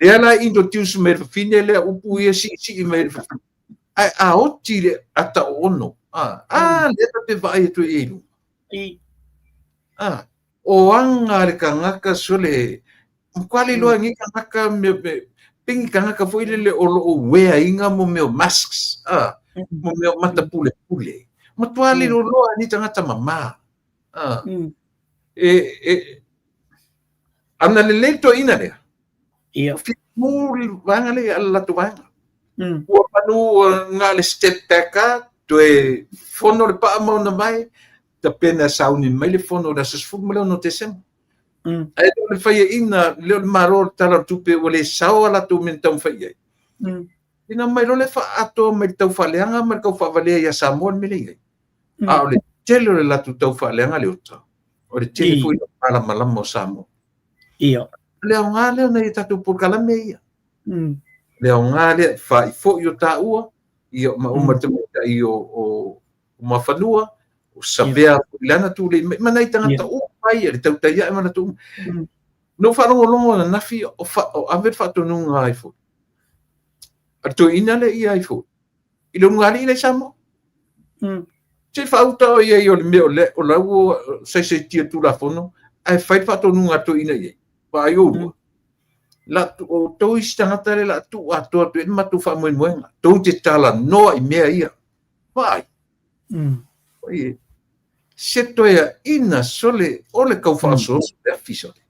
Le ala introduce me fine le upu ia si me. Ai a oti le ata ono. Le te vai tu elu. O anga le kangaka sole. Mkwali loa ngi kangaka me pingi kangaka foi le o wea inga mo meo masks. Mo meo mata pule. Matuali lo loa ni tangata mama. Ana le leto ina lea. Muri vanga le ala tu vanga. Ua panu ngā le step backa to e fono le paa mauna mai ta pena sauni mai le fono da sasfugu maleo no te sema. Ai le whaia ina leo le maro tala tupe o le sao ala tu men tau whaia. Ina mai lo le wha ato mai tau whaleanga mai kau whavalea ia Samoa me le iai. O le tele le latu tau whaleanga le ota. O le tele fui le malama o Samoa. Leo ngā leo nei tatu purkalame ia. Leo ngā leo whai fo i o tā ua, i o umatamita i o mawhanua, o savea lana tu le, manai tangata o pai, le tau taia e mana tu. No wharongo longo na nafi o awer whatonu ngā ai fo. A tu ina le i ai fo. I lo ngā li le Samoa. Te whauta o iei o le meo le, o lau o sai tia tu la fono, ai whai whatonu ngā tu ina iei. Pai o ua. La o tau istangata le la tu atoa tu e matu whamoenmoenga. Tau te tala noa i mea ia. Pai. Se toia ina sole ole kau whaaso le afisole.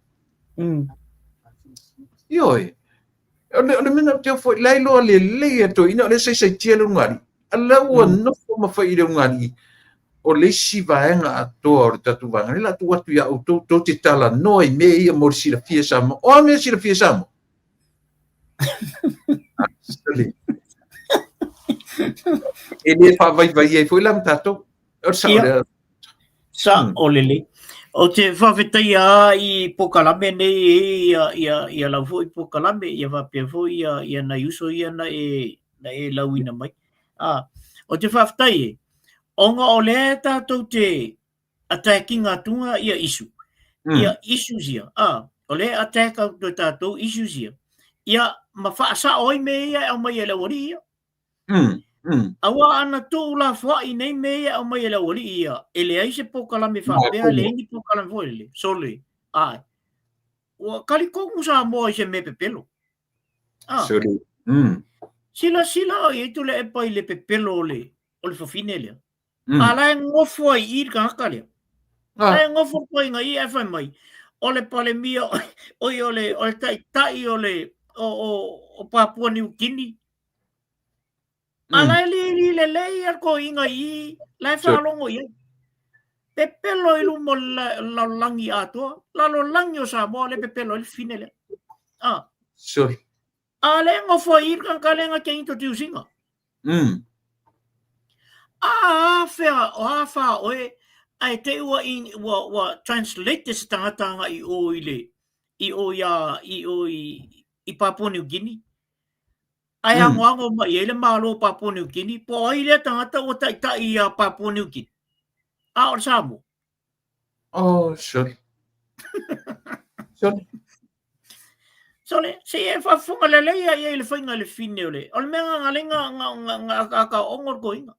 Ioi. Ole mena te fo lailo le le to ina le sai tia le ngari. Ala ua nofo mawhai le ngari. O le si vaenga atoa o le tatu vanga. Le la tu atu ia o tau te tala noa i mea ia mo le sila fia Samoa. O a mea sila fia Samoa. E le whawai ai fo ilam tato. Sa o lele. O te whawhetai a i Pokalame nei ia lau fo i Pokalame, ia whapea fo ia na uso ia na e lauina mai. O te whawhetai e. Onga o le tātou te attacking atunga ia isu. Ia isu zia. O le attack au te tātou isu zia. Ia mawhaasa oi me ia au mai e lawari ia. Awa ana tō la whai nei me ia au mai e lawari ia. E le aise Pokalame whapea, le ingi Pokalame foile. Sole. Ai. Ua kalikongu sa moa i se me pepelo. Sole. Sila o i tu le epa i le pepelo o le whawhine lea. Ala e ngofo ai i ka haka lea. Ala e ngofo koi nga i e whai mai. O le pale mia, o le tai o le o Papua New Guinea. Ala e li le lei ar ko inga i lai whalongo i. Pepelo i lumo la langi atua. La lo langi o Samoa le pepelo i fine lea. Sorry. Ala e ngofo ai i ka kalenga ke into tiusinga. Fea o hawha oe, ai te ua translate te tangatanga i o Papua New Guinea. Ai angoango ma i le malo Papua New Guinea, po ai le tangata o tai a Papua New Guinea. A o Samoa. Oh, sorry. Sorry. Sole, se e whafunga le leia i le whainga le fine o le. O le mea ngalenga ngā ongor koinga.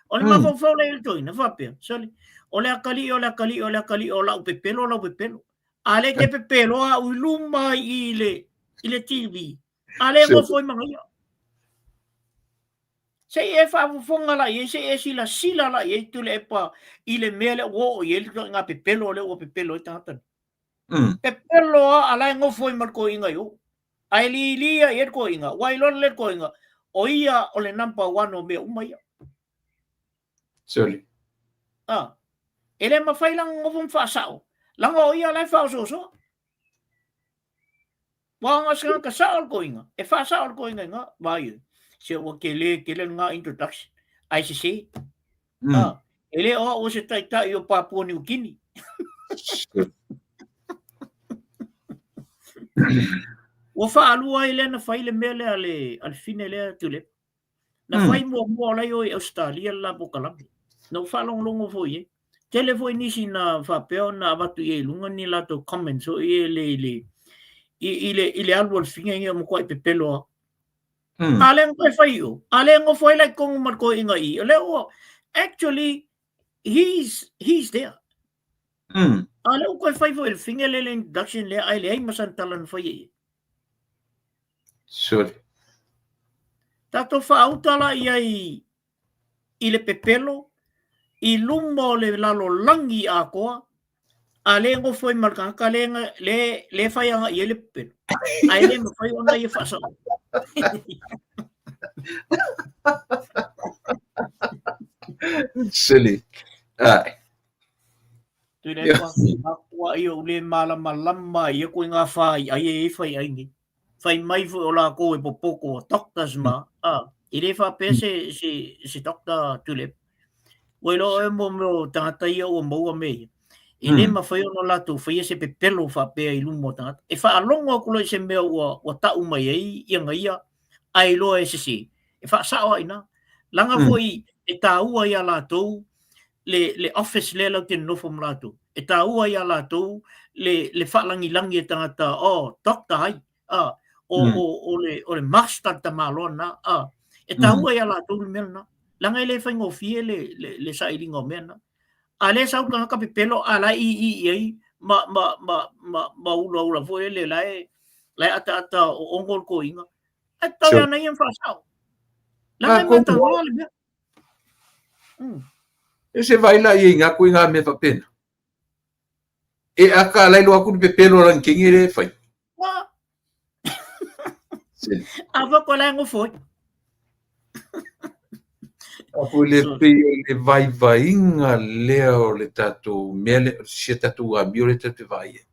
O le mawhau le il toina, whapea. Sole, o le akali, o lau pepelo. A le te pepelo a ui luma i le TV. A le ngofo i mga ia. Se e whafunga la i, se e sila la i, tu le epa i le mea le o i le ngā pepelo le o pepelo i tātana. Pepelo a la ngofo i marko inga yo. Ai lia i ko inga, wailon le ko inga. O ia o le number 1 o mea umai. Sorry. Ele mawhailang ngofo mwhasao. Langa o ia lai whausoso. Wanga sanga ka sao ko inga. E whasao ko inga nga, vai. Se o kele nga introduction. Ai se se. Ele o se tai o Papua New Guinea. O whaalua i lena whai le mea lea al fine lea tule. Na whai mua lai o i Australia la pokalami. No whalonglongo fo i. Tele fo i nisi na whapeo na avatu i lunga ni lato comments o i le alu al finga inga mo kwa i pepeloa. Ale ngoi whai o. Ale ngo fo i lai kongu marko inga i. Leo, actually, he's there. Ale o koi whai fo i le finga le introduction lea ai le ai masantalan whai i. Sorry. Tato whautala i le pepelo, i lumba o le lalo langi a koa, a le ngo foi markaka le whaianga i le pepelo. Ai le mo whai ona i whasa. Silly. Tui le kua i o le malama i ko ngā whai ai e whai aingi. Whai mai fu o la ko e popoko doctors ma. I le whape se doctor Tulip. Wailo e mo tangata ia o maua mea. I le mawhai ono lato whai se pepelo whapea i lumo tangata. E whaalongo akulo i se mea ua tau mai ai i anga ia. Ai loa e se. E whaasawa ina. Langa foi e tāua ia lato le office le lau te nofo mlato. E tāua ia lato le whaalangi e tangata doctor hai. O le master ta malona e tāua ia la tūru mena langa le whaingo fie le sairinga o mena a le sau kanga ka pepelo a la i ma ula fo le lai ata o ongol ko inga e tau ia nei whasau langa me ta wale mea e se vai la i ngā kui ngā me whapena e aka lai loa kuni pepelo rankingi le whai Ava ko la ngo foi. Apo le vai leo le tatu mele se tatu a bio le tatu vai.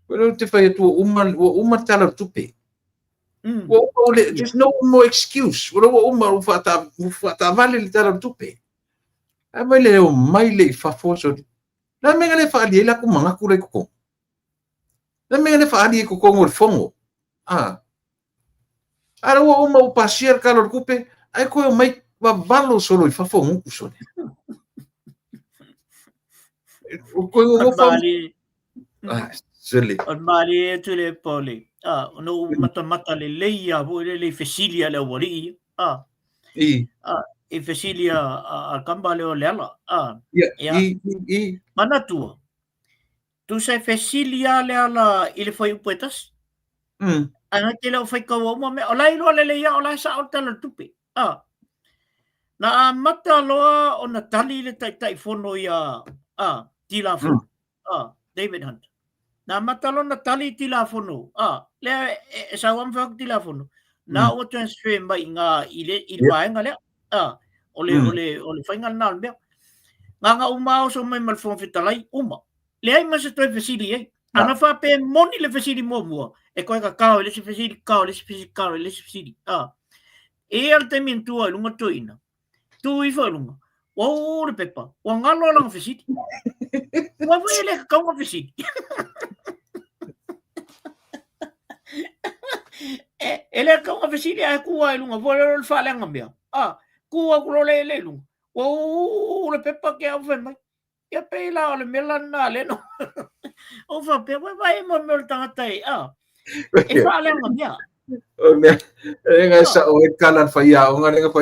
Well, te fai tu uma tala tupe. There's no more excuse. Uma fata vale le tala tupe. A vai le o mai le fa foso. Na menga le fa ali la ku manga ku le ko. Na menga le fa ali ko ngol fongo. Ara o uma o passear calor cupe, ai ko mai va valo solo i fa fongo ku sone. O ko o Mali. Silly. On mali tu le poli. No mata le leia vo le fesilia le wori. E fesilia al kamba le olela. Mana tua. Tu sai fesilia le ala ile foi upetas. Ana te lau whai kaua ua me, o lai loa lele ia, o lai sa o tala tupe. Na mata loa o na tali le tai whono ia, tila whono, David Hunt. Na mata loa na tali tila whono, lea e sa wam whak tila whono. Na o transfer mai ngā i waenga lea, o le whainga nal mea. Ngā umao so mai malfong whitalai, uma. Lea i masa toi whasiri ei. Ana whape moni le whasiri mua. E koe ka kao, le se whasiri kao, le se whasiri. E al te mintua i lunga tuina. Tu i whaurunga. Wau le pepa. Wa ngalo langa whasiri. Wa wele ka kaunga whasiri. ele ka nga vesili ai kua ilunga vole le falenga mea kua kulo le lunga o le pepa ke au mai ia pe la le melana le no o fa pe vai mo me tanga tai e falenga mea o me nga sa o kalan fa ia o nga nga fa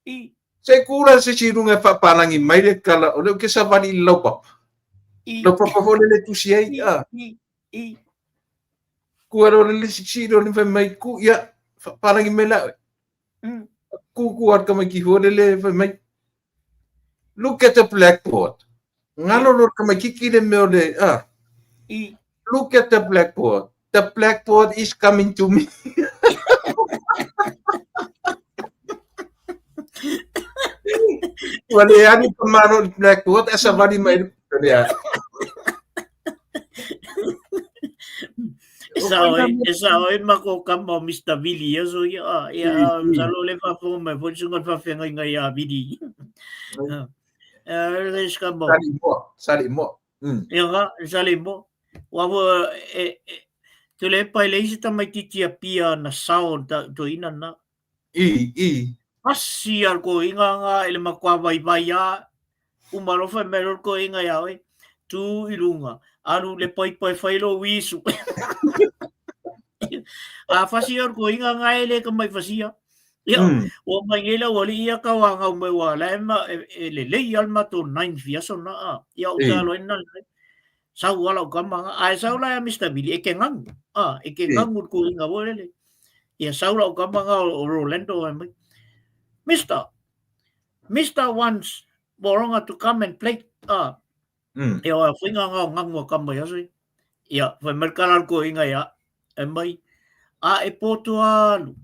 i se kura se chirunga fa palangi mai le kala o le ke sa vali lopa lo papa vole le tusi ai i ku ero le chiro le fa mai ku ia fa palangi mela ku ar kama ki vole le fa mai look at the blackboard ngalo lo kama ki le me le look at the blackboard is coming to me wale ani pamano blackboard asa vali mai ya Esa oi mako kama Mr. Billy so ya salo le fa fo me fo sunga fa fenga ngai ya Billy les kamo sali mo ya sali mo wa tu le pai le isi tamai titia pia na sao to ina na asi al ko inga nga ele makwa vai vai ya umaro fa mero ko inga ya oi tu ilunga alu le pai fai lo wisu fasia ko inga nga ele ka mai fasia ya o mai ngela wali ia ka wa nga mai wala le alma to 9 fia so na ya o talo ina sa wala ka mga ai sa la Mr. Billy e ke ngang e ke ngang ko inga wala ya sa wala ka mga Rolando mai Mr. wants Boronga to come and play ya finga nga ngang mo ka mai so ya fa merkalar ko inga ya mai e poto alu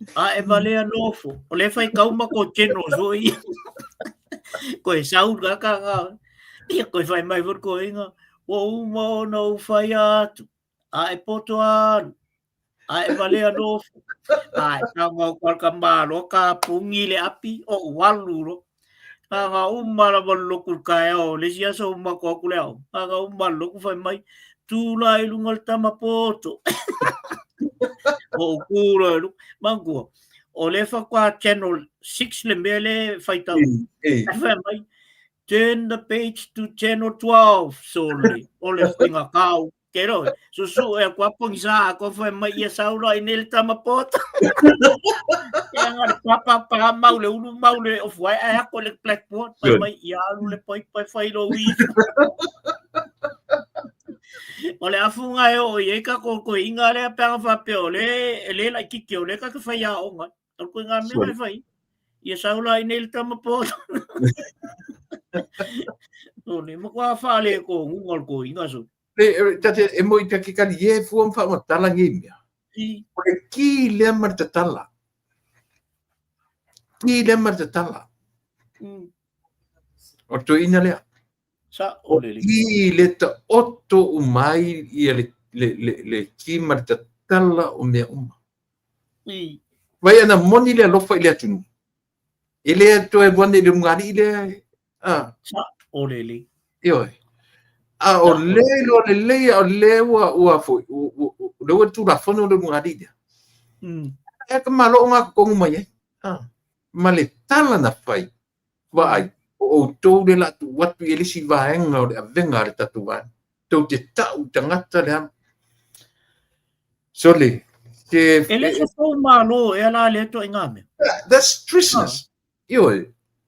e vale anofo o le fai kauma ko cheno so i ko e sau ka ia ko fai mai vor ko inga o mo no fai atu e poto alu e vale anofo ka mo ka malo ka pungi le api o waluro ka umara bollo ku ka o le sia so ma ko ku le ka umalo ku fai mai tu la ilungal tama poto o kura mango o le fa kwa channel 6 le mele faita mai turn the page to channel 12 sorry o le finga kau kero susu e kwa pongisa ko fa mai ia saula inel tamapot yang ada papa mau le of why ko le blackboard mai ia le pai fai lo wi ole afunga o ye ka ko inga le pa fa pe le la kiki ole ka fa ya o nga ko nga me fai ye saula inel tamapo no ni mo kwa fa le ko ngol ko inga so tate e mo ita ki kali ye fu fa ma tala ngimia ole ki le mar tala o to ina le sa ole ki le ta otto umai ia le ki mar tala o me uma vai ana moni le lofa ile tunu ile to e bonde de ngari ile sa ole le yo o le wa fo le tu la fono de ngari dia e ka malo nga ko mai ma le tala na fai vai o to le la tu watu ele si vaenga o le avenga re tatu vai to te tau tangata le so le ke ele so malo e ala le to ingame that's trishness yo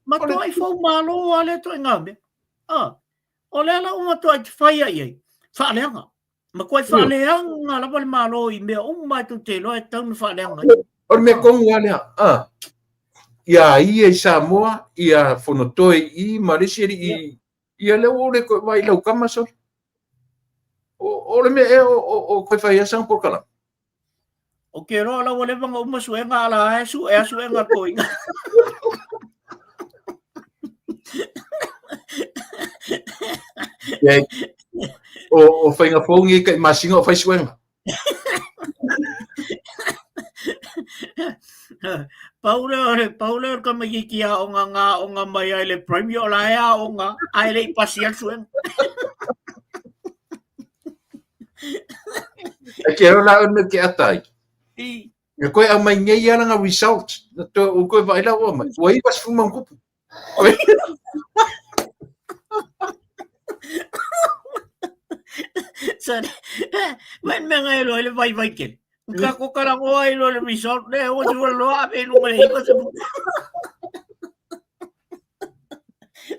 ma to ai fo malo ale to ingame o le ala uma to ai fai ai fa leanga ma ko fa leanga la pal malo i me o mai tu te lo e tau fa leanga o me kongu ale ia ia Samoa ia fonotoi i Malaysia ia le o le ko vai lau kama so o le me o ko fai asang por kala o ke ro la wole banga uma suenga ala su suenga ko inga o fai nga fongi kai masinga o fai suenga Paulo ka magikia o nga mai ai le premio la ya o nga ai le pasial suen ke la ona ke atai I e koe a mai ngai ana nga result na to o koe vai la o mai wai pas fuma kupu koe sorry. Man mga ilo ile vai ken. Ka ko kala ko ai lo result le o ju lo a be no mai ko se.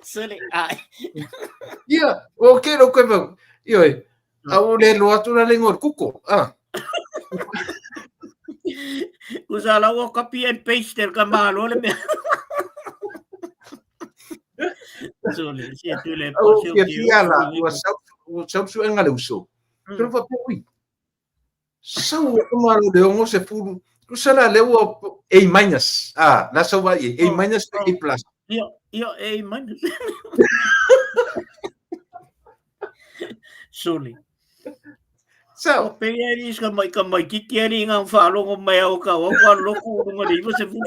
Sorry. Ai. ia o ke ro koe va io a o le lo atu na le ngor kuko Usala wo copy and paste ka malo le me. Sorry, si tu le o po se ke ki fia la o sau su enga le uso pero va pe ui sau o malo de ongo se furu kusala le o A minus na sau vai A minus to A plus Io man. Sorry. sau O peiris ka mai ki keri ngang falo ngo mai o ka o ka loko ngo di se fu.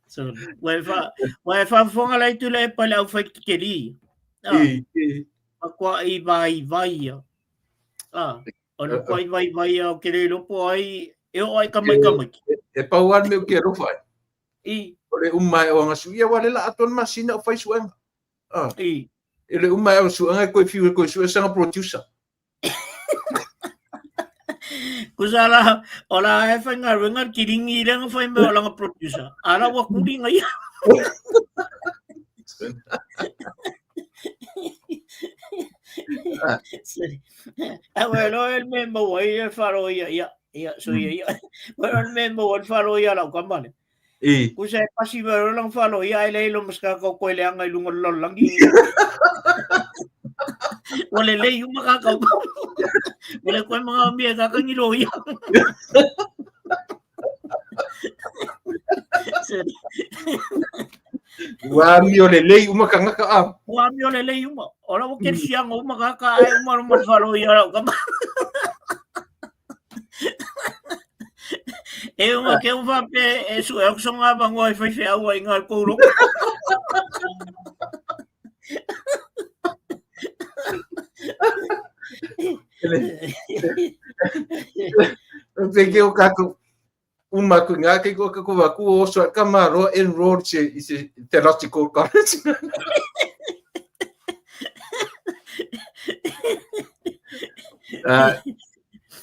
Sorry. Wa fa fonga lai tu le pa la fa ki keri. Akwa i vai. Ono ko i vai o kere lo po ai e o ai ka mai. E pauan me ke ro fai I ole umai o nga suia wale la aton masina o fai suenga i ele umai o suenga ko fiu ko su sanga producer kusala ola e fa nga renga kiringi le nga fa me ola nga producer ala wa kudi nga ya bueno el mismo güey el faro ya soy ya bueno el mismo el faro ya la kamane kusa pasi bero lang faro ya ile lo mas ka ko kwele ang ilungol lang gi wala le yung makakaw wala ko mga miya kakangilo ya Wami o lelei uma kangaka am. Wami o lelei uma. Ora mo ken siang uma kaka ay uma mo falo ya ka. E uma ke un vape e su e so nga bang oi fai fe au ngal ko ro. Peguei o caco uma kunga ke ko ko wa ku o so kamaro enroll se theological college.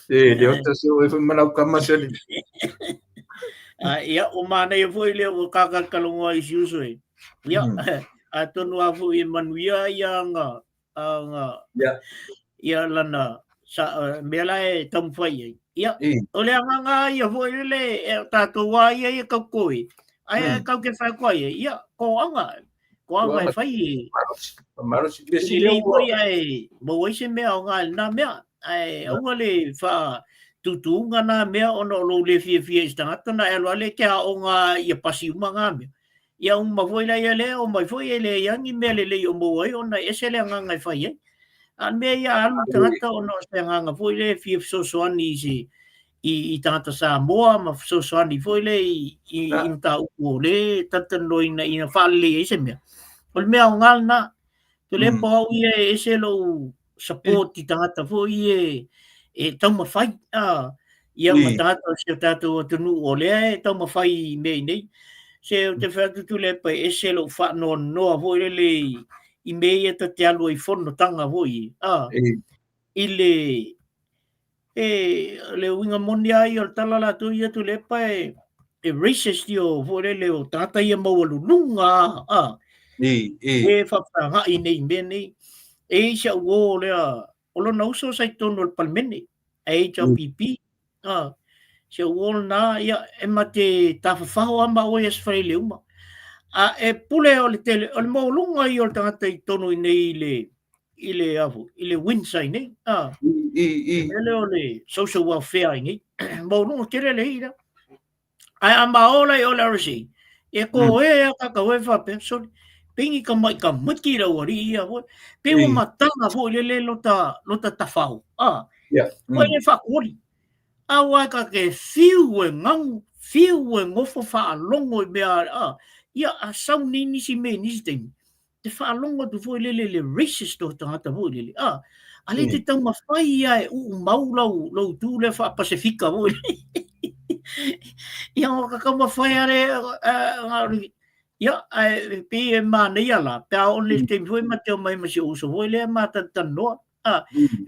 Leo ta so e mana kama se. Ia o mana e foi le o kaka kalongo i siuso e. Ia atonu afu i manuia ia nga ia lana sa mela e tamfai ia ole nga ia foi le tato wa ia ka koi ai ka ke fa koi ia ko anga fai Maros le koi ai mo se me nga na me ai o le fa tutu nga na me ono lo le fie sta na elo le ke o nga ia pasi nga me ia un ma foi la ia le o mai foi le yang i me le o mo ai ona ese le nga fai an me ia alu tangata ono se nga foi le fie so ani i tangata Samoa ma so ani foi le i ta o le tatan loina ina falle ese me o me ngal na to le po ia ese lo support i tangata foi e tau ma fai ia ma tangata se tatu tunu o le tau ma fai me nei se te fa tu le pa ese lo fa no foi le i meia ta te alu i fono tanga voi ile le winga mondia i o tala la tu ia tu le pa e racist io vole le o tata ia mo lu nunga fa nga i nei meni e sa wo le o lo no so sai tono el palmene e HPP se wo na ia e mate ta fa amba o es fai le uma e pule o le tele o le mo lunga i o tata i tono i nei ile avu ile winsai nei ele ole social welfare ngi mo no kere le ira ai amba ola o la resi e ko e ka we fa person pingi ka mai ka mutki ra ori ia wo pe o matanga fo le lota tafau ko e fa kori a wa ka ke fiu e ngang fiu e ngofo fa longo be ia a sau ni si me ni te fa longo tu fo le racist to ta ta vo le Ale te tau mawhai ai mau lau tū le wha Pasifika mo. Ia o ka mawhai are ngari. Ia pe e nei ala. Pe a ole te mhui ma te o mai ma si uso hoi le ma tan noa.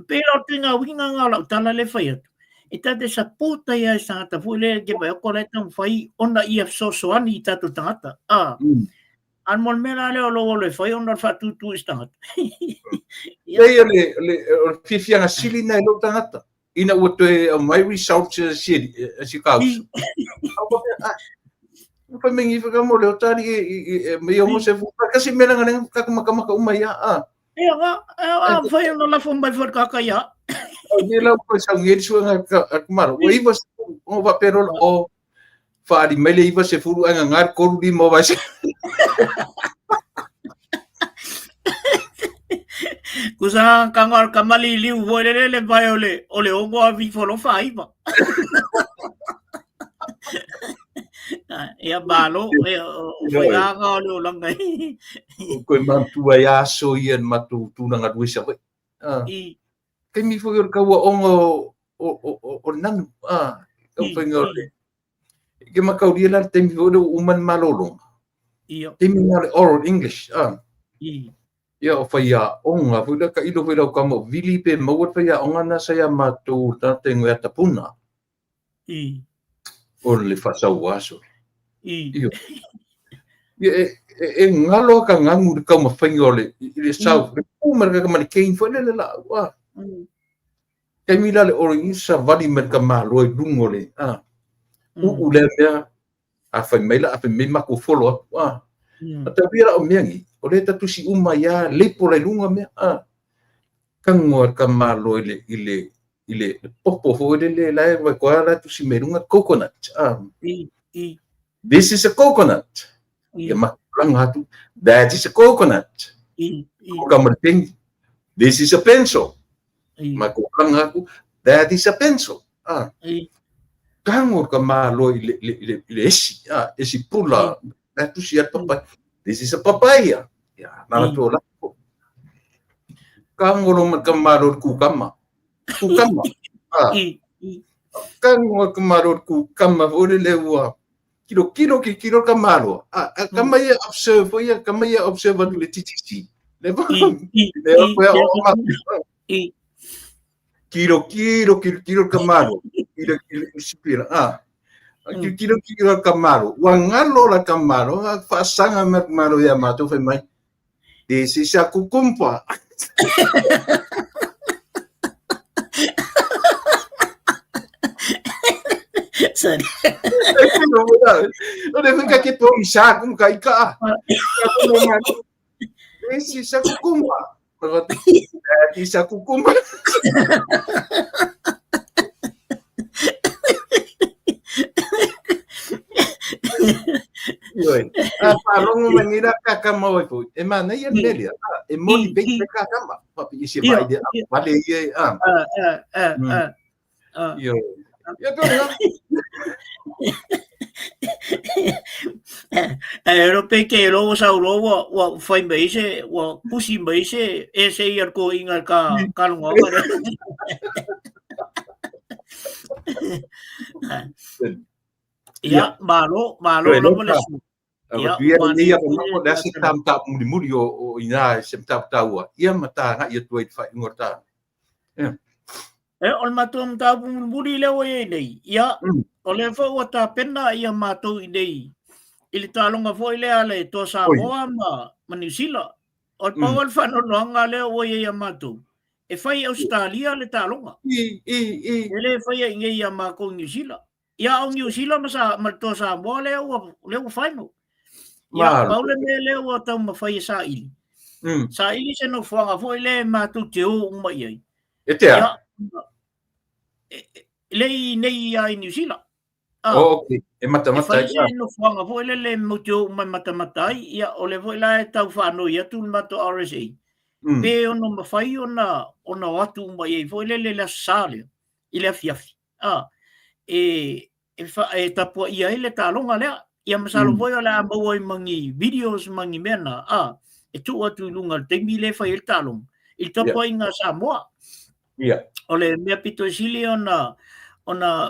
Pe lau te ngā winga ngā lau tala le whai atu. E tate sapota ia e tangata fui le ke mai o le tang whai ona ia sosoani i tatu tangata. An mon mera le o le whai ona whatutu i tangata. Ia le whiwhianga sili nei lo tangata. Ina ua toe mai results si kausu. Whai mingi whakamo leo tari me o mo se fuka. Kasi mera ngane kakamakama umai ia. Ia nga, whai ona la whamai whakaka ia. Ni lau ko sa ngeri suanga akmaro. O iwa o va pero o fari mele iwa se furu anga ngar koru di mo vai. Kusa kangar kamali liu voile vai ole ongo a vi folo fai ba. Ia balo foi aga ole langai. Ko mantu ai aso ian matu tunanga duisa vai. Kai mi foi ka wa ongo o nanu o fengole ke makauria la te mi o uman malolo te mi ngale oral English ia o faia onga fuda ka ilo fuda ka mo vili pe mo faia onga na saya matu ta te ngua tapuna o le fasa waso io e ngalo ka ngangu ka mo fengole ile sau o marga ka mani kein foi le la wa kai mila le oro isa vali merka malo e dungole u le mea a fai maila a fai mema ko follow up ata vira o meangi o le tatu si uma ya le pola lunga mea kangoa ka malo ile popo fo le la vai ko ala tu si merunga coconut this is a coconut ya maklang hatu that is a coconut kamarting this is a pencil makukang aku that is a pencil kangor ka malo ile esi esi pula tu siat papai this is a papaya ya nana tola kangor ka malo kukama kangor ka malo kukama ole lewa kilo ka malo kamaya observe le titi le Kilo Camaro. Kilo Camaro. Wangalo la Camaro. Fasanga Camaro Yamato foi mai. Desse se acucumpa. Sorry. Não deve ficar aqui por chá com caica. Desse se acucumpa. Desse acucumpa. Falou manera kakama foi. E mana ia nelia. E moni bem kakama. Papi isi vai de vale ia. Yo. Eu tô Ero pequeno sa ulo wa foi meise wa pusi meise ese ir ko ingal ka kalunga ya malo no molesu ya dia mo da se tam muri o ina sem taua ia mata nga ia tuai fa ngorta ol matum tabu muri le o nei ya ole fo wata pena ia matou idei ili talonga foi le ale to sa moa ma New Zealand o pawal fa no longa le o ia matou e fai Australia le talonga ele fai ia ma ko New Zealand ia o New Zealand ma to sa moa le o fai no ya paule le o ta ma fai sa ili se no fanga foi le matou te o ma ia etea lei nei ai New Zealand okay e mata ia no fanga foi le moto mai mata ia o le foi la tau fa no ia tu mato RSA pe ono ma fai ona watu mai foi le la sale ile fiafi e tapo ia ile talonga le ia masalo foi la mo mangi videos mangi mena e tu atu lunga te mile fai talong I topo inga Samoa. O le mea pito sili ona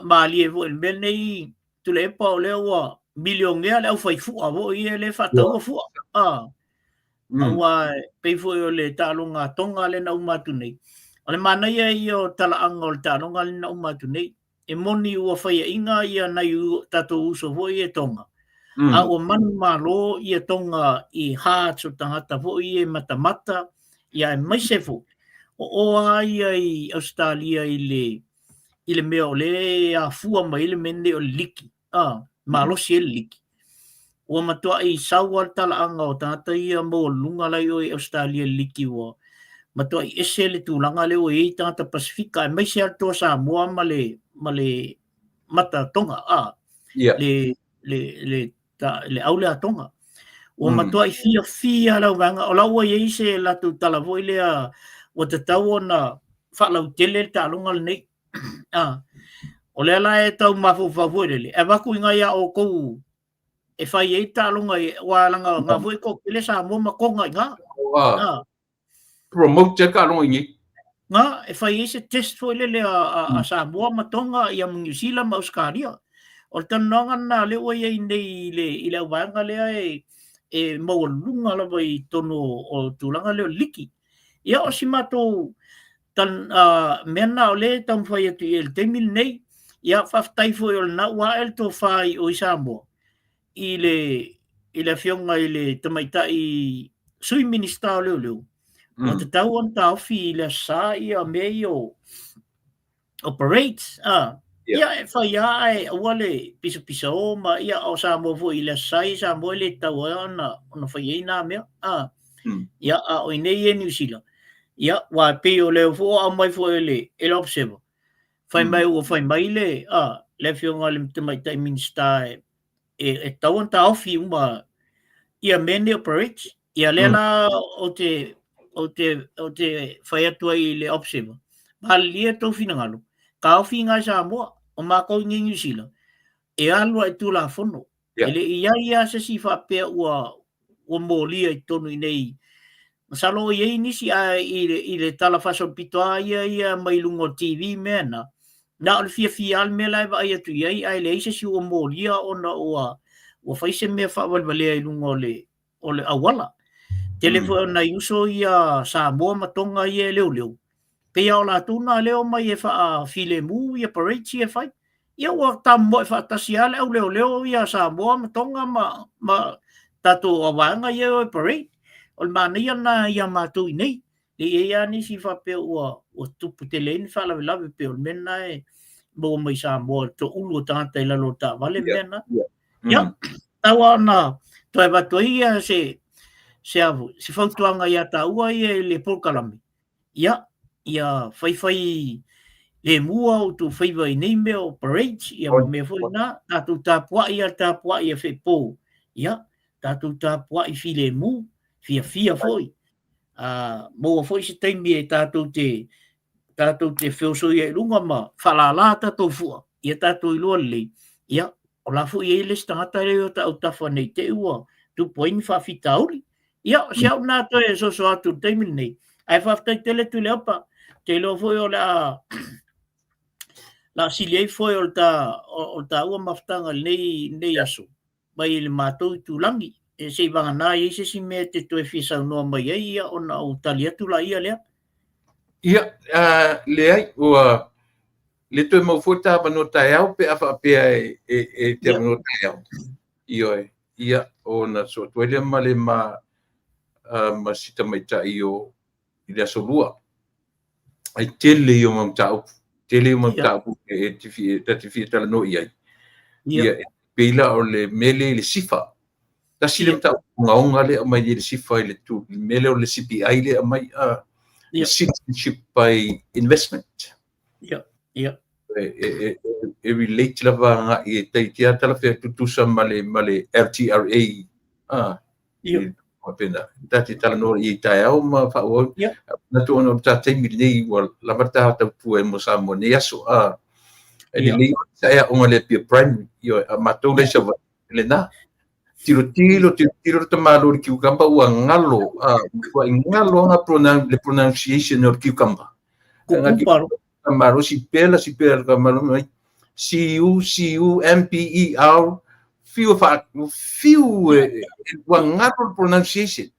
maali e vo il menei tule epa o le ua milionea le au faifua vo i le whataua fua. Awa peifo o le talonga tonga le na umatu nei. O le mana ia i o talaanga o le talonga le na umatu nei. E moni ua whaia inga ia nai tato uso vo i e tonga. A ua manu malo i e tonga i hātso tangata vo i e matamata ia e maisefo. O ia i Australia i le mea o le a fua mai le mende o liki. Malosi e liki. Ua matua i saua talaanga o tangata ia mo lunga lai o i Australia liki ua. Matua i ese le tūlanga le o i tangata Pasifika. E mai se altoa Samoa ma le mata tonga. Le aule a tonga. Ua matua i fia lau vanga. O lau i eise la tu talavo i lea o te tau na whalau tele ta alunga le nei. O lea la e tau mafu favuerele. E waku inga ia o kou e whai e ta alunga i wālanga ngā vui ko kile sa mua makonga i ngā. Promote ka alunga ingi. Ngā, e whai e se test fo lele a sa mua matonga i a New Zealand ma Australia. O tanonga na leo i nei i le wanga lea e maua lawa i tono o tūlanga leo liki. Ia o si mato mena o le tam whai atu i el temil nei, ia whaftai fo i o na ua el to whai o i Samoa. I le fionga i le tamaita i sui minister o leo. O te tau an tauwhi i le sa i a mei o operates. Ia e whai a e awale pisa o ma ia o Samoa fo i le sa i Samoa le tau ana whai e nā mea. Ia a o i nei e New Zealand. Ia, wa pe o leo fo a mai fo ele observer. Fai mai le fionga le tamaita i minister e tau an tauwhi uma ia mene operates. Ia lela o te whai atua i le observer. Malia tau whinangalo. Ka au whinga Samoa, o mako i New Zealand. E alua e tūla whono. Ele ia se si whapea ua mōlia i tonu i nei. Masalo i nisi i le tala whaso pitoa ia mai lungo TV mena. Na o le fia al me lai wa ai atu iai, ai le isa si ua mōlia o na ua whaise mea whawalwalea i lungo o le awala. Telefo na iuso ia Samoa matonga ia leo. Pea o la tuna leo mai e wha file mu ia parade ia whai. Ia ua tambo e wha tasiale au leo ia Samoa matonga ma tato awanga ia o parade. O le mana ia na ia mātou i nei. Le ia ni si whapea ua tupu te leini whalawelawe pe o mena e mo mai Samoa to ulu o tangata i lalo ta wale mena. Ia, tawa na toi watu ia se avu, se whautuanga ia ta ua ia le polkalami. Ia whai le mua o tu whaiwa i nei mea o parade, ia mea fwoi na, tātou tāpua ia whepō. Ia, tātou tāpua i while mu, fia fwoi. Moa fwoi se taimi e tātou te whioso ia i runga ma, whalala tātou fua, ia tātou i loa lei. Ia, o la fwoi e les tangata reo ta au tawha nei te ua, tu poini whawhita auri. Ia, siau nā toi e soso atu taimi nei. Ai whaftai tele tu le apa, te lo foi o la siliei foi o ta ua maftanga nei aso. Mai le mātou i tūlangi. E se wanga nā i se si mea te toi whisa noa mai ia o na o tali atu la ia lea. Ia, lea ua le toi mau foi tā mano tai au pe awha pia e te mano tai au. Ia o na so tuele ma le ma sita mai ta i o i le aso lua. Ai tele i o mam tau. Tele i o mam tau e te fia tala no i ai. Ia peila o le mele le sifa. Tasi le mtau ngaunga le amai le sifa i le tu. Mele o le CPI le amai citizenship by investment. Ia. E relate lava nga i teitia tala fea tutusa ma le RTRA. Ia. Pena tati tala no i tai au ma fa o na tu ono tati mi nei wa la marta ta pu e mo sa mo ne aso e le sai o le pe prime yo ma to le sa le na tiro te malo le cucumber ua ngalo ua ngalo le pronunciation o le cucumber Cucumber. Maro si pela ka maro mai CUMPER fiu ua ngalo pronunciation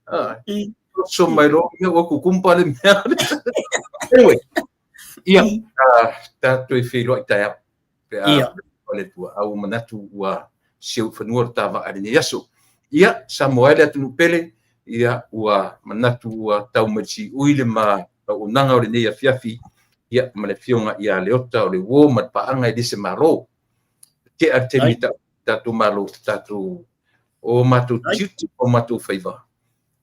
so mai lo ua cucumber le mea anyway ia tatu e filo i tai le tua au manatu ua siu fanua tava ale ni yaso ia Samuel atu pele ia ua manatu ua tau machi uile ma unanga o le nei afiafi ia ma le fionga ia le ota o le wo ma paanga i dise maro ke a te mita tatu malo tatu o matu tuti o matu faiva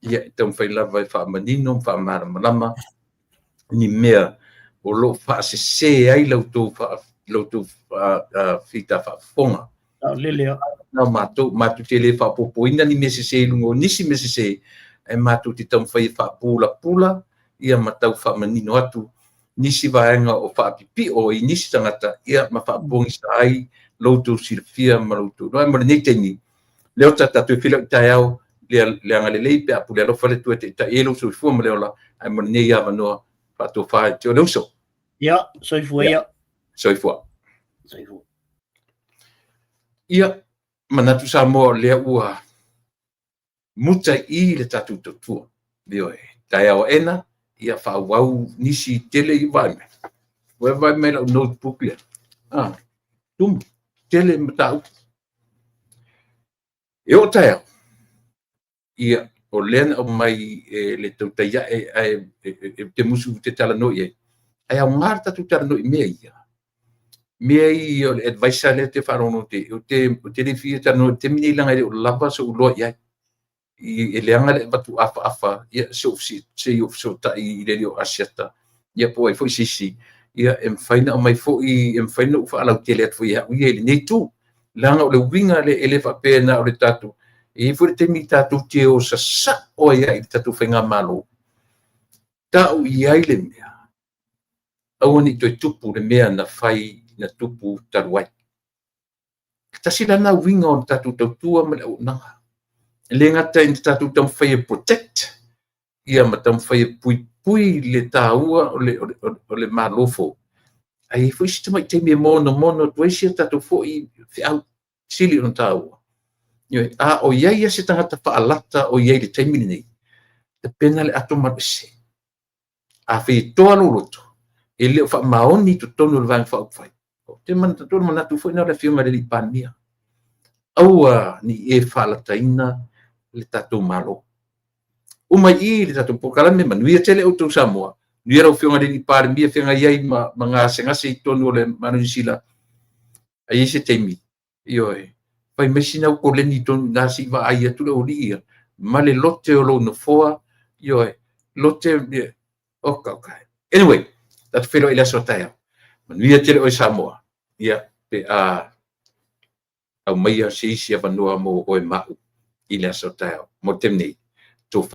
ia tau failava fa manino fa mara malama ni mea o lo fa se ai lautu fita fa fonga lele na matu tele fa popoina ni mesese lungo nisi mesese e matu ti tam fai fa pula ia matau fa manino atu nisi vaenga o fa pipi o nisi tangata ia ma fa bongi sai lautu sirfia malutu no ma nei teni leo tatu fila taiao le angale pe apule lo fale tu te elo so fu ma leola ai ma nei ava no fa to fa te lo so ia soifua ia manatu Samoa lea ua muta i le tatu totua bio taiao ena ia fa wau nisi tele i vai me la notebook le tum tele matau e o taiao ia o len o mai le tautaia te musu te tala no ia ai au ngar tatu tala no ia mea i o le advisor le te wharono o te rewhia tano te mini langa o lava so uloa iai i leanga le batu afa ia so ta i le o asiata ia po ai foi sisi ia faina o mai foi faina o wha alau te le atu ia ui ele nei tu langa o le winga le ele wha pēna o le tatu i fure te mi tatu te o sa o ia i tatu whenga malo tau iai le mea au ni toi tupu le mea na whai na tupu taruai. Tasila na winga o tatu tautua ma le au nanga. Le ngata i tatu tam whai protect, ia ma tam whai pui le tāua o le malofo. Ai fui si tamai te me mono tuaisia tatu fo i au sili on tāua. O iai se tangata whaalata o iai le taimini nei. Te pena le ato marese. A whi toa loroto. E leo wha maoni tu tonu le vang wha uwhai. Te manatoro manatu foi na le fiuma le lipania. Aua ni e whalataina le tatou malo. Umai i le tatou pokalame manuia tele o tau Samoa. Nuia rau fiuma le lipania whianga iai ma ngase i tonu le manuisila. Ai se teimi. Ioi. Pai mesina uko le ni tonu ngasi va ai atu le olia. Ma le lote o lo no foa. Ioi. Lote oka. Anyway, tatu whelo ila sotaya. Manuia tele o Samoa. Ia pe au maia se isi avanua mo o e mau i le asotao mo temnei.